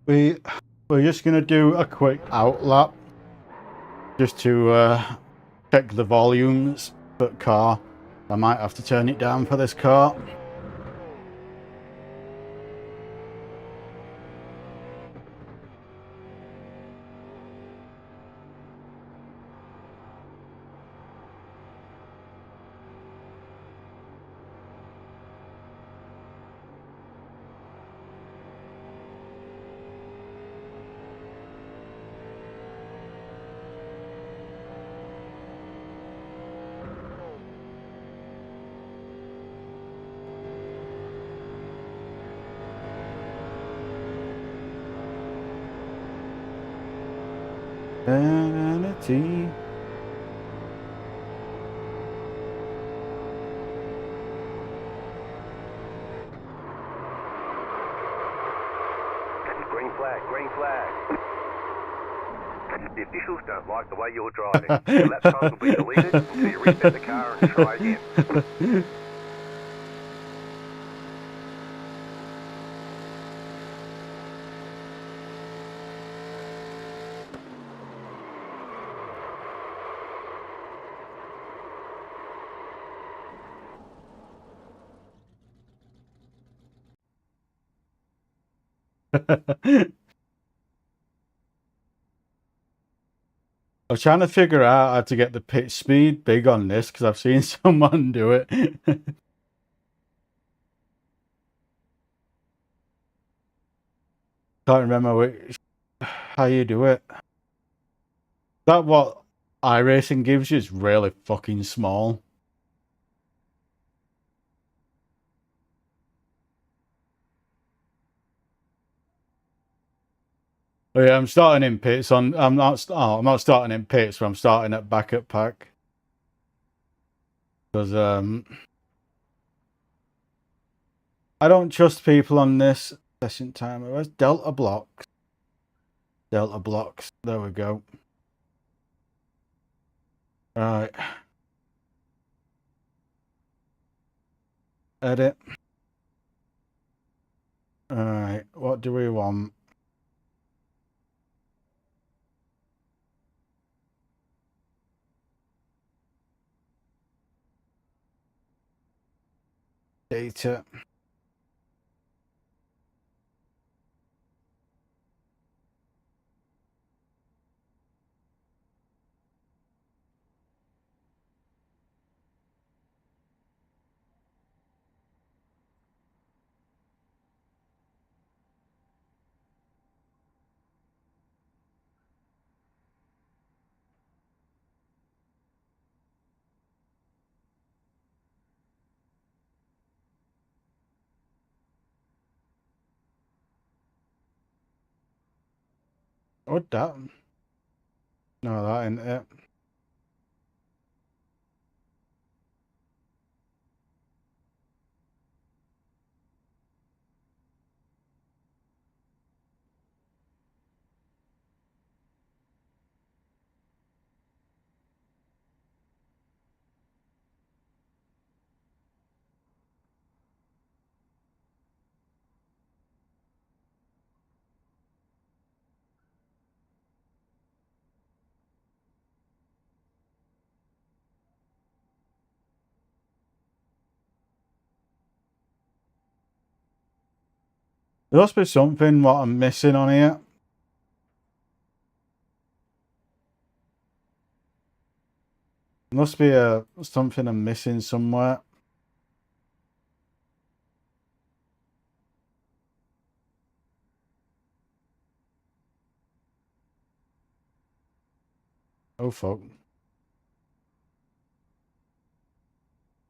We're just going to do a quick outlap. Just to check the volumes for the car. I might have to turn it down for this car. Vanity. Green flag, green flag. The officials don't like the way you're driving. Your lap times will be deleted until you reset the car and try again. I'm trying to figure out how to get the pitch speed big on this because I've seen someone do it. Can't remember how you do it. That what iRacing gives you is really fucking small. But yeah, I'm starting in pits. I'm not starting in pits, but I'm starting at backup pack because I don't trust people on this session timer. Where's Delta blocks? Delta blocks. There we go. Right. Edit. Alright, what do we want? Data. What that? No, that ain't it. There must be something what I'm missing on here. Must be something I'm missing somewhere. Oh fuck.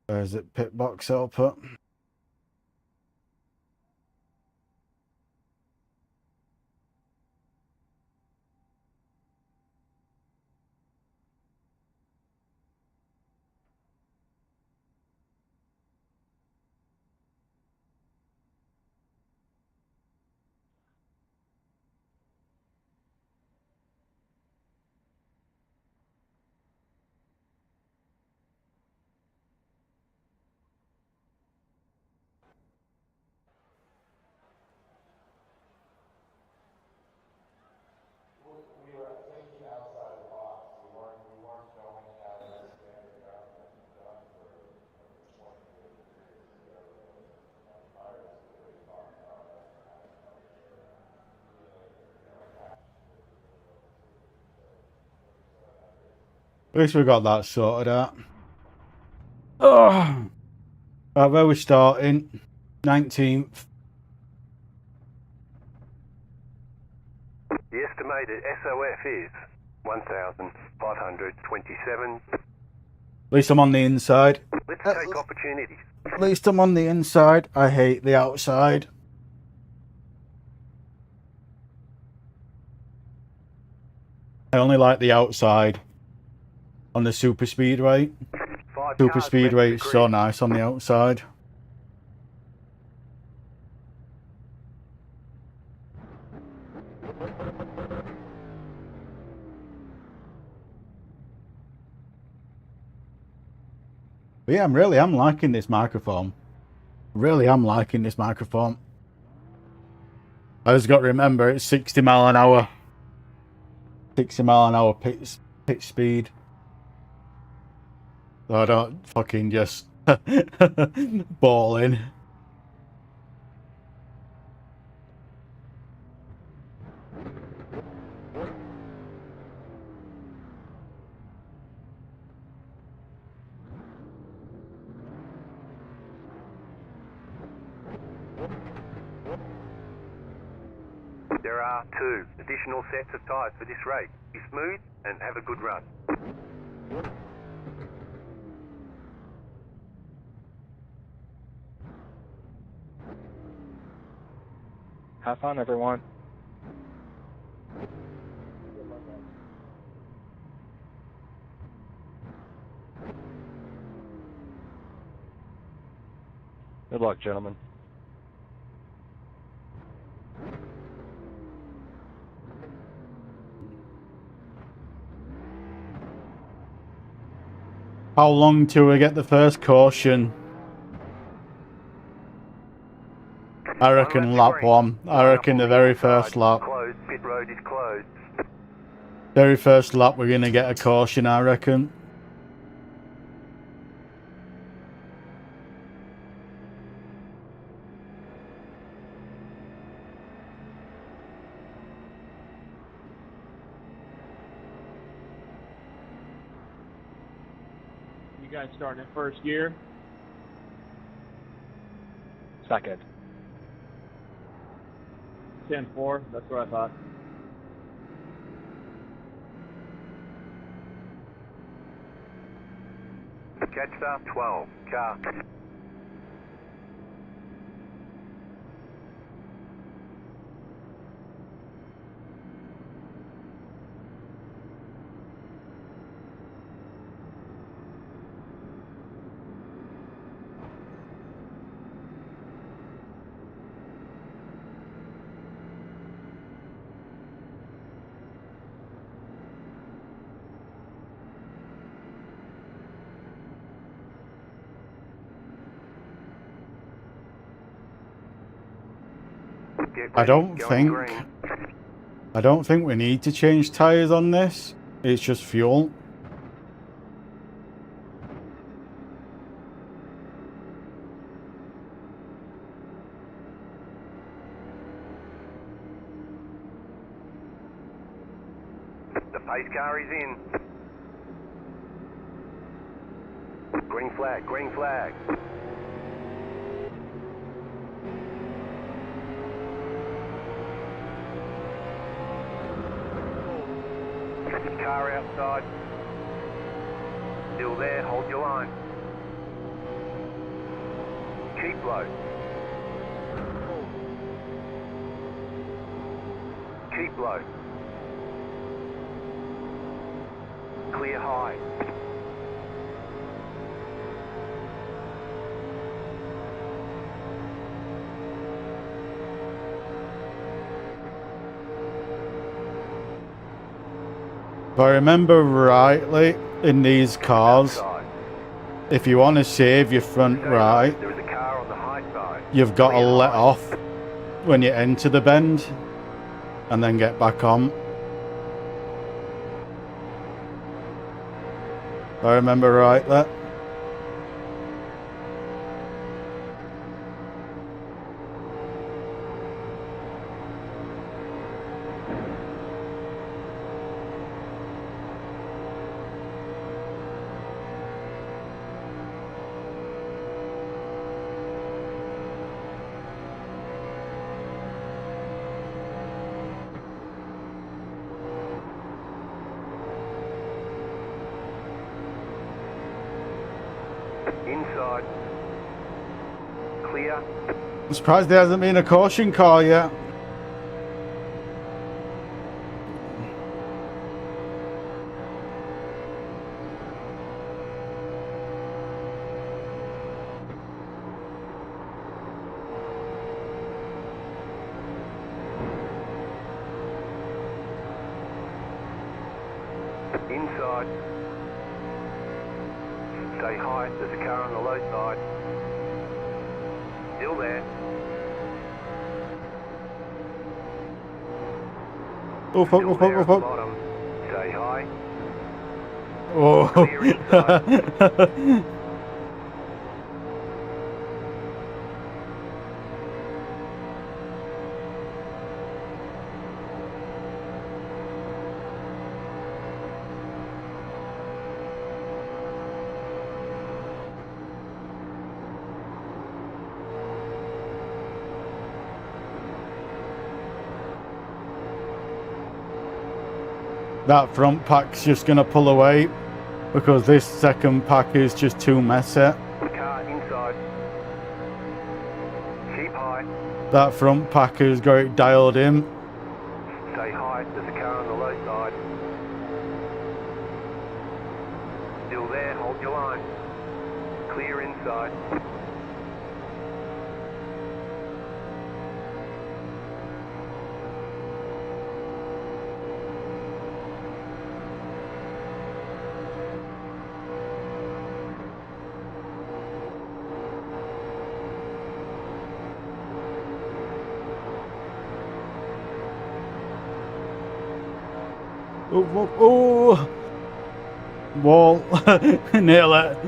Where's it? Pit box output. At least we got that sorted out. Oh, right, where we starting? 19th. The estimated SOF is 1,527. At least I'm on the inside. Let's take opportunities. At least I'm on the inside. I hate the outside. I only like the outside on the super speedway. Super speedway is so nice on the outside. But yeah, I'm liking this microphone. Really am liking this microphone. I just got to remember it's 60 mile an hour. 60 mile an hour pitch speed. So I don't fucking just ball in. There are 2 additional sets of tyres for this race. Be smooth and have a good run. Have fun, everyone. Good luck, gentlemen. How long till we get the first caution? I reckon lap 1. I reckon the very first lap. Closed. Pit road is closed. Very first lap we're going to get a caution, I reckon. guys starting in first gear? Second. 10-4, that's what I thought. Catch start 12, car. I don't think we need to change tyres on this. It's just fuel. The pace car is in. Green flag, green flag. Car outside. Still there, hold your line. Keep low. Keep low. Clear high. If I remember rightly, in these cars, Outside. if you want to save your front right, There is a car on the high side. you've got to Clear let high. off when you enter the bend and then get back on. If I remember rightly. Inside. Clear. I'm surprised there hasn't been a caution car yet. Inside. Stay high. There's a car on the low side. Still there. Up, Still up, up, there up, at the up. bottom. Stay high. Oh. Clear inside. That front pack's just going to pull away because this second pack is just too messy. Car inside. Keep high. That front pack has got it dialed in. Stay high. There's a car on the low side. Still there. Hold your line. Clear inside. Oh, oh, oh. Wall. Nail it.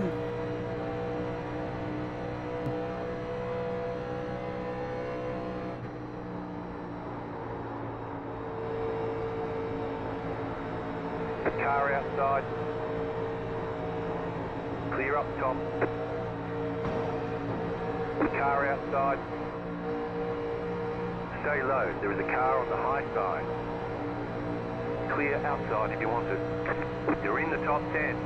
Car outside. Clear Clear up top. Car outside. Stay low. There is a car on the high side. Clear outside if you want it. You're in the top 10.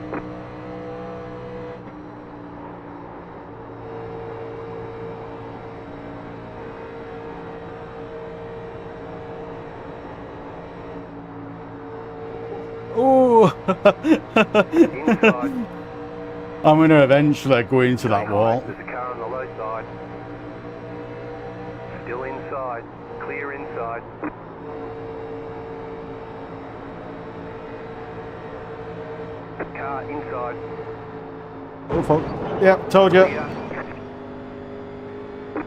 Oh! Inside. I'm going to eventually go into that Stay wall. high. There's a car on the low side. Still inside. Clear inside. Car inside. Oh, fuck. Yep, told you. Clear.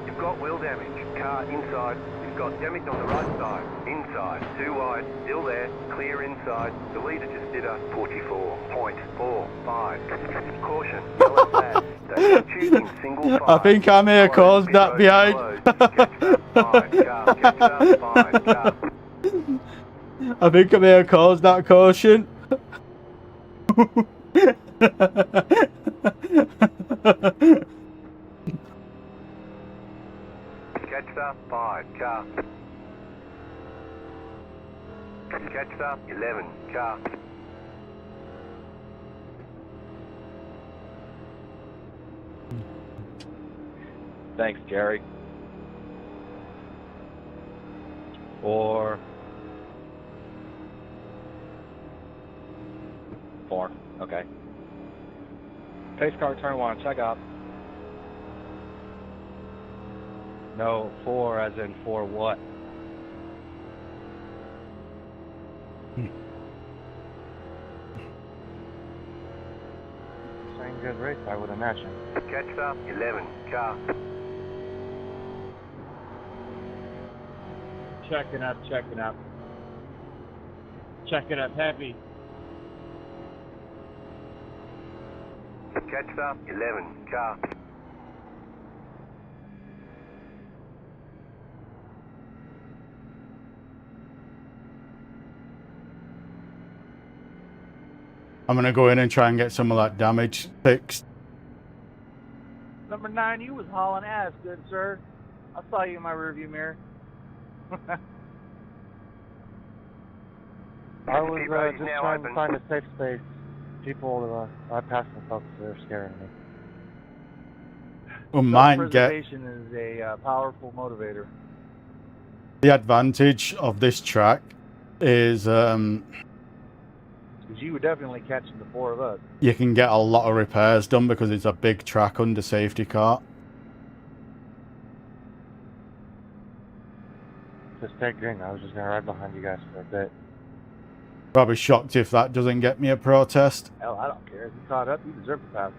You've got wheel damage. Car inside. You've got damage on the right side. Inside. Too wide. Still there. Clear inside. The leader just did a 44.45. Caution. Yellow flags. They don't shoot in single file. I think I may have Close. caused that Pit road behind. closed. Catch that. Fine. Car. Catch that. Fine. Car. I think I may have caused that caution. Catch up, 5, car. Catch up, 11, car. Thanks, Jerry. 4. 4. Okay. Pace car, turn 1, check out. No, 4 as in 4 what? Same good race, I would imagine. Catch up, 11, car. Checking up, checking up. Checking up heavy. Catch up, 11, car. I'm going to go in and try and get some of that damage fixed. Number 9, you was hauling ass, good sir. I saw you in my rearview mirror. I was Pit road is just now trying open. to find a safe space. People, I passed some folks that are scaring me. We might get Self-preservation is a powerful motivator. the advantage of this track is Because you were definitely catching the 4 of us. you can get a lot of repairs done because it's a big track under safety car. Just stay green. I was just gonna ride behind you guys for a bit. Probably shocked if that doesn't get me a protest. Hell, I don't care. If you caught up, you deserve to pass.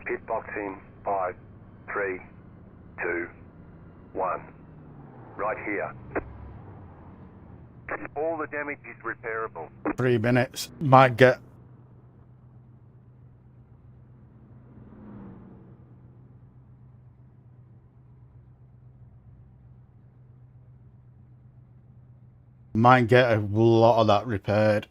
Pit box in, 5, 3, 2, 1. Right here. All the damage is repairable. 3 minutes. Might get... Might get a lot of that repaired.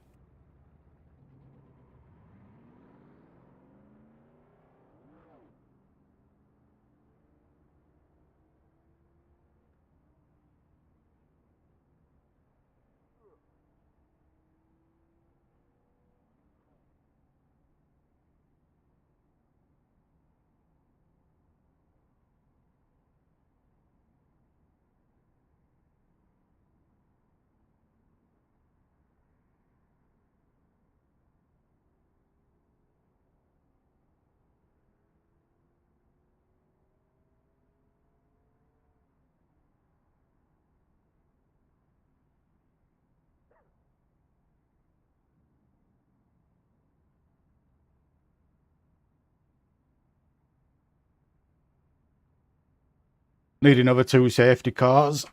Need another 2 safety cars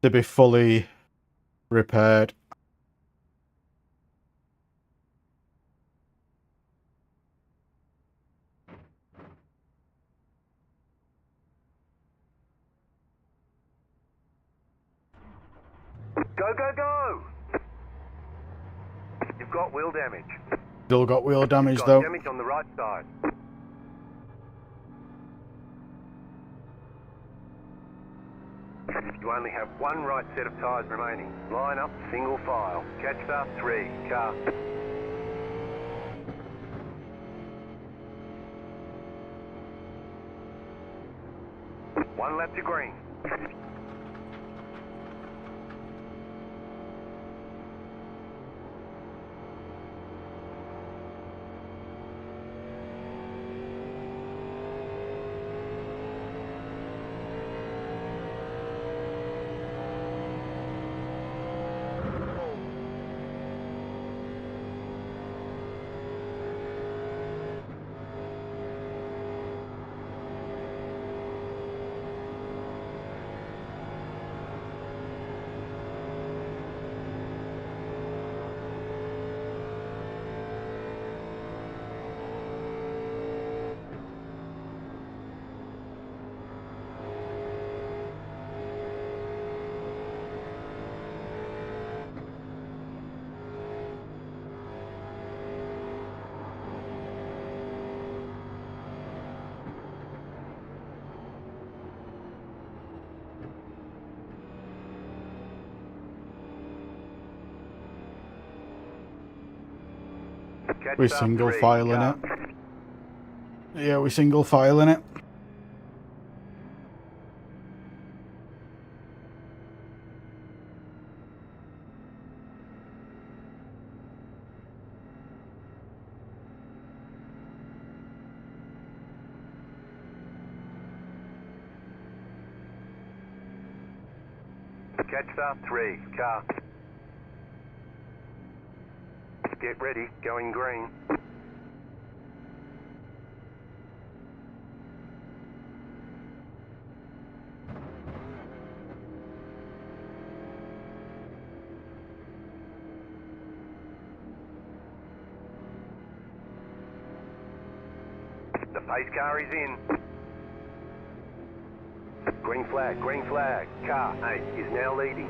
to be fully repaired. Go, go, go! You've got wheel damage. Still got wheel damage Got though. damage on the right side. You only have one right set of tyres remaining. Line up, single file. Catch start 3, car. One lap to green. Catch We're start single 3, filing car. it. Yeah, we're single filing it. Catch start 3, car. Get ready, going green. The pace car is in. Green flag, green flag. Car 8 is now leading.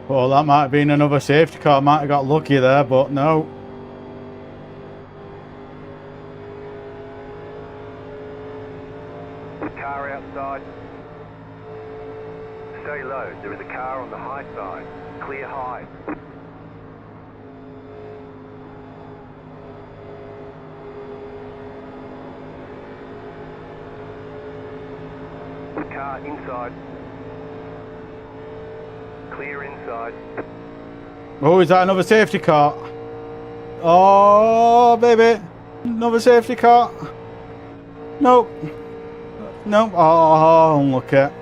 Well, that might have been another safety car. Might have got lucky there, but no. Car outside. Stay low. There is a car on the high side. Clear high. Car inside. Clear inside. Oh, is that another safety car? Oh, baby. Another safety car. Nope. Nope. Oh, unlucky.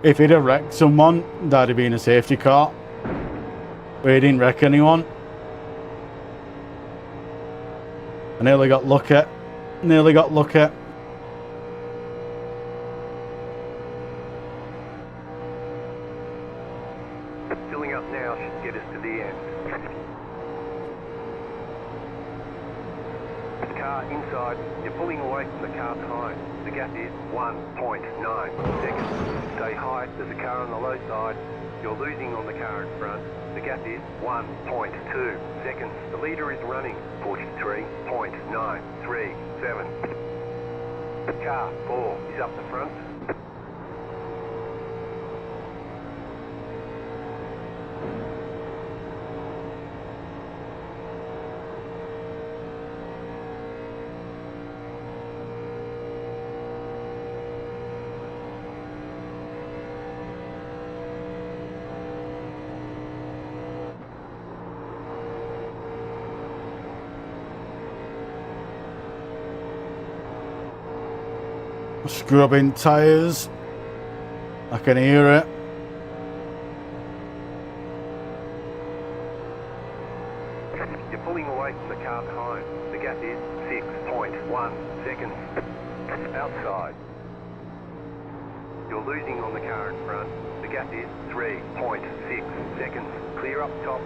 If he'd have wrecked someone, that'd have been a safety car. But he didn't wreck anyone. I nearly got lucky. Nearly got lucky. Filling up now should get us to the end. Car inside. You're pulling away from the car behind. The gap is 1.9 seconds. Stay high. There's a car on the low side. You're losing on the car in front. The gap is 1.2 seconds. The leader is running 43.937. Car 4 is up the front. Scrubbing tyres. I can hear it. You're pulling away from the car behind. The gap is 6.1 seconds. You're losing on the car in front. The gap is 3.6 seconds. Clear up top.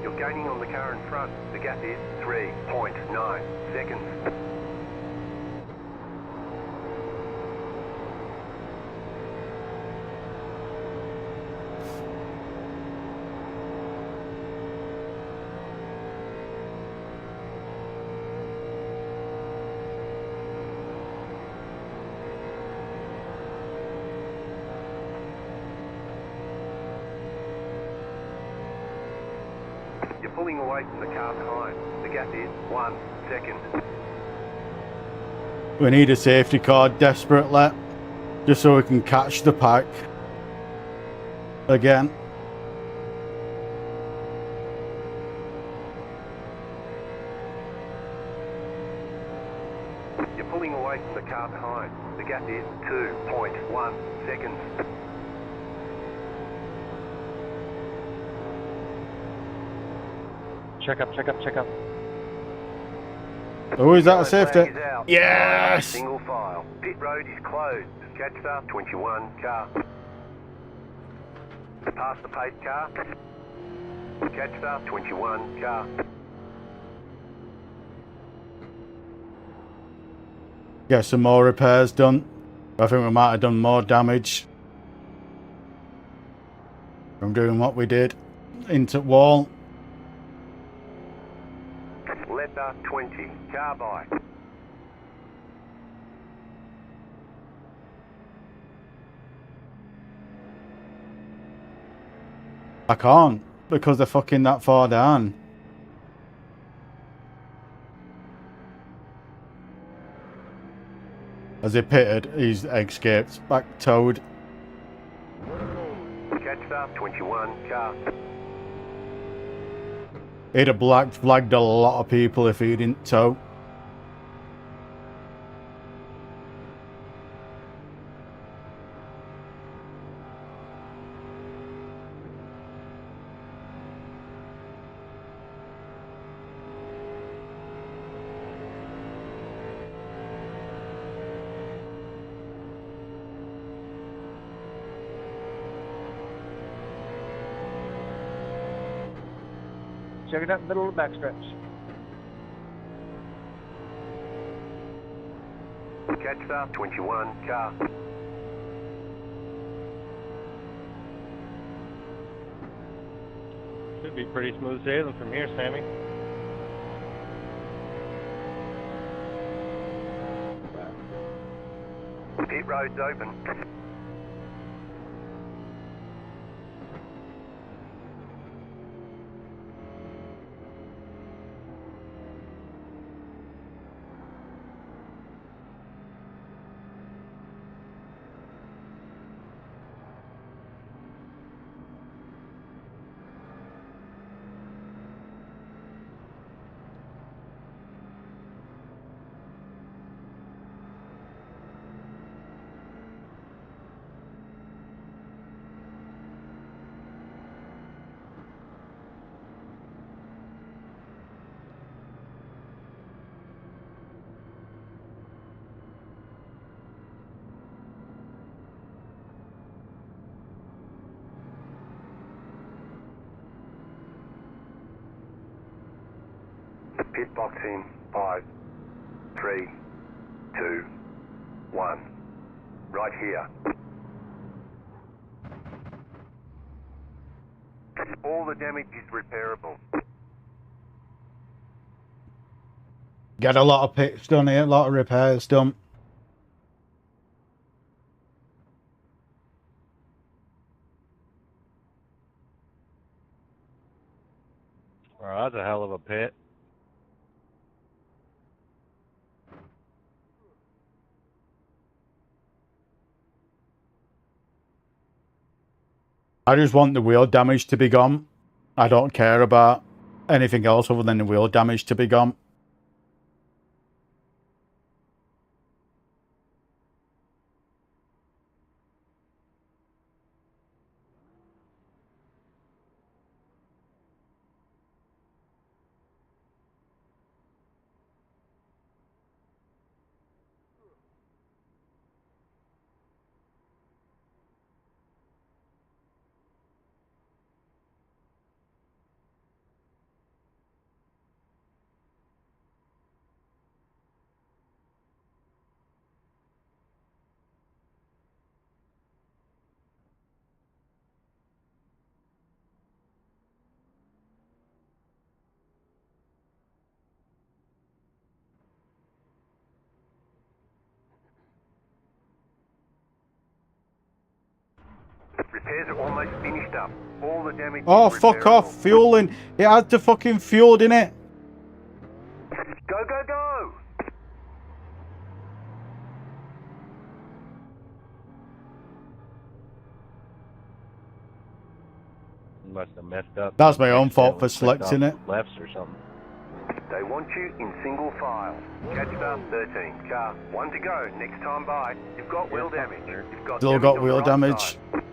You're gaining on the car in front. The gap is 3.9 seconds. You're pulling away from the car behind. The gap is 1 second. We need a safety car desperately, just so we can catch the pack again. You're pulling away from the car behind. The gap is 2.1 seconds. Check up, check up, check up. Oh, is that a Yellow flag safety? is out. Yes! Single file. Pit road is closed. Catch start 21 car. Pass the pace car. Catch start 21 car. Get some more repairs done. I think we might have done more damage from doing what we did into wall. Letter 20 car by. I can't because they're fucking that far down. As he pitted, he's escaped back towed. Catch start 21 car. He'd have flagged a lot of people if he didn't tow. Check it out in the middle of the backstretch. Catch start 21 car. Should be pretty smooth sailing from here, Sammy. Pit road's open. Pit box in 5, 3, 2, 1. Right here. All the damage is repairable. Get a lot of pits done here, a lot of repairs done. Oh, that's a hell of a pit. I just want the wheel damage to be gone. I don't care about anything else other than the wheel damage to be gone. Repairs are almost finished up. All the damage Oh, is fuck repairable. off. Fueling. It had to fucking fuel, didn't it? Go, go, go! Must have messed up. That's my own fault for Accidentally clicked selecting it. off Lefts or something. They want you in single file. Catch star 13. Car, 1 to go. Next time by. You've got wheel damage. You've got Still damage got on wheel the right damage. side.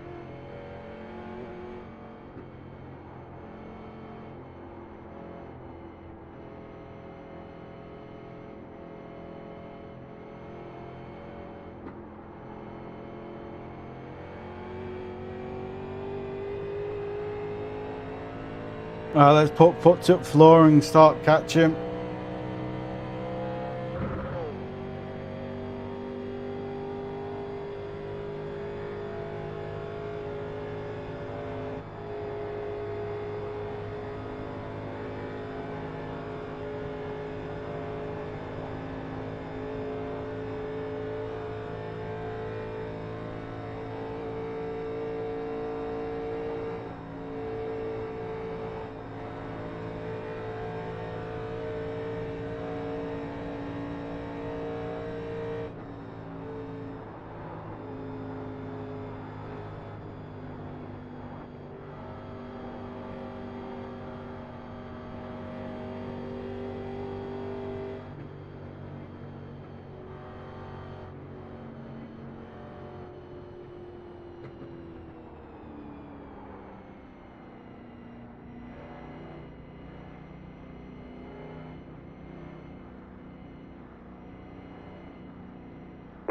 Let's put foot to floor and start catching.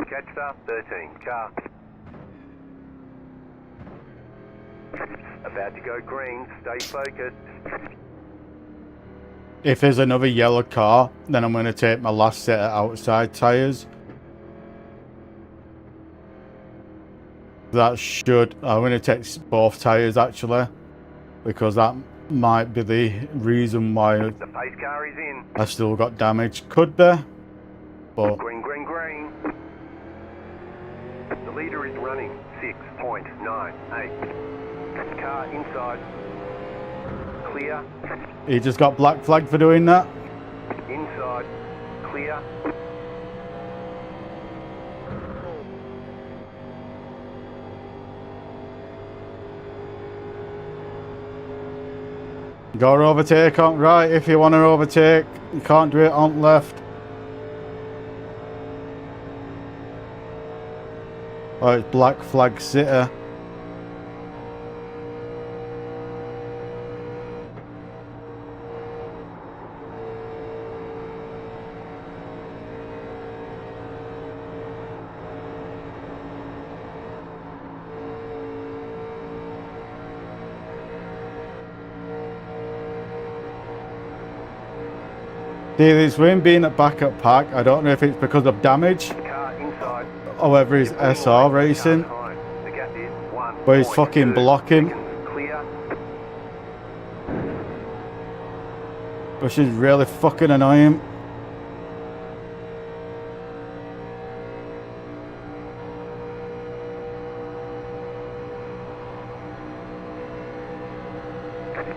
Catch star 13. Car. About to go green. Stay focused. If there's another yellow car, then I'm going to take my last set of outside tyres. That should... I'm going to take both tyres actually, because that might be the reason why The pace car is in. I still got damage. Could be, but Green, green, green. The leader is running 6.98. Car inside. Clear. he just got black flagged for doing that. Inside. Clear. Got to overtake on right if you want to overtake. You can't do it on left. Oh, it's black flag city. This win being at back at park, I don't know if it's because of damage Car inside. or whether he's SR racing, The gap is 1. but he's fucking blocking, Clear. which is really fucking annoying.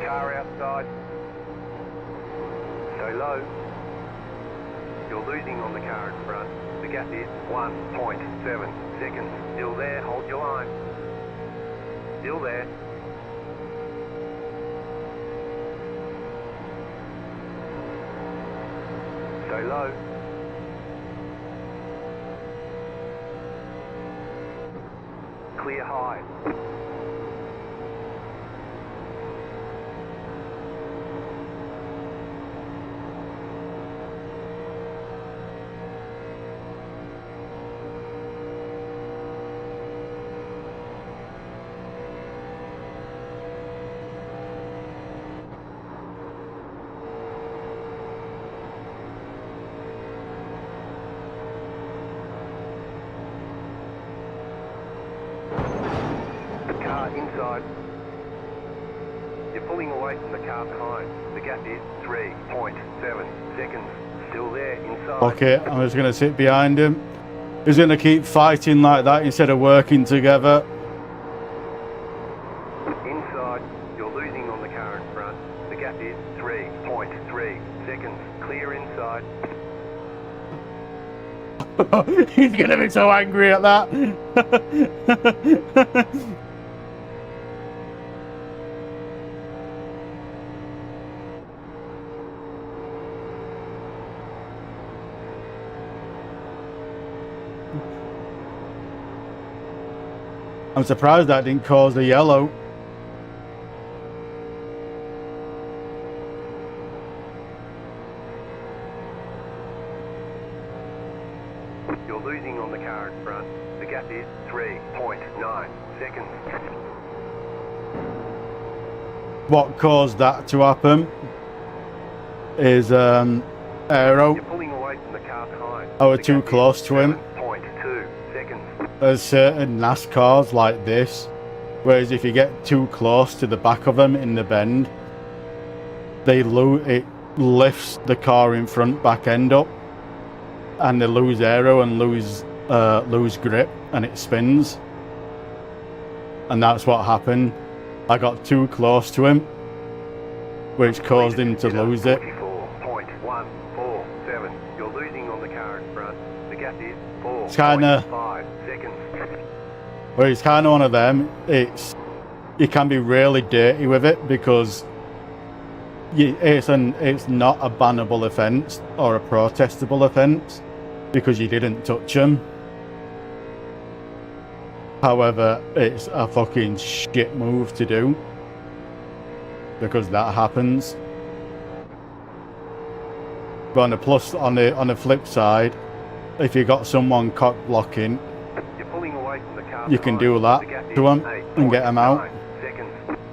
Car outside. So low. You're losing on the car in front. The gap is 1.7 seconds. Still there. Hold your line. Still there. So low. Clear high. Car inside. You're pulling away from the car behind. The gap is 3.7 seconds. Still there inside. Okay, I'm just going to sit behind him. He's going to keep fighting like that instead of working together. 2.3 seconds. Clear inside. He's gonna be so angry at that. I'm surprised that didn't cause a yellow. You're losing on the car in front. The gap is 3.9 seconds. What caused that to happen is aero. You're pulling away from the car behind. I was too close to him. 7.2 seconds. There's certain NASCARs like this, whereas if you get too close to the back of them in the bend, it lifts the car in front back end up, and they lose aero and lose grip, and it spins. And that's what happened. I got too close to him, which caused him to lose it. 44.147. You're losing on the car in front. The gap is 4.5 seconds. Well, it's kind of one of them. You can be really dirty with it because it's not a bannable offence or a protestable offence because you didn't touch them. However, it's a fucking shit move to do because that happens. But on the flip side, if you got someone cock blocking, you can do that to them and get them out.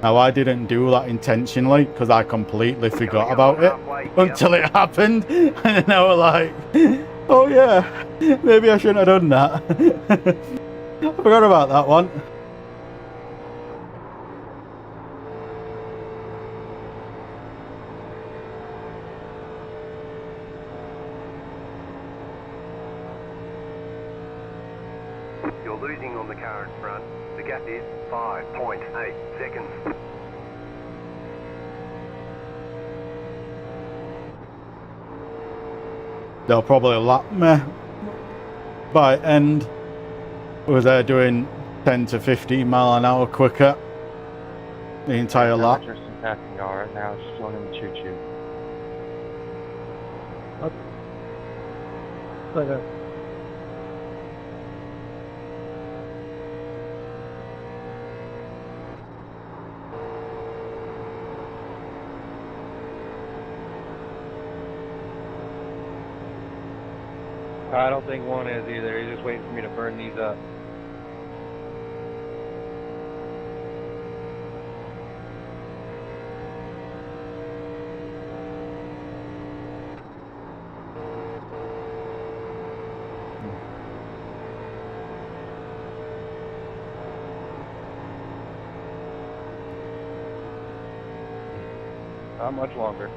Now I didn't do that intentionally because I completely forgot about it until it happened, and then I was like, "Oh yeah, maybe I shouldn't have done that." I forgot about that one. You're losing on the car in front. The gap is 5.8 seconds. They'll probably lap me by end. Was they're doing 10 to 15 mile an hour quicker the entire lap. Just passing y'all right now, just going in the choo-choo. Okay. I don't think one is either. He's just waiting for me to burn these up. Not much longer.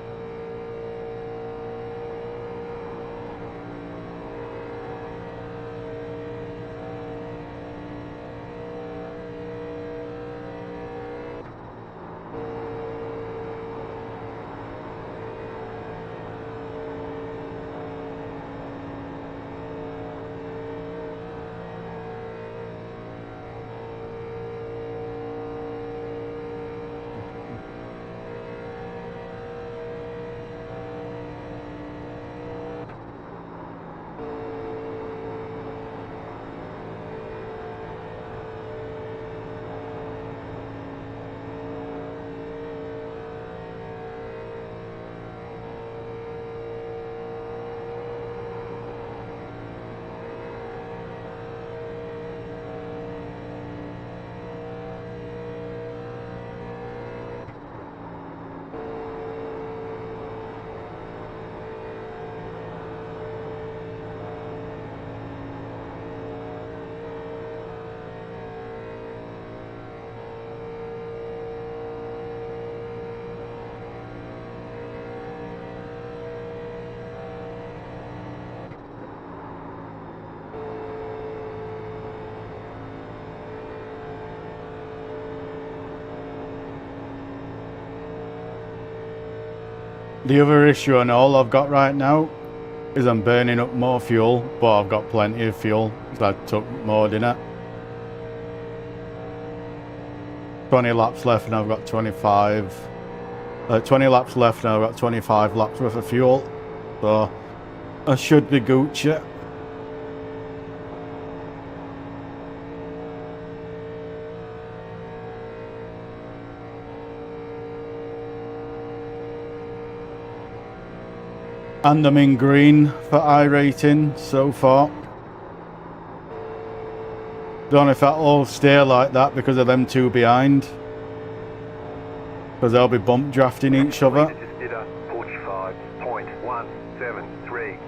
The other issue and all I've got right now is I'm burning up more fuel, but I've got plenty of fuel because I took more dinner. 20 laps left and I've got 25. 20 laps left and I've got 25 laps worth of fuel. So I should be Gucci. And I'm in green for iRating so far. Don't know if that'll stay like that because of them two behind. Because they'll be bump drafting each other. Just did a 45.173.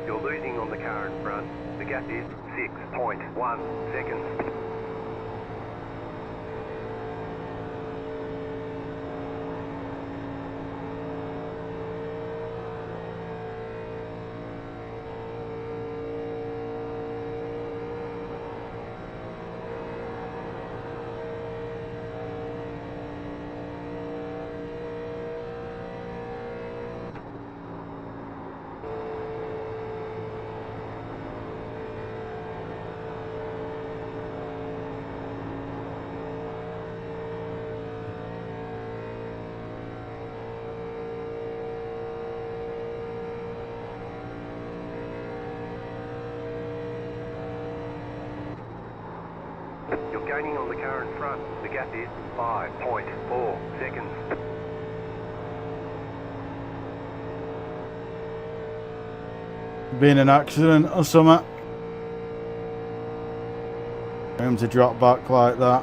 You're losing on the car in front. The gap is 6.1 seconds. You're gaining on the car in front. The gap is 5.4 seconds. Been an accident or something. For him to drop back like that.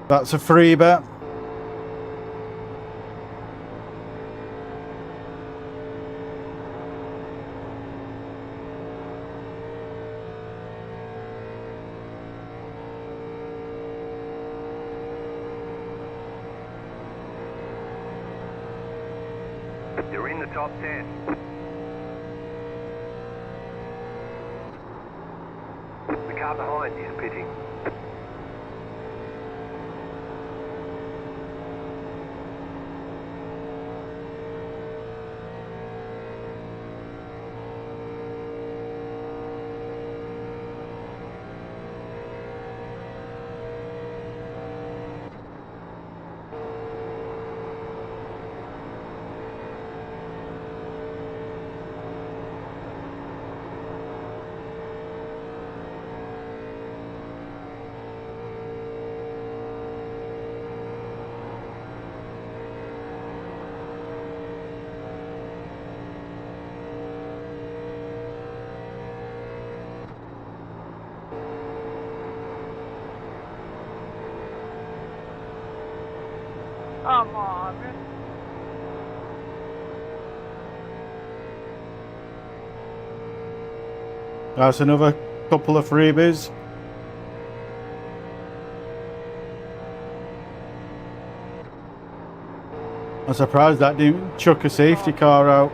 That's a free bet. You're in the top 10. The car behind is pitting. Come on, man. That's another couple of freebies. I'm surprised that didn't chuck a safety car out.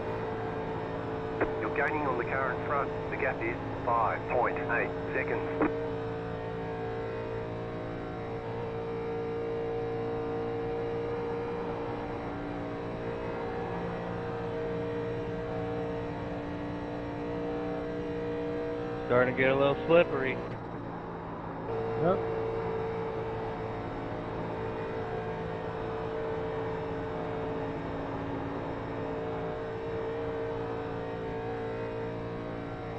You're gaining on the car in front. The gap is 5.8 seconds. Starting to get a little slippery. Yep.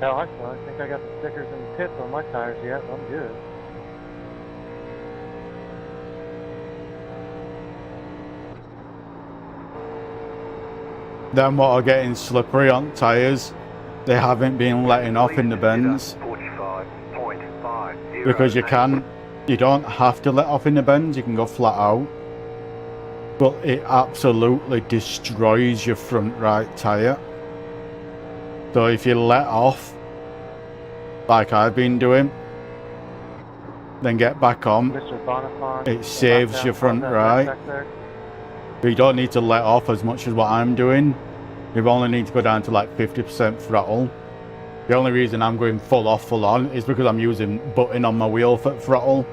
Hell, I think I got the stickers and pits on my tires yet. I'm good. Then what are getting slippery on tyres, they haven't been letting off in the bends. 45.50. Because you don't have to let off in the bends, you can go flat out. But it absolutely destroys your front right tyre. So if you let off, like I've been doing, then get back on, Mr. Bonifant, it saves your front right. But you don't need to let off as much as what I'm doing. You only need to go down to like 50% throttle. The only reason I'm going full off, full on is because I'm using button on my wheel for throttle.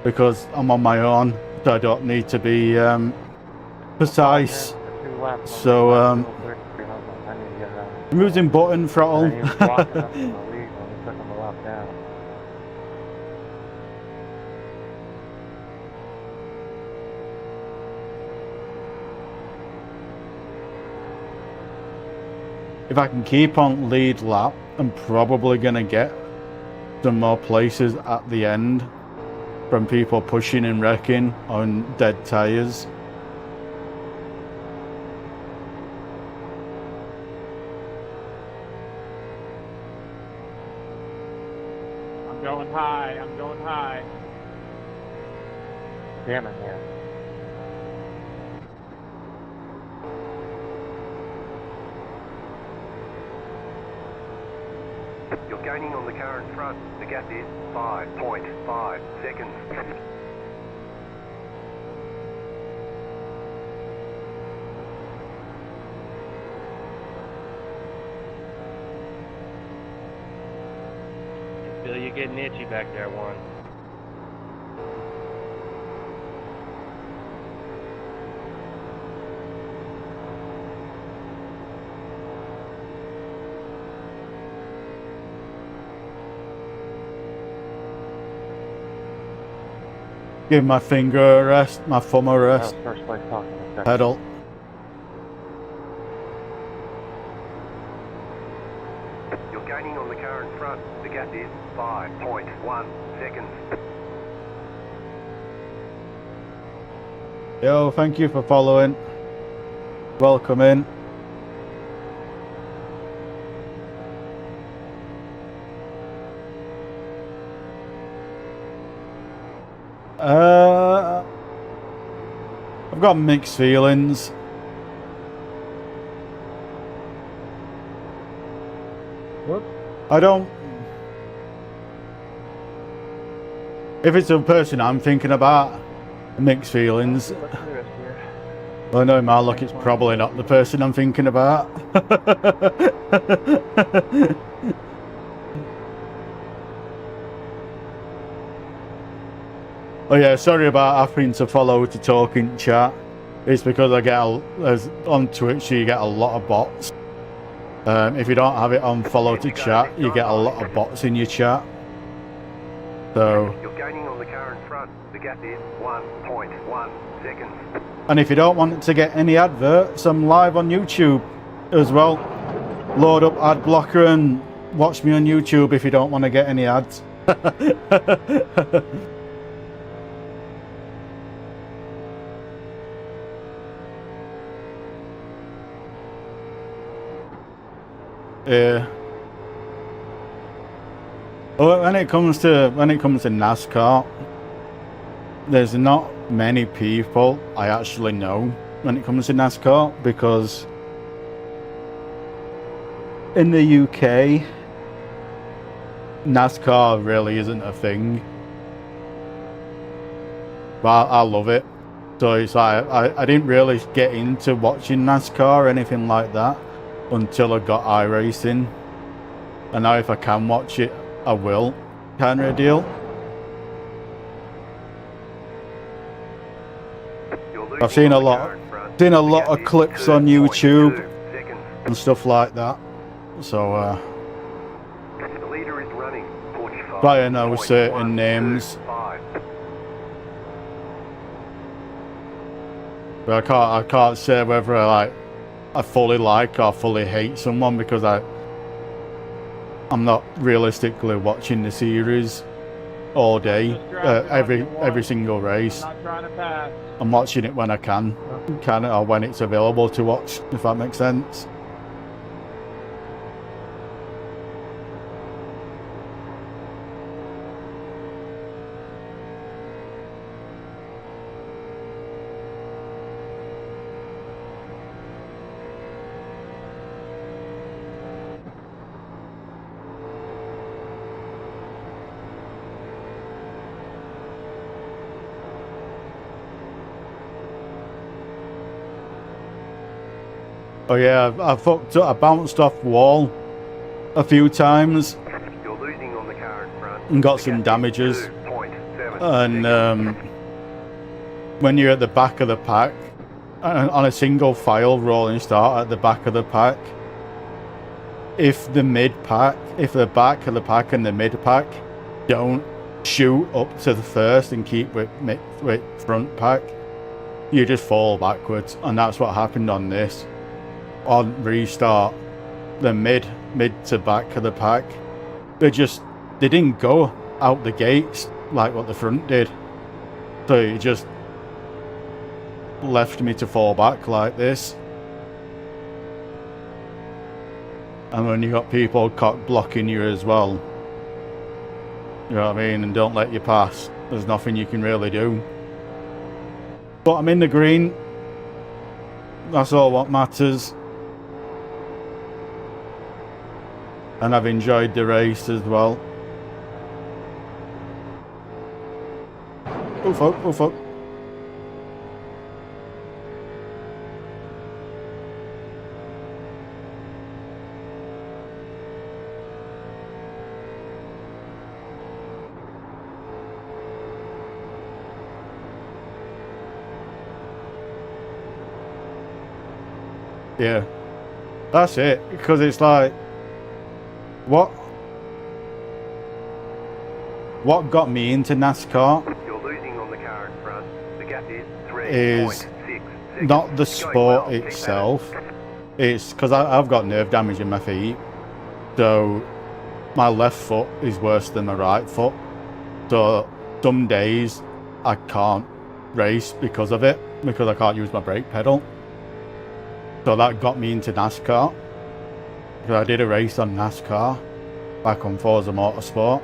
Because I'm on my own, so I don't need to be precise. So I'm using button throttle. If I can keep on lead lap, I'm probably going to get some more places at the end from people pushing and wrecking on dead tyres. I'm going high. I'm going high. Damn it, man. You're gaining on the car in front. The gap is 5.5 seconds. Bill, you're getting itchy back there, one. Give my finger a rest, my thumb a rest. First place talking to second. Pedal. You're gaining on the car in front. The gap is 5.1 seconds. Yo, thank you for following. Welcome in. I've got mixed feelings. What? I don't... If it's a person I'm thinking about, mixed feelings. I know in my luck it's probably not the person I'm thinking about. Oh yeah, sorry about having to follow to talk in chat. It's because I get on Twitch you get a lot of bots. If you don't have it on follow to chat, you get a lot of bots in your chat. So. You're gaining on the car in front. The gap is 1.1 seconds. And if you don't want to get any adverts, I'm live on YouTube as well. Load up ad blocker and watch me on YouTube if you don't want to get any ads. Yeah. Well, when it comes to NASCAR, there's not many people I actually know when it comes to NASCAR, because in the UK NASCAR really isn't a thing, but I love it. So it's like I didn't really get into watching NASCAR or anything like that until I got iRacing, and now if I can watch it I will, kind of deal. I've seen a lot of clips on YouTube and stuff like that, so I know certain names, but I can't say whether I fully like or fully hate someone, because I'm not realistically watching the series all day, every single race. Not trying to pass. I'm watching it when I can, or when it's available to watch, if that makes sense. Oh yeah, I fucked up. I bounced off wall a few times You're losing on the car in front. and got The some gap is damages. 2.7 And seconds. when you're at the back of the pack, on a single file rolling start at the back of the pack, if the back of the pack and the mid pack don't shoot up to the first and keep with front pack, you just fall backwards. And that's what happened on this. On restart, the mid to back of the pack, they didn't go out the gates like what the front did, so it just left me to fall back like this. And when you got people cock blocking you as well, you know what I mean, and don't let you pass, there's nothing you can really do. But I'm in the green, that's all what matters. And I've enjoyed the race as well. Oh fuck, oh fuck. Yeah, that's it, because it's like, what got me into NASCAR You're losing on the car in front. The gap is is 3.6 seconds. not the Going sport well. Keep at it. itself. It's because I've got nerve damage in my feet, so my left foot is worse than my right foot. So some days I can't race because of it, because I can't use my brake pedal. So that got me into NASCAR. I did a race on NASCAR back on Forza Motorsport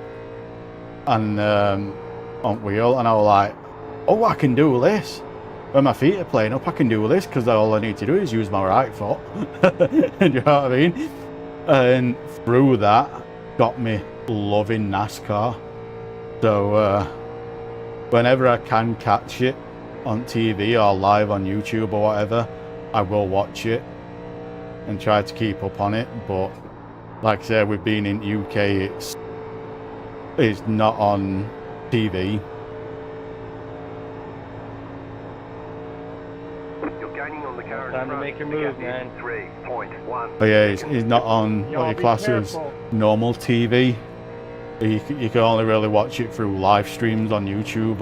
and on wheel, and I was like, oh, I can do this. When my feet are playing up, I can do this, because all I need to do is use my right foot. You know what I mean? And through that got me loving NASCAR. So whenever I can catch it on TV or live on YouTube or whatever, I will watch it and try to keep up on it. But like I said, we've been in UK, it's not on TV. You're gaining on the car in Time to front. make your The move, gap is man. 3.1 But yeah, seconds. it's not on Y'all what you be class as careful. normal TV. You can only really watch it through live streams on YouTube,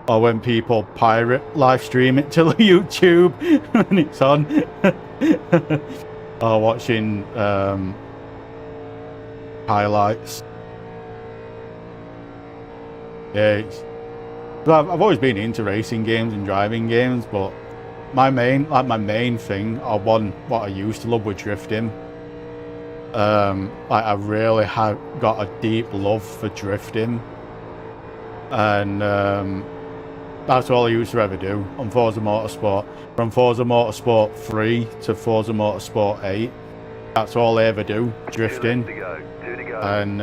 or when people pirate live stream it to YouTube when it's on. Or watching highlights. Yeah, I've always been into racing games and driving games, but my main thing, or what I used to love, was drifting. I really have got a deep love for drifting, and that's all I used to ever do on Forza Motorsport. From Forza Motorsport 3 to Forza Motorsport 8, that's all I ever do, drifting. 2 to go. 2 to go. And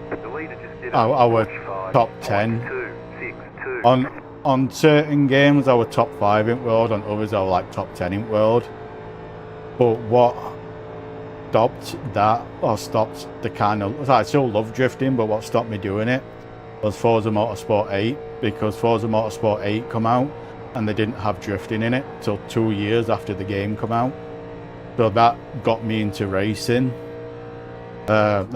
The leader just did I was top 10. 2.62. On certain games I was top 5 in world, on others I was like top 10 in world. But what stopped the kind of, I still love drifting, but what stopped me doing it was Forza Motorsport 8, because Forza Motorsport 8 come out and they didn't have drifting in it till 2 years after the game come out. So that got me into racing. And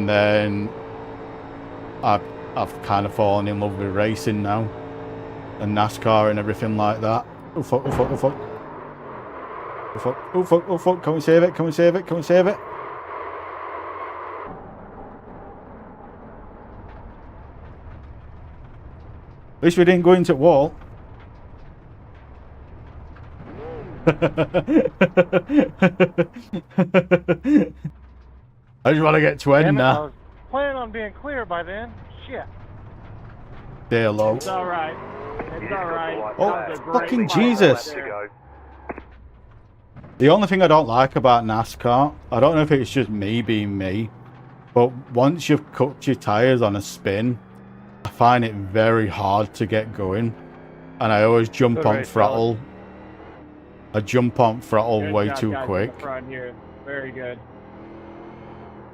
then I've kind of fallen in love with racing now, and NASCAR and everything like that. Oh fuck, oh fuck, oh fuck. Oh fuck, oh fuck, oh fuck, can we save it, can we save it, can we save it? At least we didn't go into wall. I just want to get to end Damn it, I now. was planning on being clear by then. Shit. Stay low. It's all right. You It's just all got the right. white Oh, That was a flag. great fucking fight Jesus. right To there. go. The only thing I don't like about NASCAR, I don't know if it's just me being me, but once you've cooked your tyres on a spin, I find it very hard to get going. And I always jump Good on race, throttle. I jump on throttle Good way job, too guys, in quick. the front here. Very good.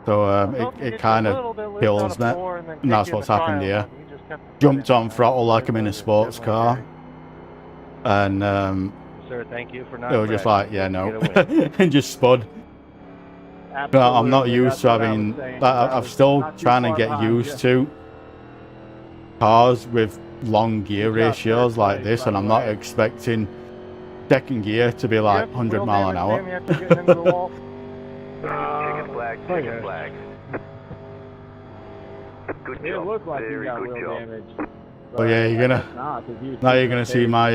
So I'm hoping it get kind you a of little bit loose kills on a me. floor and then And kick that's you in what's the happened trial here. mode. You just kept the Jumped foot in, on man. throttle like I'm in a It's sports definitely car. scary. And Sir, thank you for not it was just bragging. like, yeah, no. Get a win. And just spud. Absolutely. I'm not used That's to what I having... was saying, Like, but I I'm was still not too trying to far get behind used you. to cars with long gear Good job, ratios third like place, this, by and the I'm not way. expecting second gear to be You like have some 100 wheel mile an damage, hour. Sammy, after getting into the wall? Checkered flag, Oh, checkered yeah. flag. Good It job. looked like you Very got good wheel job. damage. Oh yeah, you're gonna... Not, 'cause you Now took you're the gonna see pace. my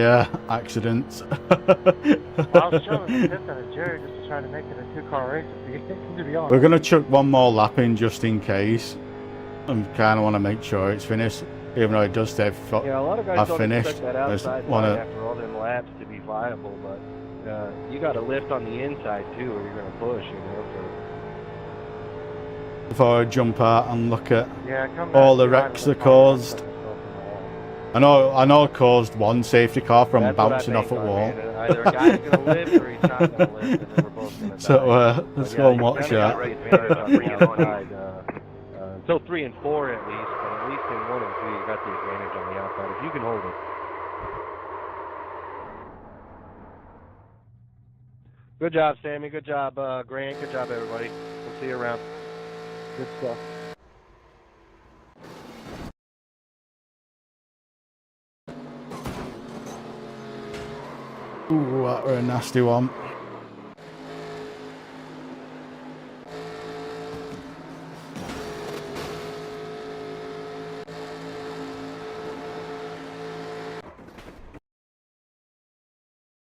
accidents. I was showing the piss out of Jerry just to try to make it a two-car race, to be honest. We're gonna chuck one more lap in just in case. I kind of want to make sure it's finished, even though it does say Yeah, a lot of guys I've don't finished. expect that I just outside wanna- line after all them laps to be viable, but you got to lift on the inside too, or you're going to push, you know. So. before I jump out and look at Yeah, come all back the behind wrecks and are let Tom caused. put himself in the wall. I know I caused one safety car from That's what I bouncing off bank a on, wall. man. Either a guy's going to lift or he's not going to lift, and then we're both going to die. So But let's yeah, go and you watch kinda got that. the advantage on the outside. Until 3 and 4 at least, but at least in 1 and 2 you got the advantage on the outside if you can hold it. Good job, Sammy. Good job, Grant. Good job, everybody. We'll see you around. Good stuff. Ooh, that were a nasty one.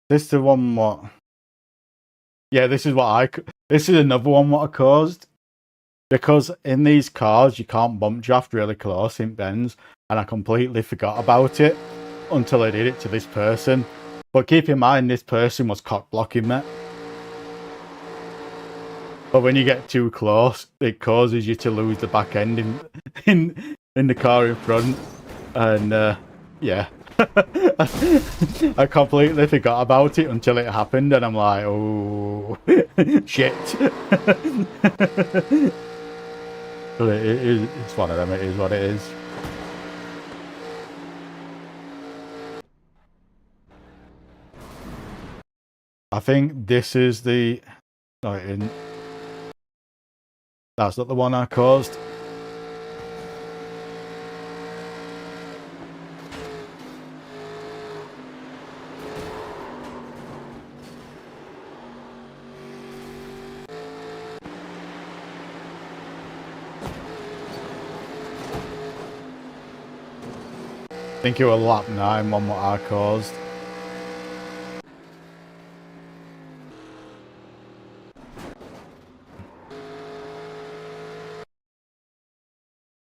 This is the one what... Yeah, this is what this is another one what I caused. Because in these cars, you can't bump draft really close in bends. And I completely forgot about it until I did it to this person. But keep in mind, this person was cock blocking me. But when you get too close, it causes you to lose the back end in the car in front. And yeah. I completely forgot about it until it happened, and I'm like, oh shit. But it's one of them, it is what it is. I think this is the... No, it isn't. That's not the one I caused. I think it was lap 9 one what I caused.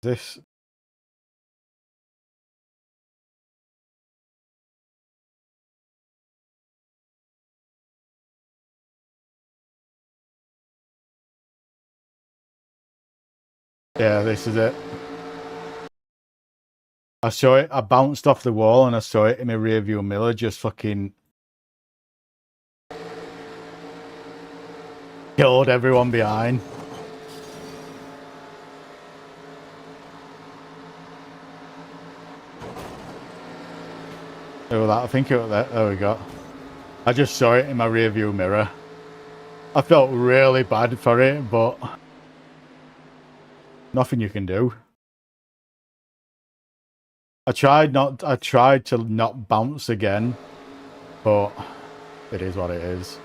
This... Yeah, this is it. I saw it, I bounced off the wall and I saw it in my rear view mirror just fucking killed everyone behind. Oh, that, I think it was that. There we go. I just saw it in my rear view mirror. I felt really bad for it, but nothing you can do. I tried to not bounce again, but it is what it is.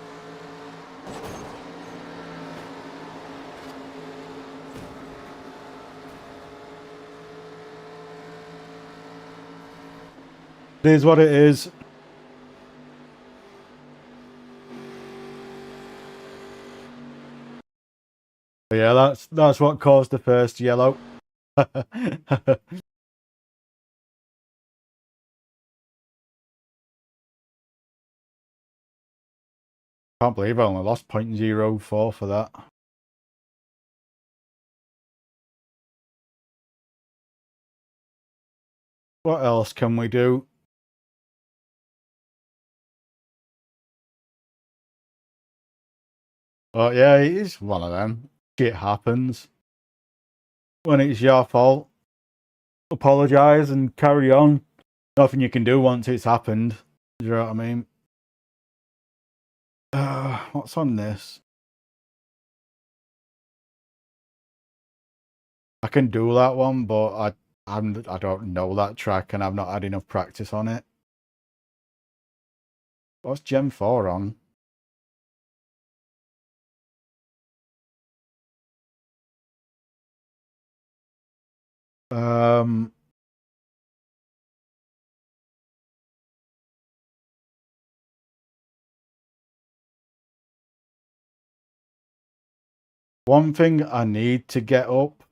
It is what it is. But yeah, that's what caused the first yellow. Can't believe I only lost 0.04 for that. What else can we do? Oh yeah, it is one of them. Shit happens. When it's your fault, apologise and carry on. Nothing you can do once it's happened. Do you know what I mean? What's on this? I can do that one, but I don't know that track and I've not had enough practice on it. What's Gen 4 on? One thing I need to get up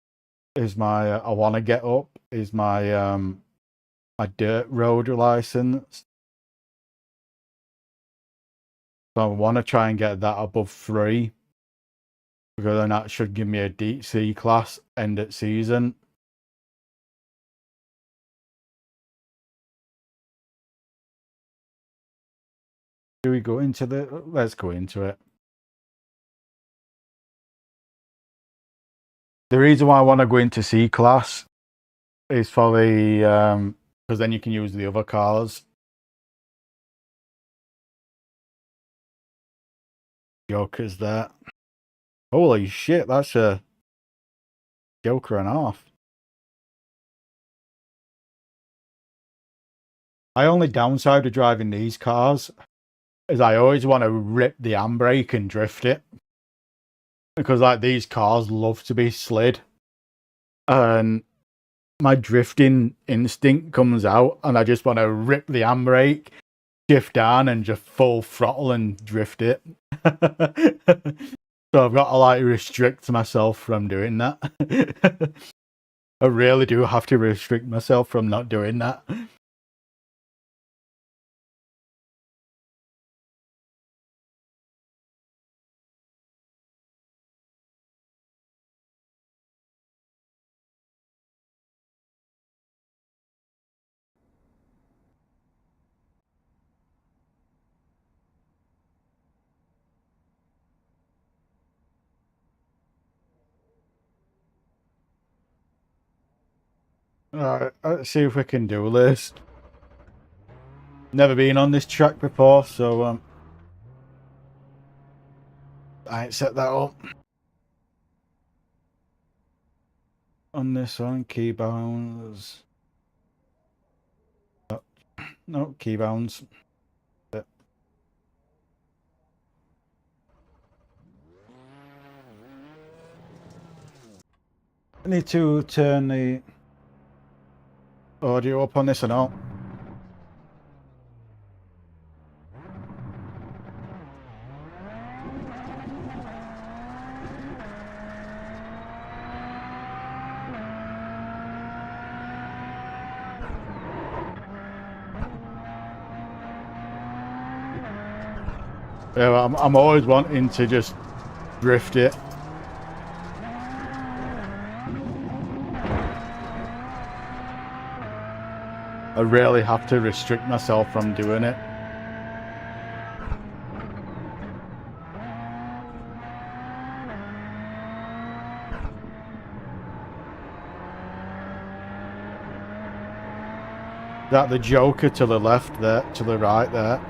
is my I want to get up is my my dirt road license. So I want to try and get that above 3 because then that should give me a deep C class end at season. Do we go into the? Let's go into it. The reason why I want to go into C class is for the because then you can use the other cars. Joker's there. Holy shit, that's a Joker and a half. My only downside of driving these cars is I always want to rip the handbrake and drift it. Because like these cars love to be slid. And my drifting instinct comes out and I just want to rip the handbrake, shift down and just full throttle and drift it. So I've got to like restrict myself from doing that. I really do have to restrict myself from not doing that. Alright, let's see if we can do this. Never been on this track before, so I ain't set that up. On this one, key bounds. Oh, no, key bounds. I need to turn the audio up on this or not. Yeah, I'm always wanting to just drift it. I really have to restrict myself from doing it. That the Joker to the left there, to the right there.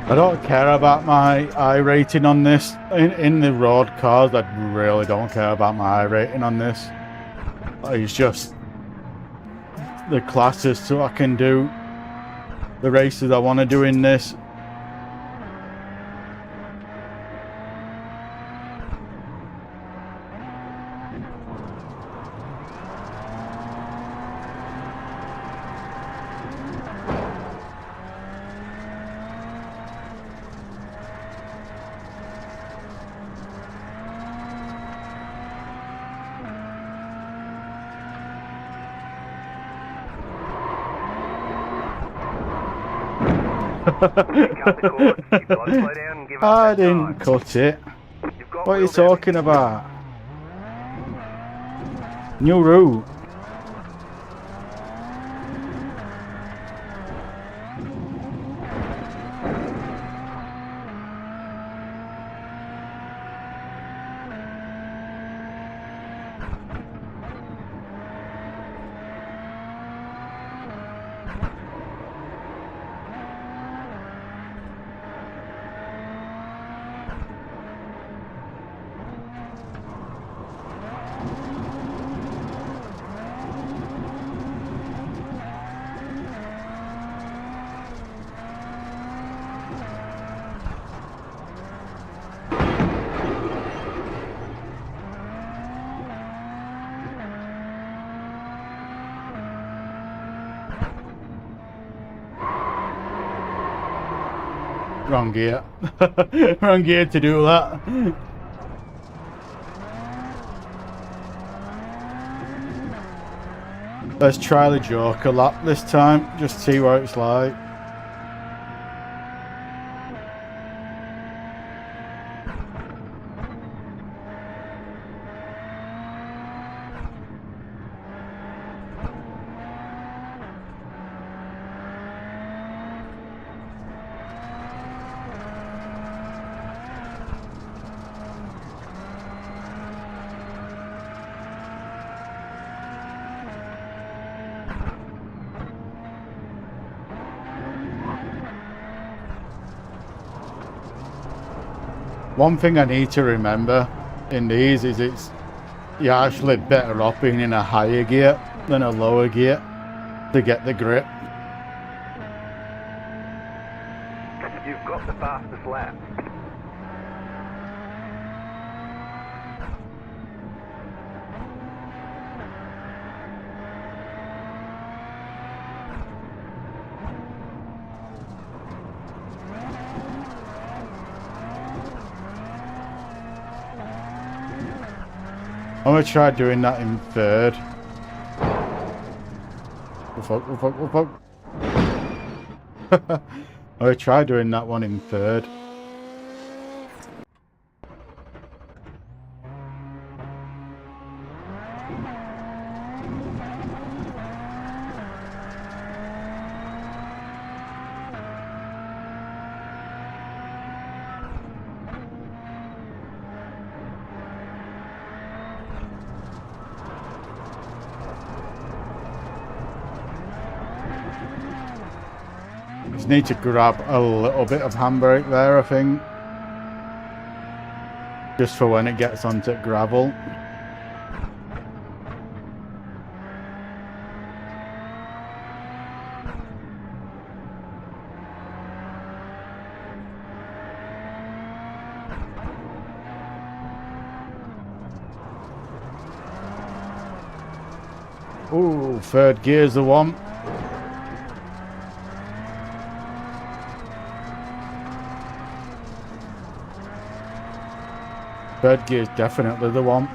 I don't care about my I rating on this. In the road cars, I really don't care about my I rating on this. It's just the classes so I can do the races I want to do in this. Cut the course. You've got to slow down and give up I that didn't time. cut it. You've got What are you wheel damage. talking about? New route. Wrong gear. Wrong gear to do that. Let's try the Joker lap this time, just see what it's like. One thing I need to remember in these is you're actually better off being in a higher gear than a lower gear to get the grip. You've got the fastest lap. I'm gonna try doing that in third. Oh, fuck. I'm gonna try doing that one in third. Just need to grab a little bit of handbrake there, I think. Just for when it gets onto gravel. Ooh, third gear's the one. Third gear's definitely the one.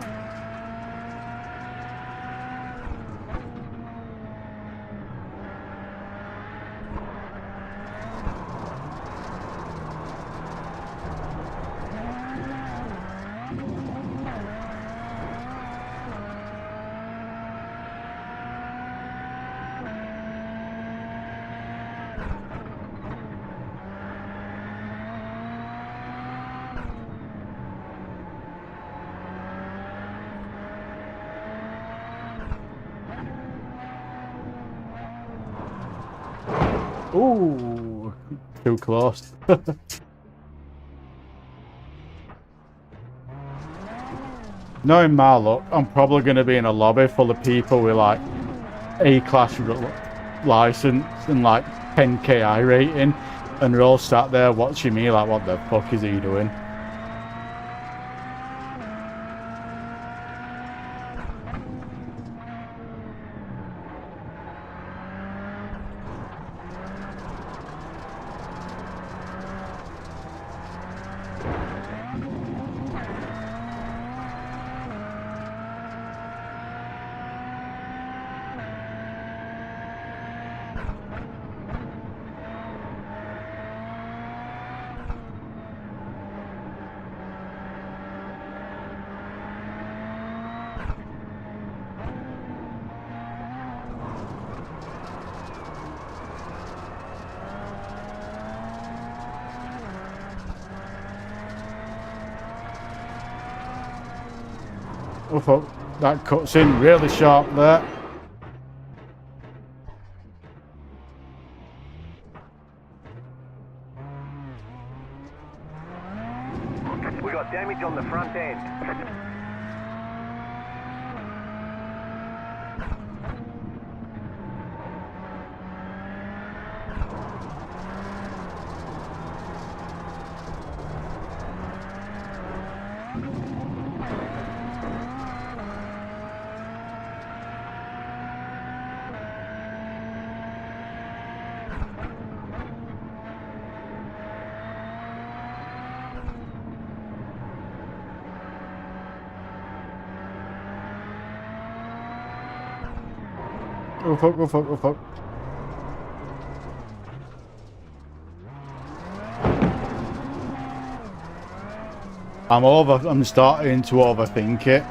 Ooh, Too close. Knowing my luck, I'm probably going to be in a lobby full of people with like A-class license and like 10k I rating, and they're all sat there watching me like, what the fuck is he doing? Oh fuck, that cuts in really sharp there. We got damage on the front end. Oh fuck, oh fuck, oh fuck. I'm starting to overthink it.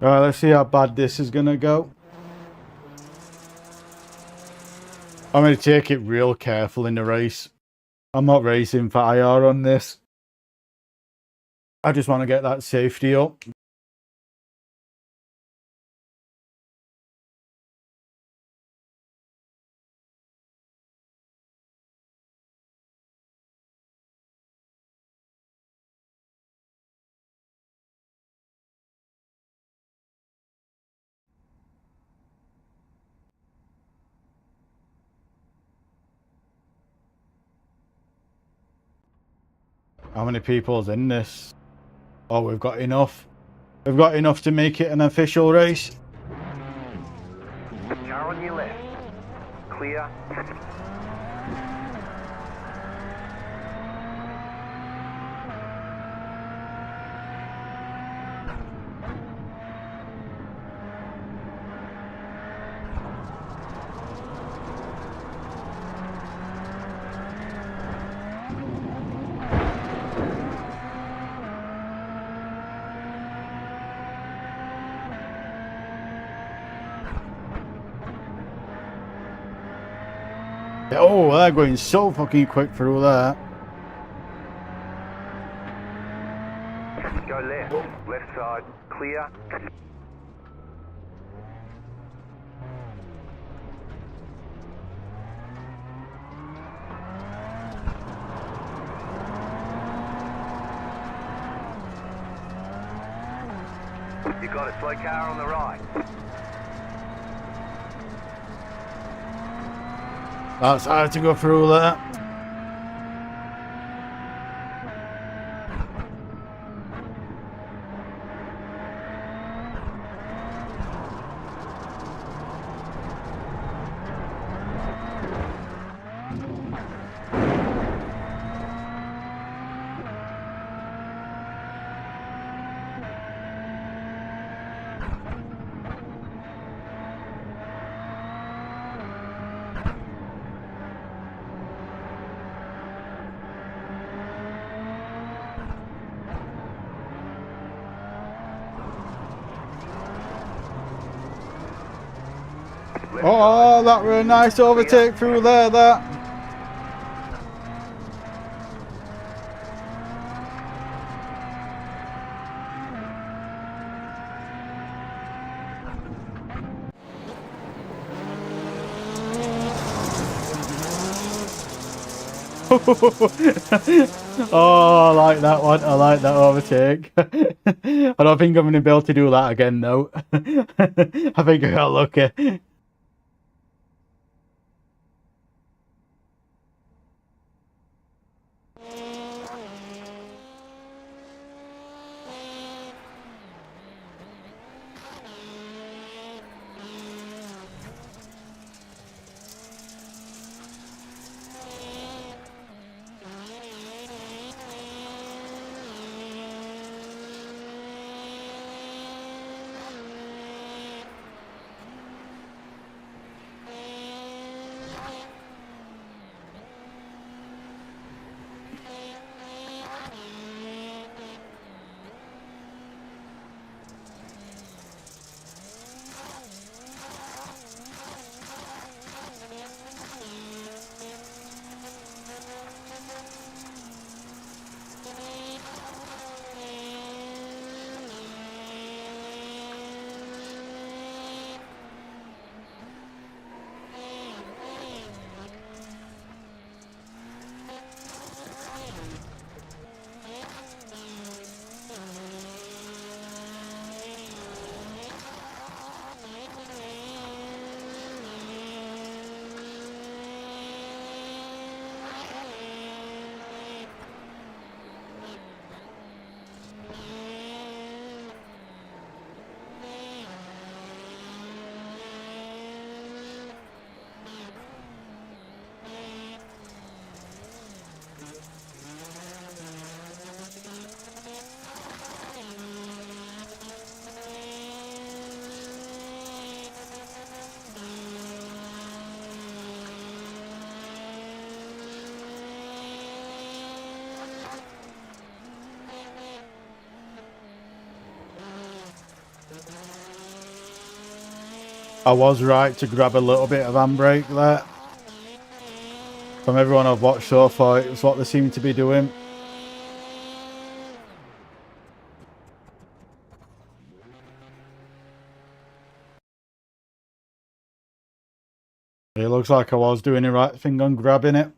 Alright, let's see how bad this is gonna go. I'm gonna take it real careful in the race. I'm not racing for IR on this. I just want to get that safety up. How many people's in this? Oh, we've got enough. We've got enough to make it an official race. Car on your left. Clear. Oh, they're going so fucking quick through there. Go left. Left side. Clear. You got a slow car on the right. That's hard to go through there. left Oh, side. that were a nice overtake through there, that. Oh, I like that one. I like that overtake. I don't think I'm going to be able to do that again, though. I think I got lucky. I was right to grab a little bit of handbrake there. From everyone I've watched so far, it's what they seem to be doing. It looks like I was doing the right thing on grabbing it.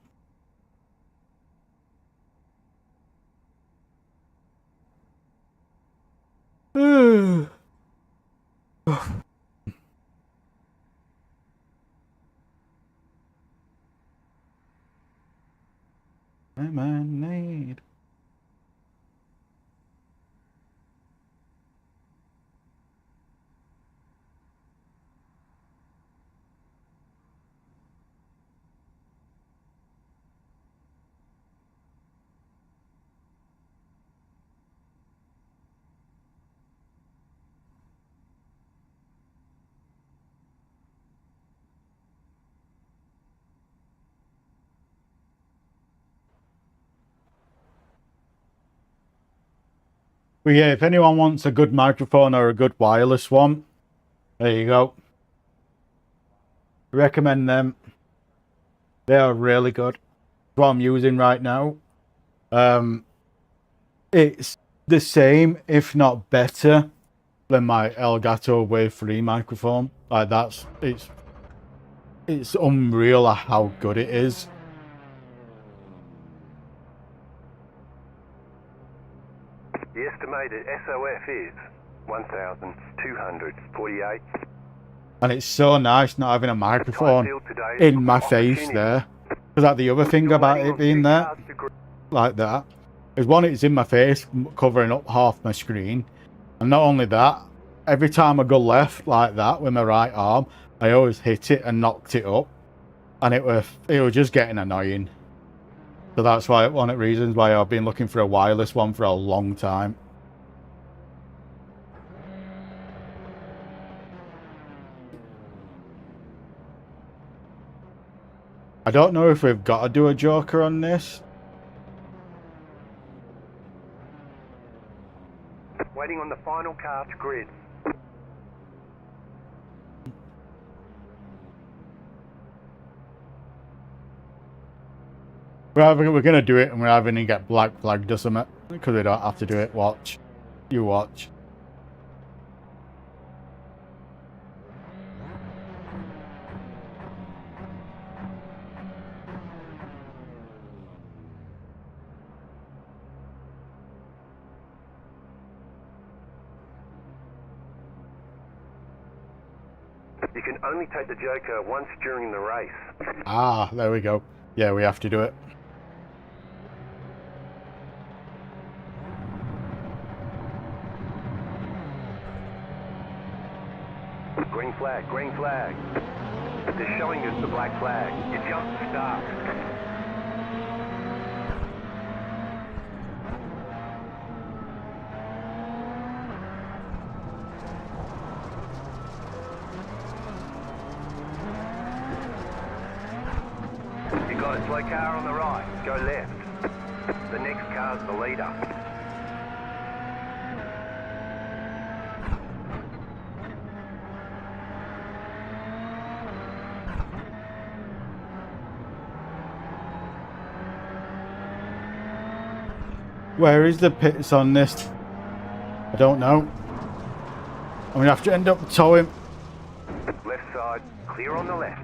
Lemonade. But yeah, if anyone wants a good microphone or a good wireless one, there you go. Recommend them. They are really good. It's what I'm using right now. It's the same, if not better, than my Elgato Wave 3 microphone. Like it's unreal how good it is. The estimated SOF is 1,248. And it's so nice not having a microphone in my face there. Because like the other thing about it being there, like that, is one, it's in my face, covering up half my screen. And not only that, every time I go left like that with my right arm, I always hit it and knocked it up. And it was just getting annoying. So that's why one of the reasons why I've been looking for a wireless one for a long time. I don't know if we've got to do a joker on this. Waiting on the final car to grid. We're gonna do it, and we're having to get black flagged or something because we don't have to do it. Watch, you watch. You can only take the Joker once during the race. Ah, there we go. Yeah, we have to do it. Green flag, green flag. They're showing us the black flag. You jumped the start. You got a slow car on the right. Go left. The next car's the leader. Where is the pits on this? I don't know. I'm gonna have to end up towing. Left side, clear on the left.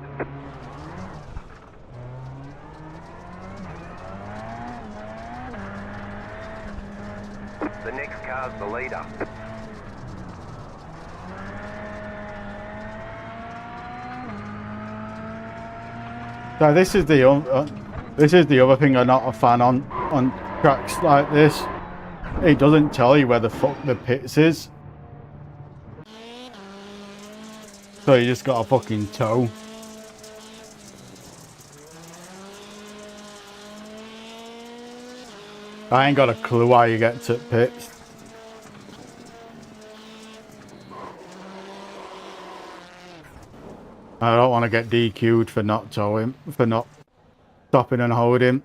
The next car's the leader. So this is the other thing I'm not a fan on tracks like this. It doesn't tell you where the fuck the pits is. So you just got a fucking tow. I ain't got a clue how you get to pits. I don't want to get DQ'd for not towing, for not stopping and holding.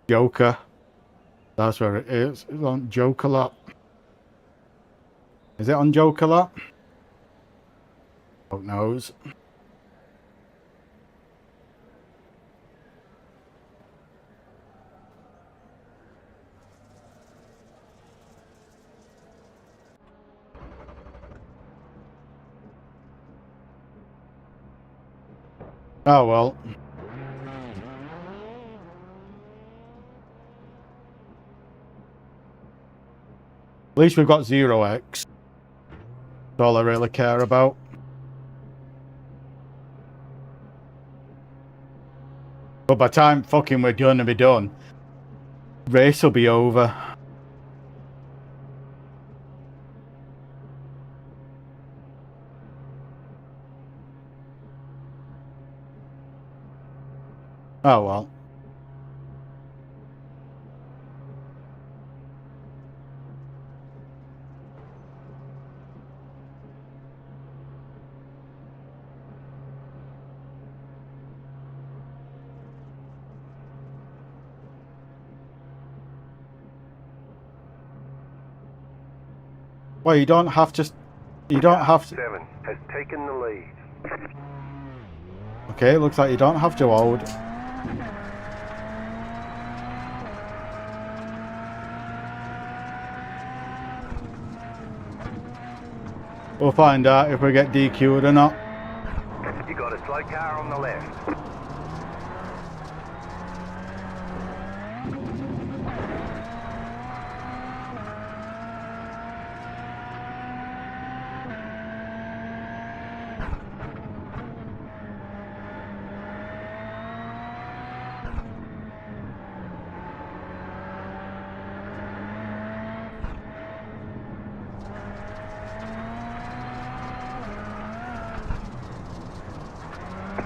Joker. That's where it is. It's on Joker Lot. Is it on Joker Lot? Who knows? Oh well. At least we've got 0x. That's all I really care about. But by the time fucking we're done and be done, race will be over. Oh well. Well, you don't have to. You don't have to. 7 has taken the lead. Okay, it looks like you don't have to hold. We'll find out if we get DQ'd or not. You got a slow car on the left.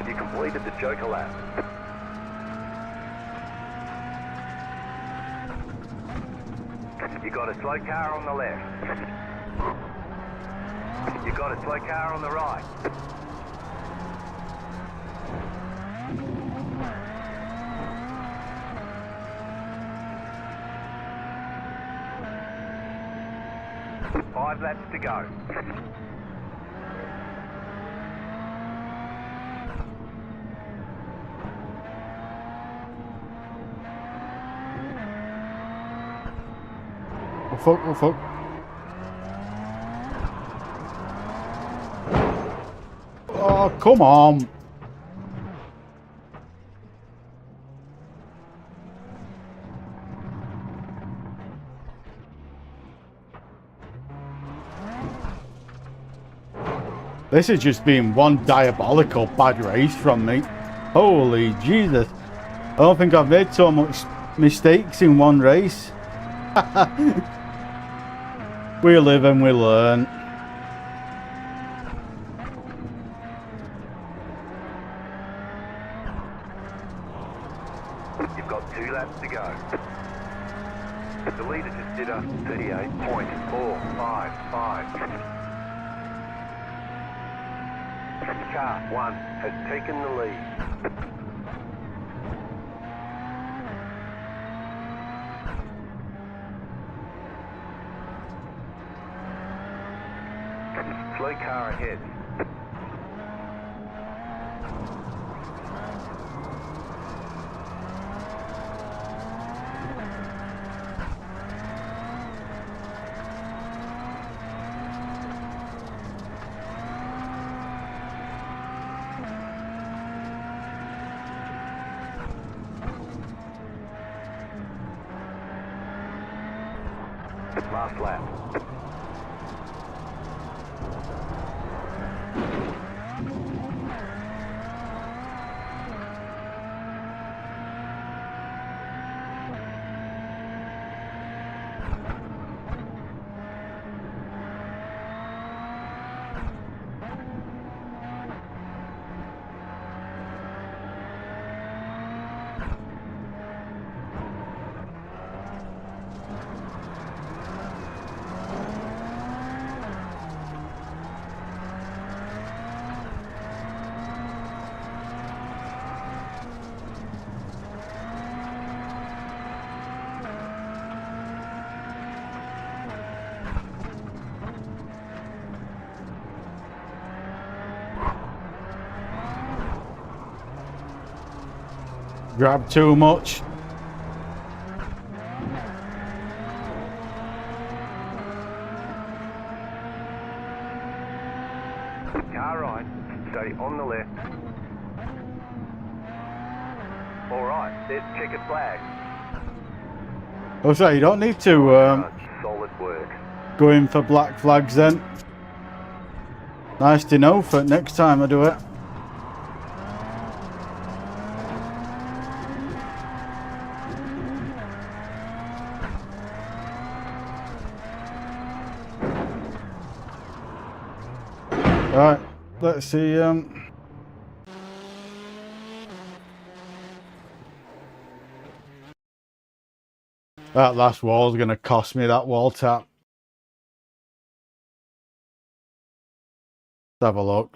You completed the Joker lap. You got a slow car on the left. You got a slow car on the right. Five laps to go. Oh fuck, oh fuck. Oh, come on. This has just been one diabolical bad race from me. Holy Jesus. I don't think I've made so much mistakes in one race. We live and we learn. You've got 2 laps to go. The leader just did a 38.455. Car 1 has taken the lead. Slow car ahead. Last lap. Grab too much. Car right, stay on the left. Alright, there's checkered flag. Oh, sorry, you don't need to Solid work. go in for black flags then. Nice to know for next time I do it. Right, let's see. That last wall's gonna cost me that wall tap. Let's have a look.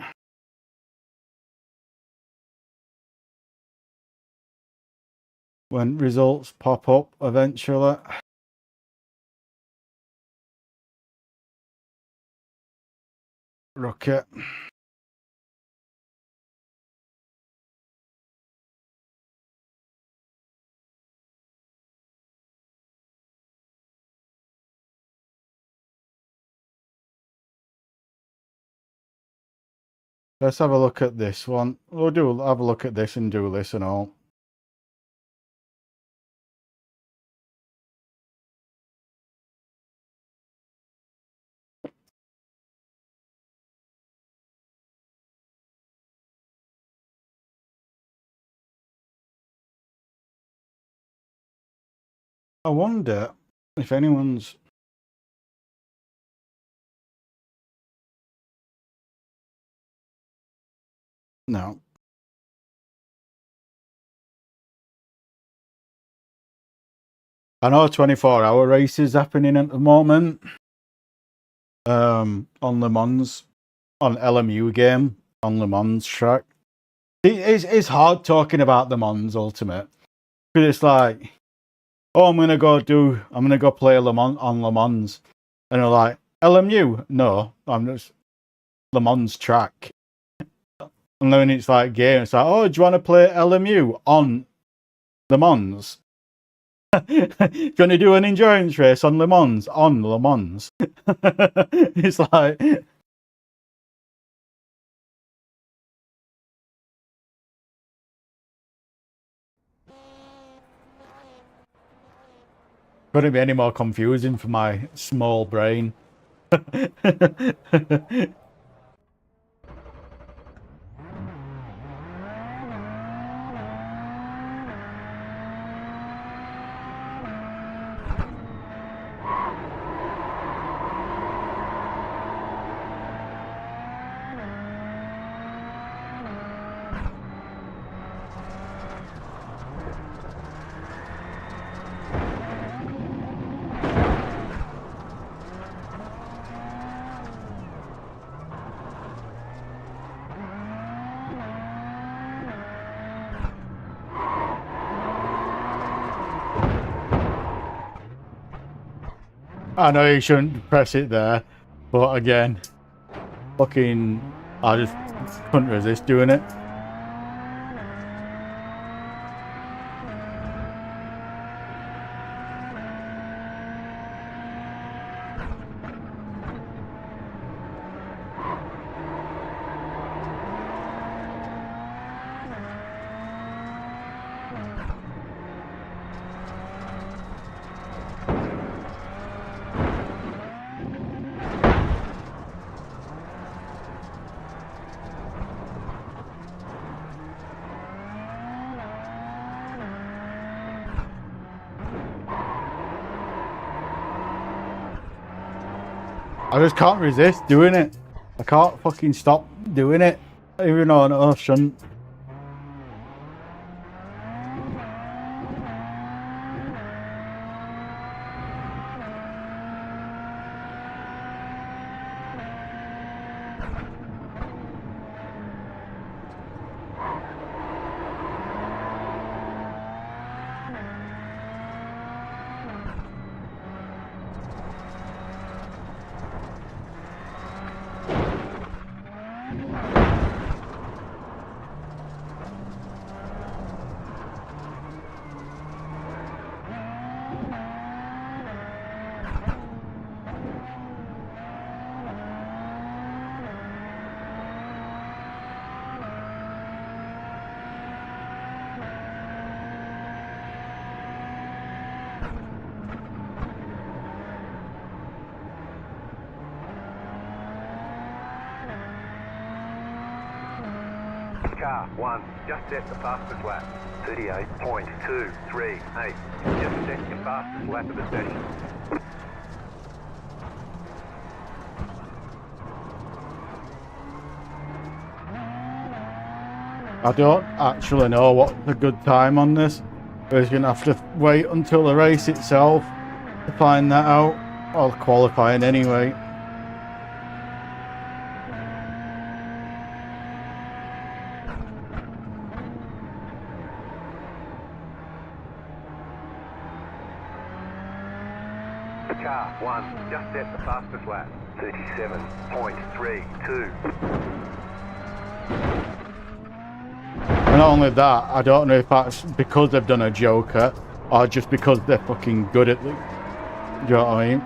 When results pop up eventually. Rocket. Let's have a look at this one. We'll have a look at this and do this and all. I wonder if anyone's... No. I know 24-hour races happening at the moment. On Le Mans, on LMU game, on Le Mans track. It's hard talking about the Mans Ultimate. Because it's like, oh, I'm gonna go play Le Mans on Le Mans. And they're like, LMU? No, I'm just Le Mans track. And then it's like game, it's like, oh, do you want to play LMU on Le Mans? Gonna do an endurance race on Le Mans? On Le Mans. It's like... Couldn't be any more confusing for my small brain. I know you shouldn't press it there, but again, fucking, I just couldn't resist doing it. I just can't resist doing it. I can't fucking stop doing it. Even though I know I shouldn't. Car 1, just set the fastest lap. 38.238. Just set your fastest lap of the session. I don't actually know what's a good time on this. We're just gonna have to wait until the race itself to find that out. Or qualifying anyway. Car 1, just set the fastest lap. 37.32. And not only that, I don't know if that's because they've done a joker or just because they're fucking good at it. Do you know what I mean?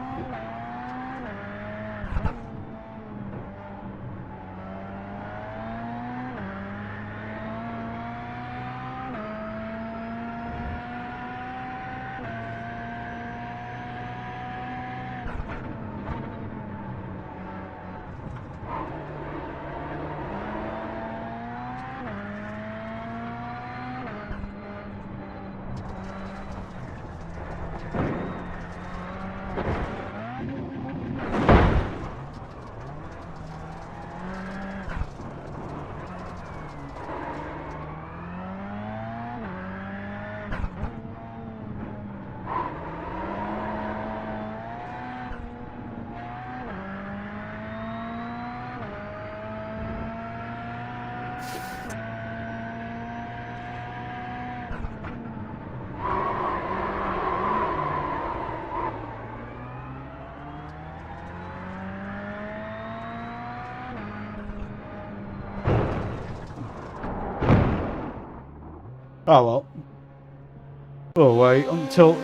Oh well. We'll wait until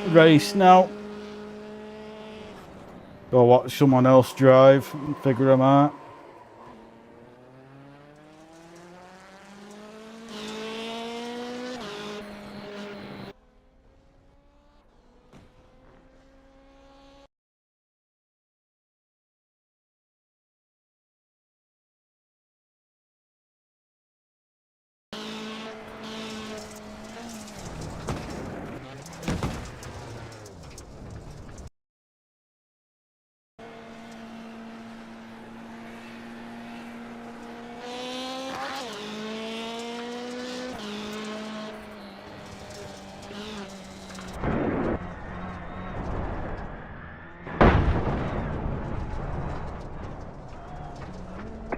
race now. Go watch someone else drive and figure them out.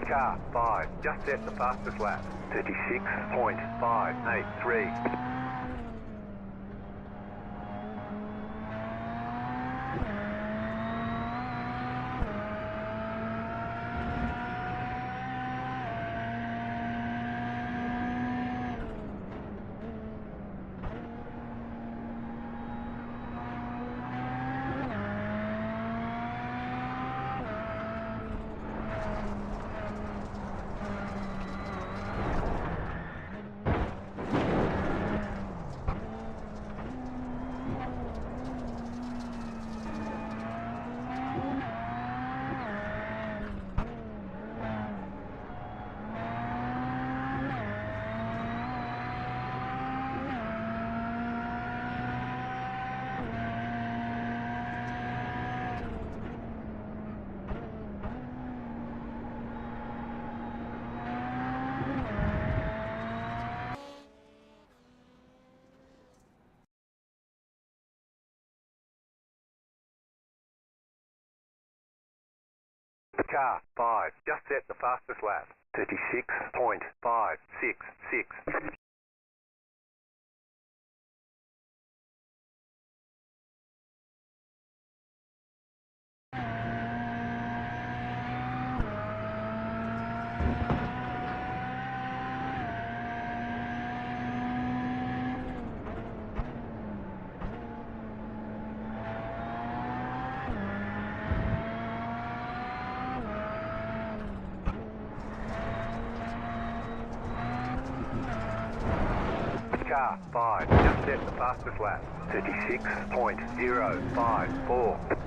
Car 5, just set the fastest lap. 36.583. Car 5, just set the fastest lap. 36.566. Car 5, just set the fastest lap. 36.054.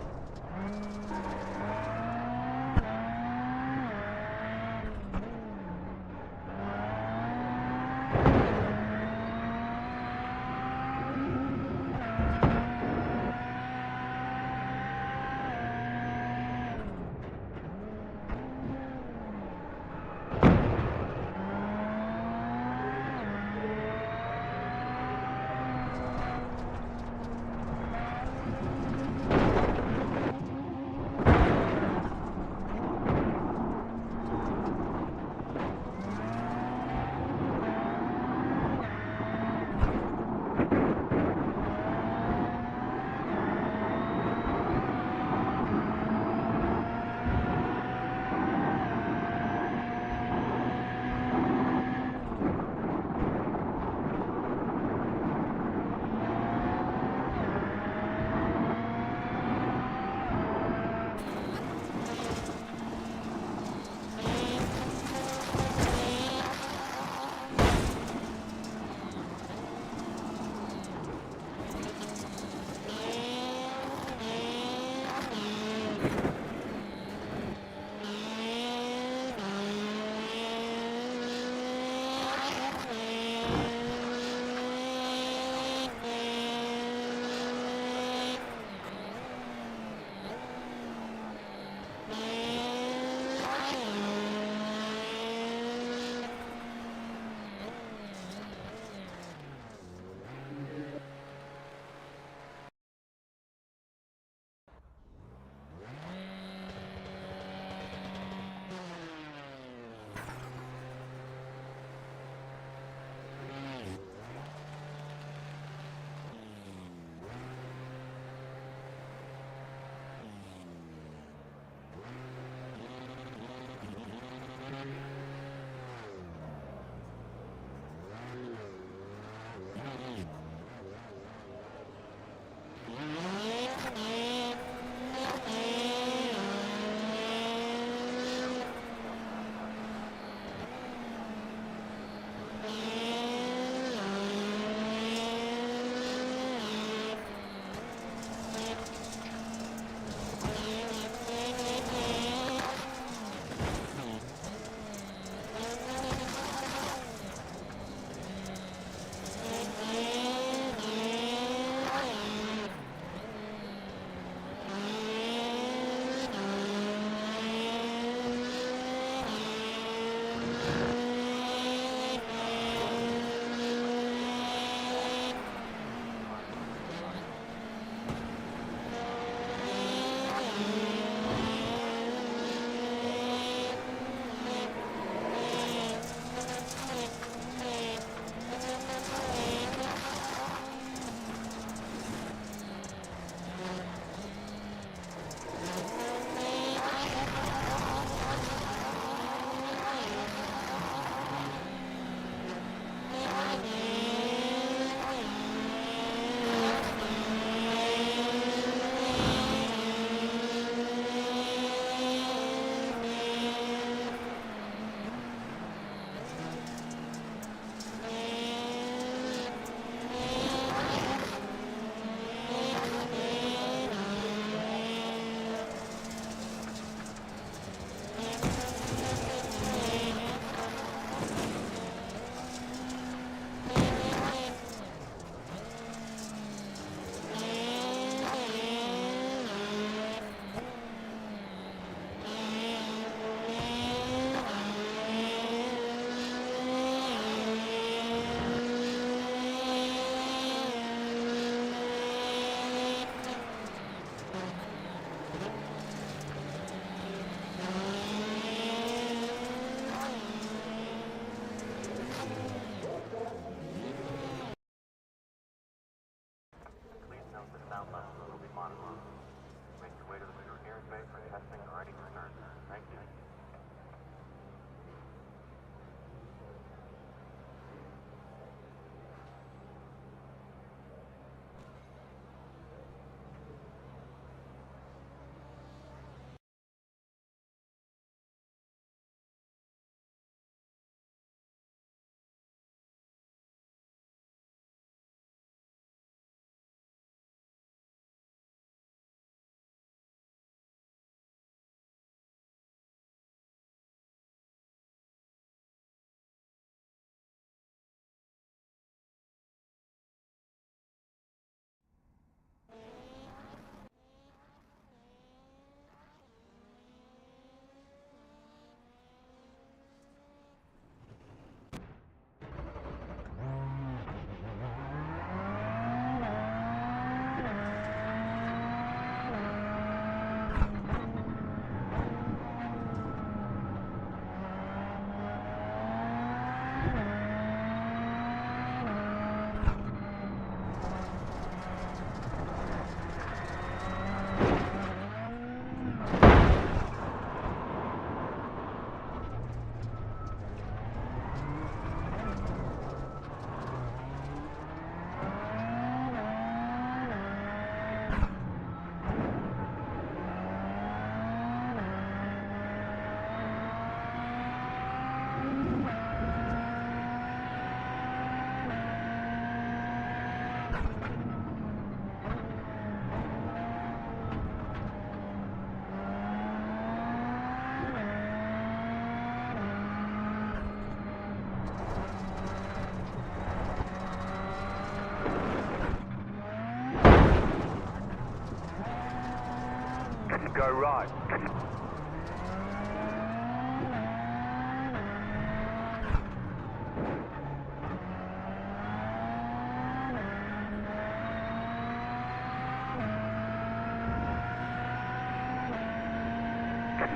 Go right.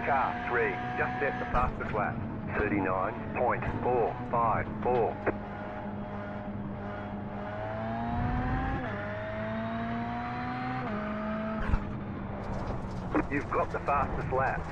Car 3, just set the fastest lap. 39.454. You've got the fastest lap.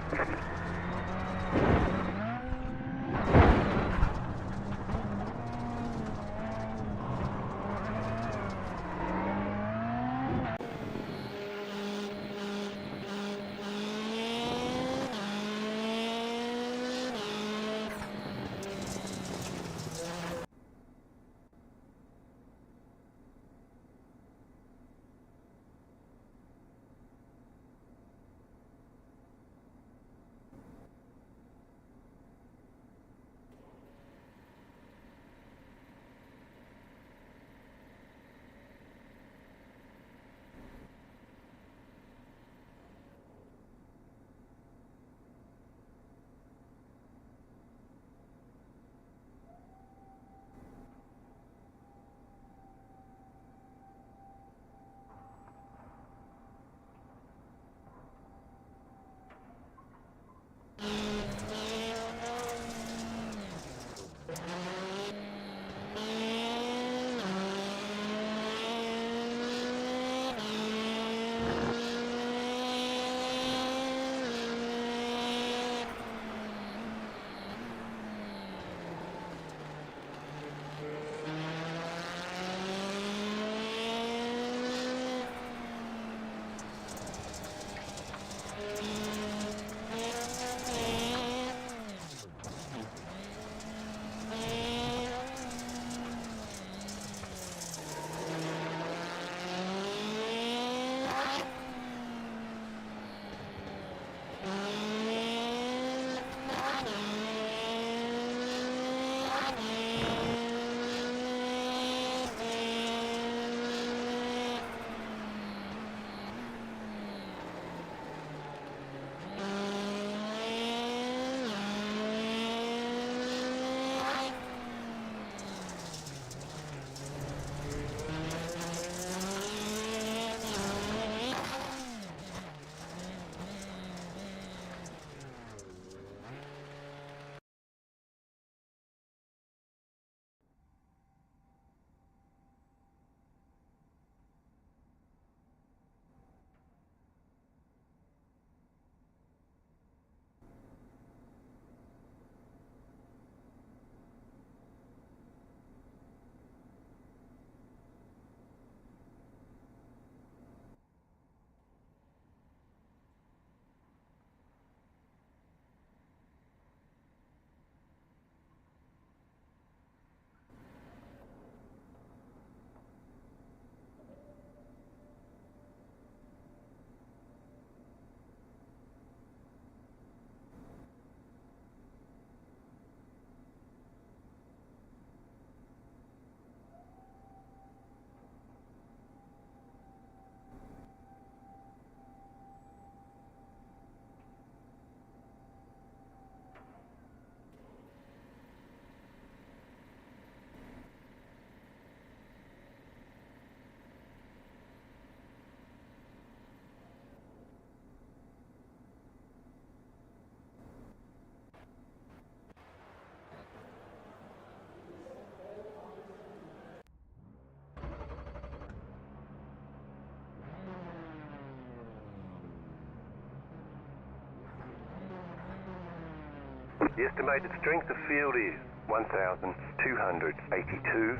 The estimated strength of field is 1,282.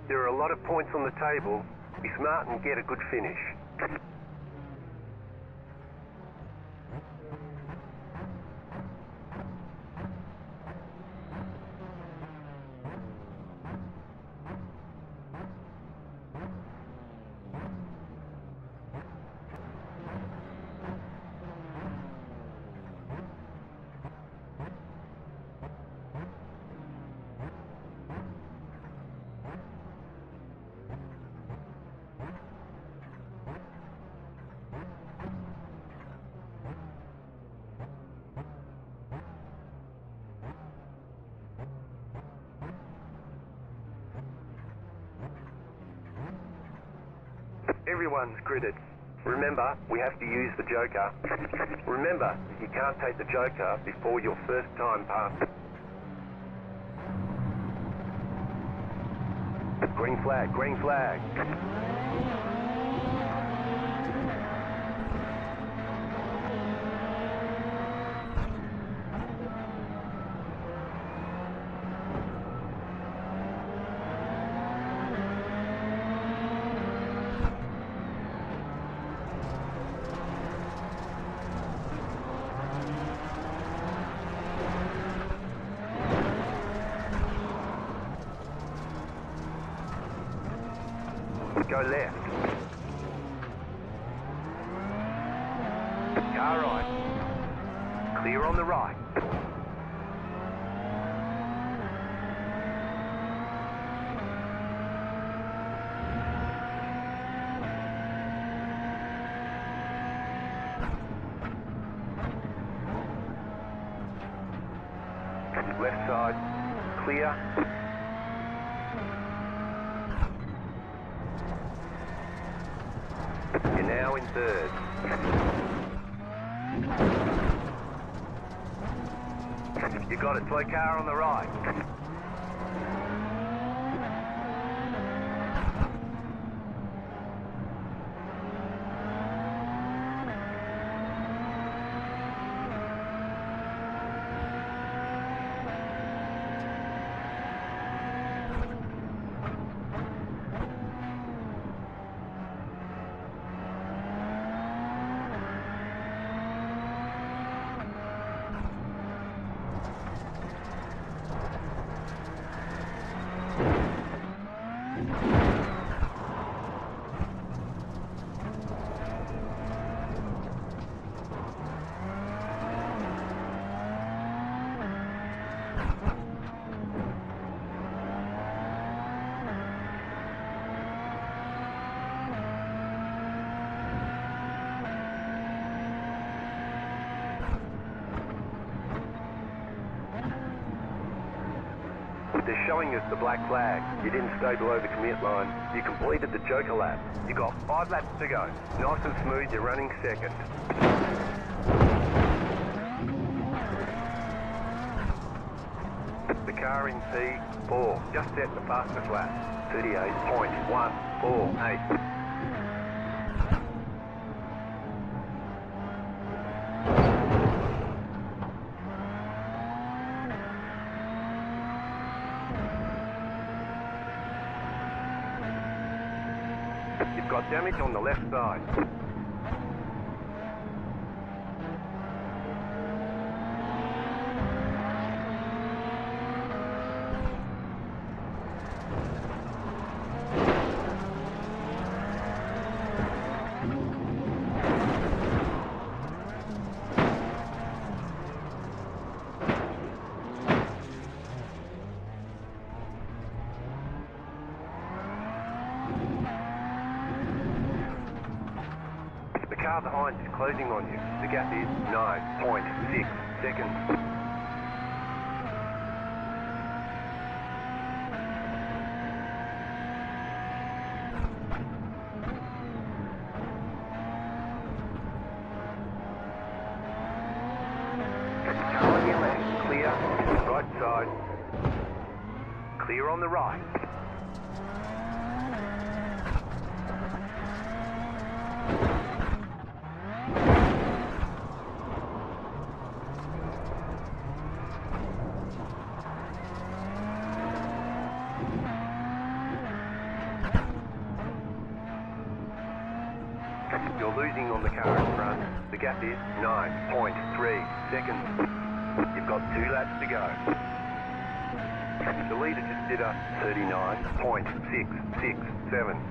There are a lot of points on the table. Be smart and get a good finish. Everyone's gridded. Remember, we have to use the joker. Remember, you can't take the joker before your first time past. Green flag, green flag. Go left. Car right. Clear on the right. Left side. Clear. You're now in third. You got it, slow car on the right. They're showing us the black flag. You didn't stay below the commit line. You completed the joker lap. You got 5 laps to go. Nice and smooth, you're running second. The car in P4 just set the fastest lap. 38.148. You've got damage on the left side. The car behind is closing on you. The gap is 9.6 seconds. Car on your left, clear. Right side. Clear on the right. You're losing on the car in front. The gap is 9.3 seconds. You've got 2 laps to go. The leader just did a 39.667.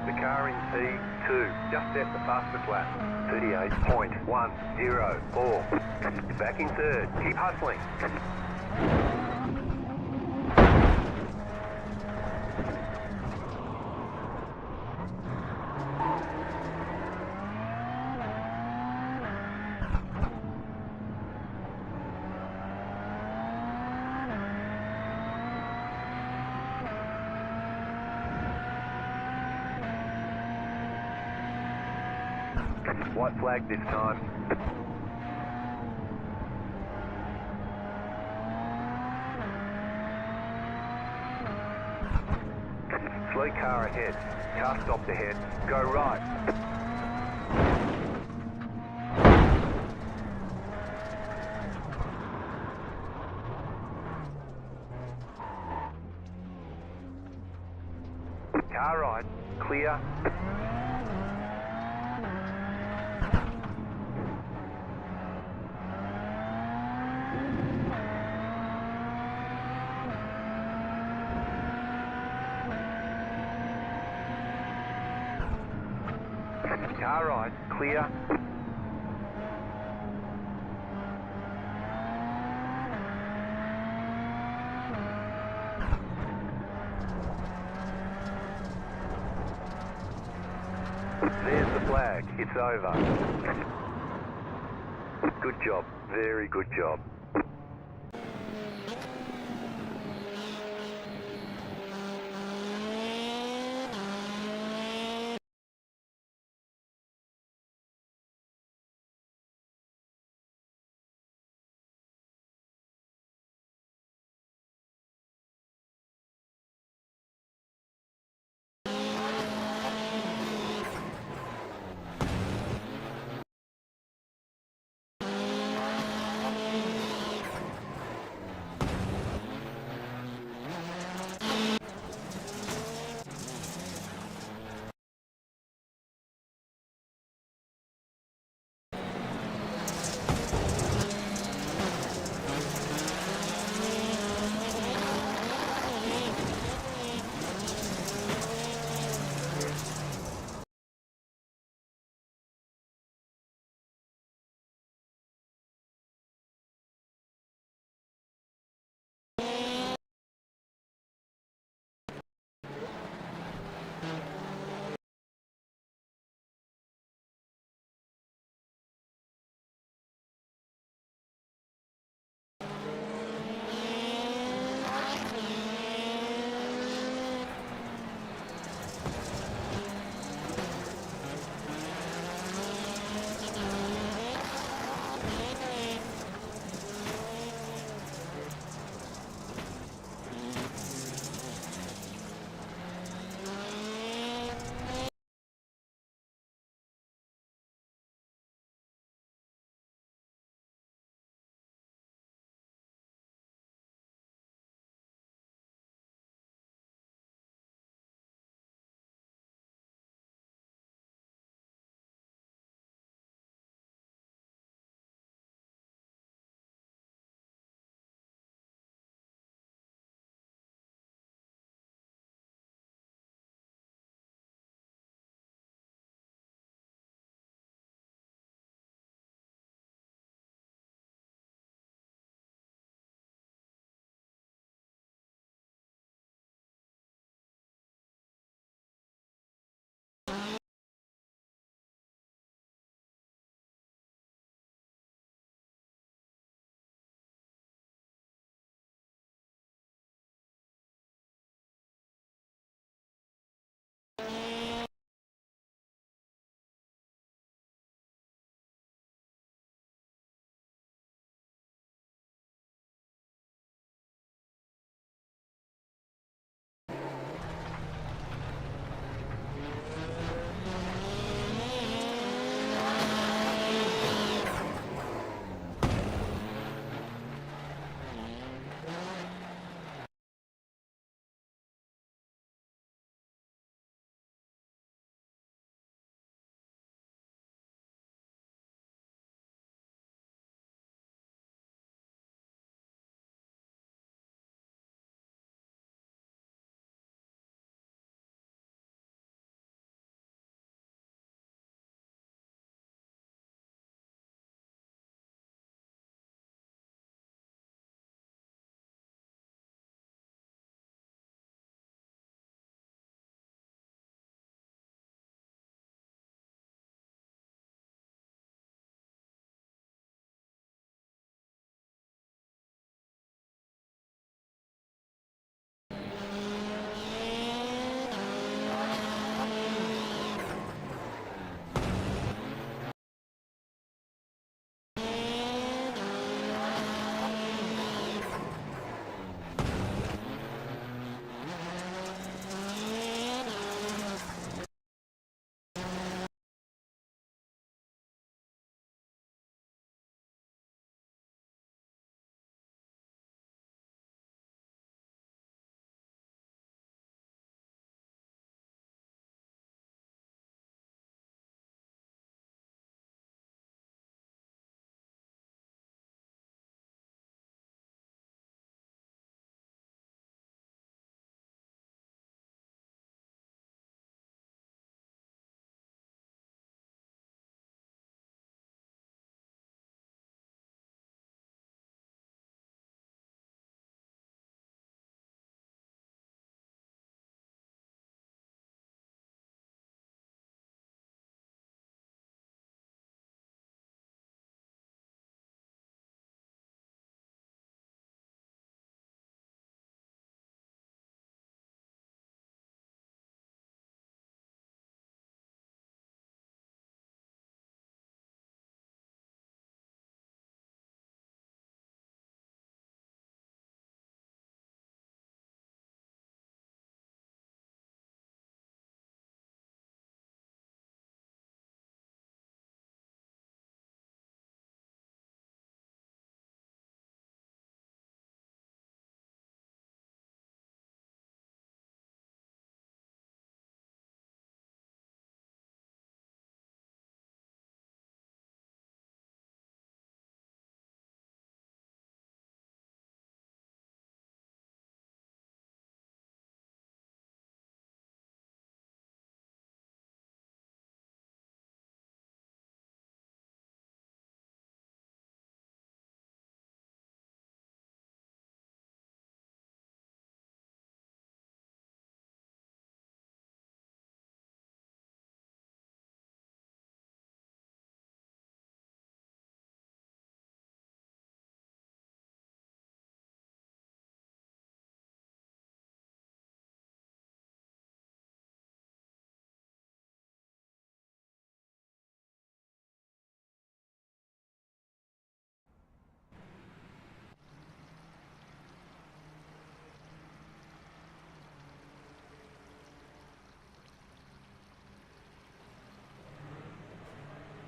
The car in P2 just set the fastest lap. 38.104. You're back in third. Keep hustling. White flag this time. Slow car ahead. Car stopped ahead. Go right. Car right. Clear. Car right. Clear. There's the flag. It's over. Good job. Very good job.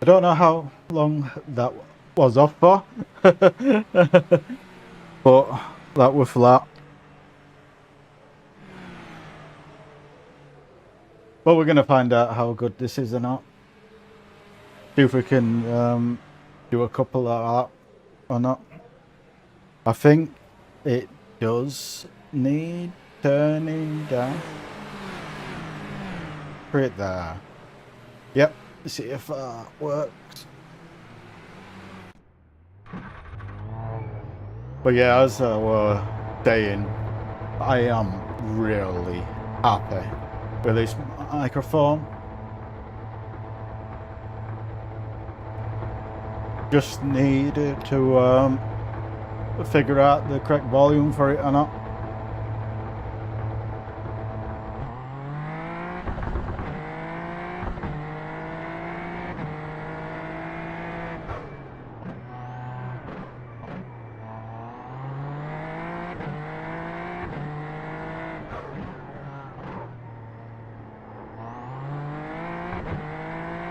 I don't know how long that was off for, but that was flat. But we're gonna find out how good this is or not. See if we can do a couple of that or not. I think it does need turning down. Right there. Yep. See if that works. But yeah, as I was saying, I am really happy with this microphone. Just needed to figure out the correct volume for it or not.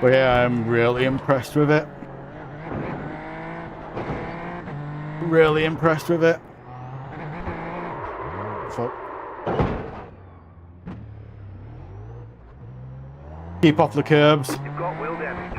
But yeah, I'm really impressed with it. Really impressed with it. So, keep off the curbs. You've got wheel damage.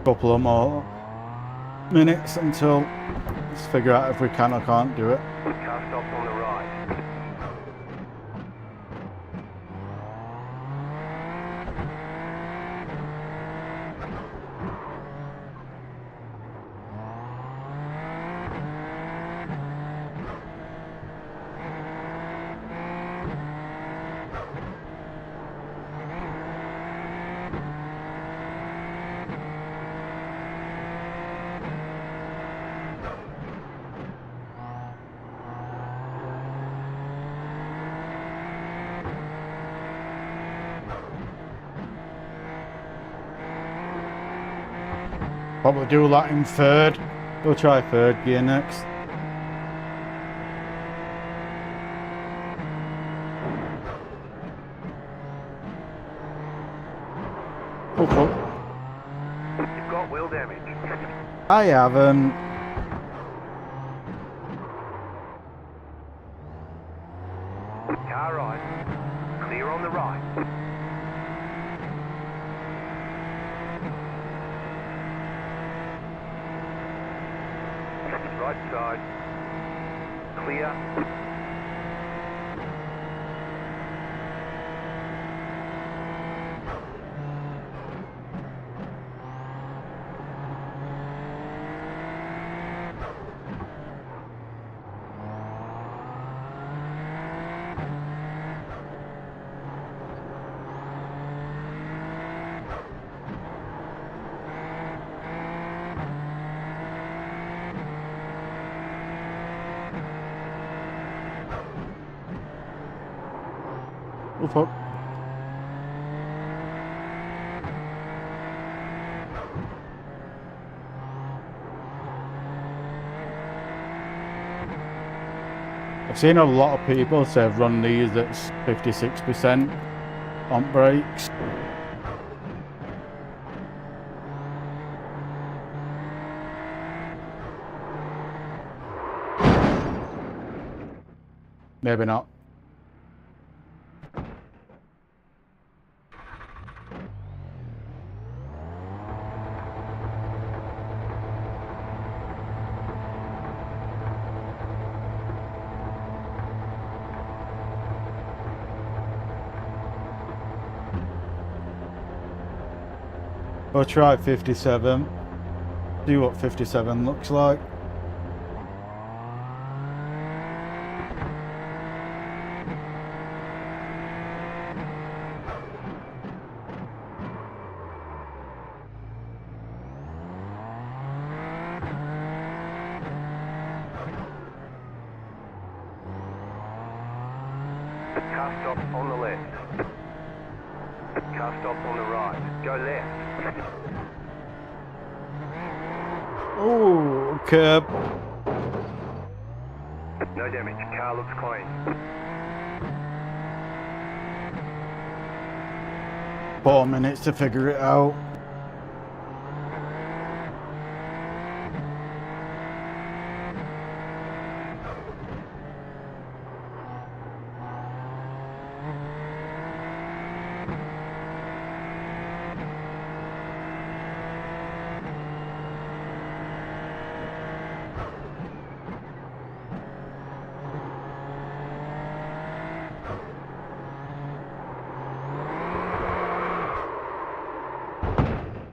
Couple of more minutes until let's figure out if we can or can't do it. Car stops on the right. Probably do that in third. We'll try third gear next. Oh, fuck. You've got wheel damage. I haven't. Car right. Clear on the right. Right side. Clear. Oh, fuck. I've seen a lot of people say run these at 56% on brakes. Maybe not. We'll try 57. See what 57 looks like. Car stop on the left. Car stop on the right. Go left. Oh, curb. No damage. Car looks clean. 4 minutes to figure it out.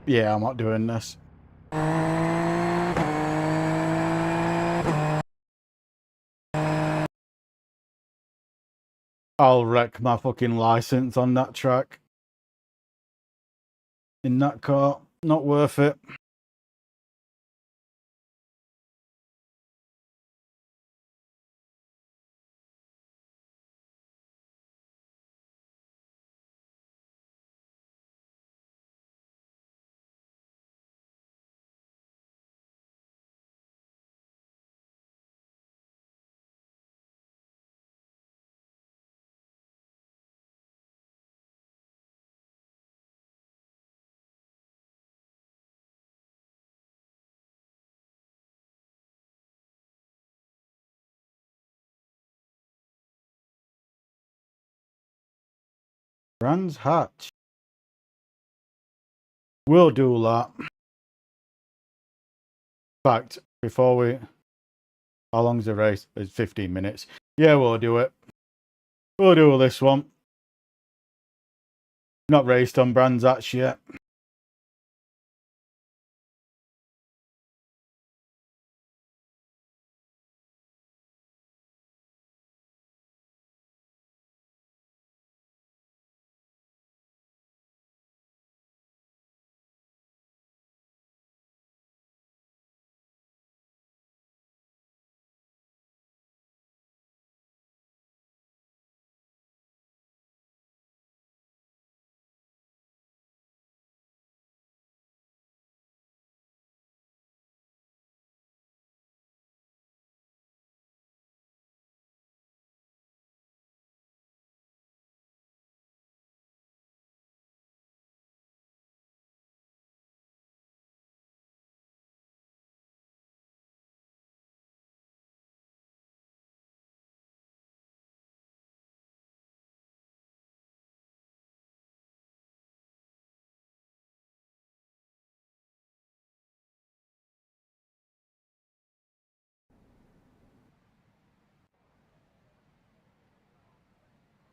Yeah, I'm not doing this. I'll wreck my fucking license on that track. In that car. Not worth it. Brands Hatch. We'll do that. In fact, before we... How long's the race? It's 15 minutes. Yeah, we'll do it. We'll do this one. Not raced on Brands Hatch yet.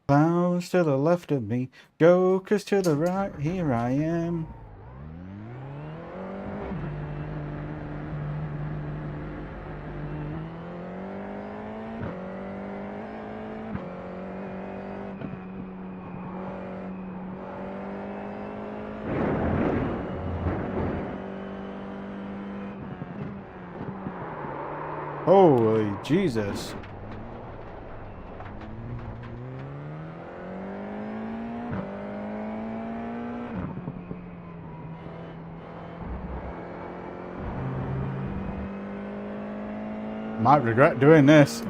Clowns to the left of me, jokers to the right, here I am. Holy Jesus. Might regret doing this.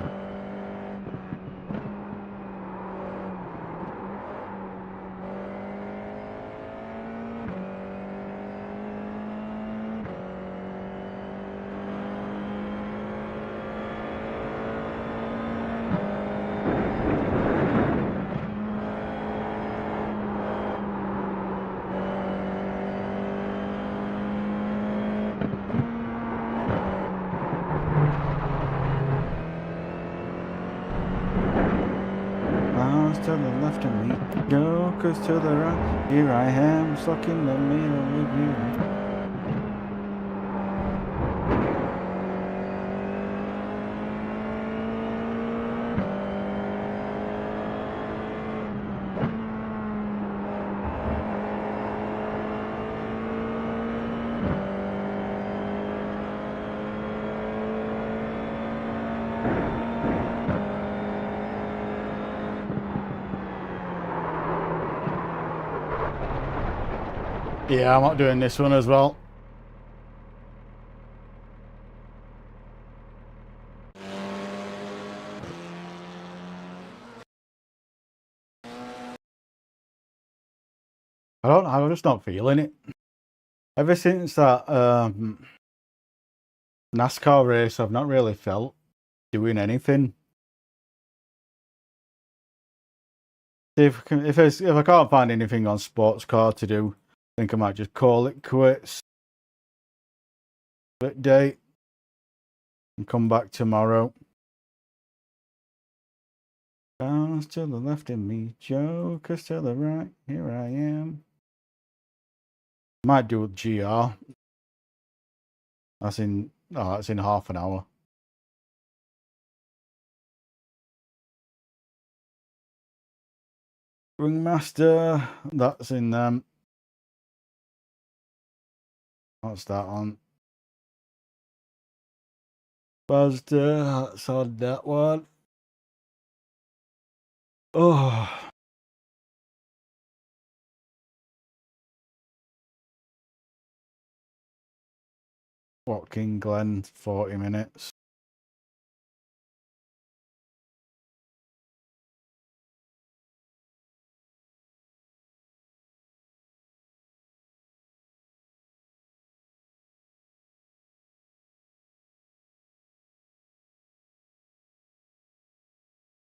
To the left of me, jokers to the right, here I am, stuck in the middle with you. Yeah, I'm not doing this one as well. I'm just not feeling it. Ever since that NASCAR race, I've not really felt doing anything. If I can't find anything on sports car to do, I think I might just call it quits. Day and come back tomorrow. Bounce to the left of me, jokers to the right. Here I am. Might do a GR. That's in half an hour. Ringmaster, that's in what's that on? Buzzter, that's on that one. Oh. Watkin Glen, 40 minutes.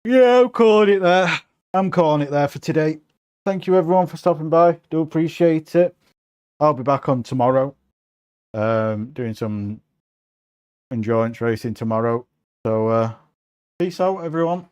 Yeah, I'm calling it there. I'm calling it there for today. Thank you everyone for stopping by. Do appreciate it. I'll be back on tomorrow. Doing some endurance racing tomorrow. So peace out everyone.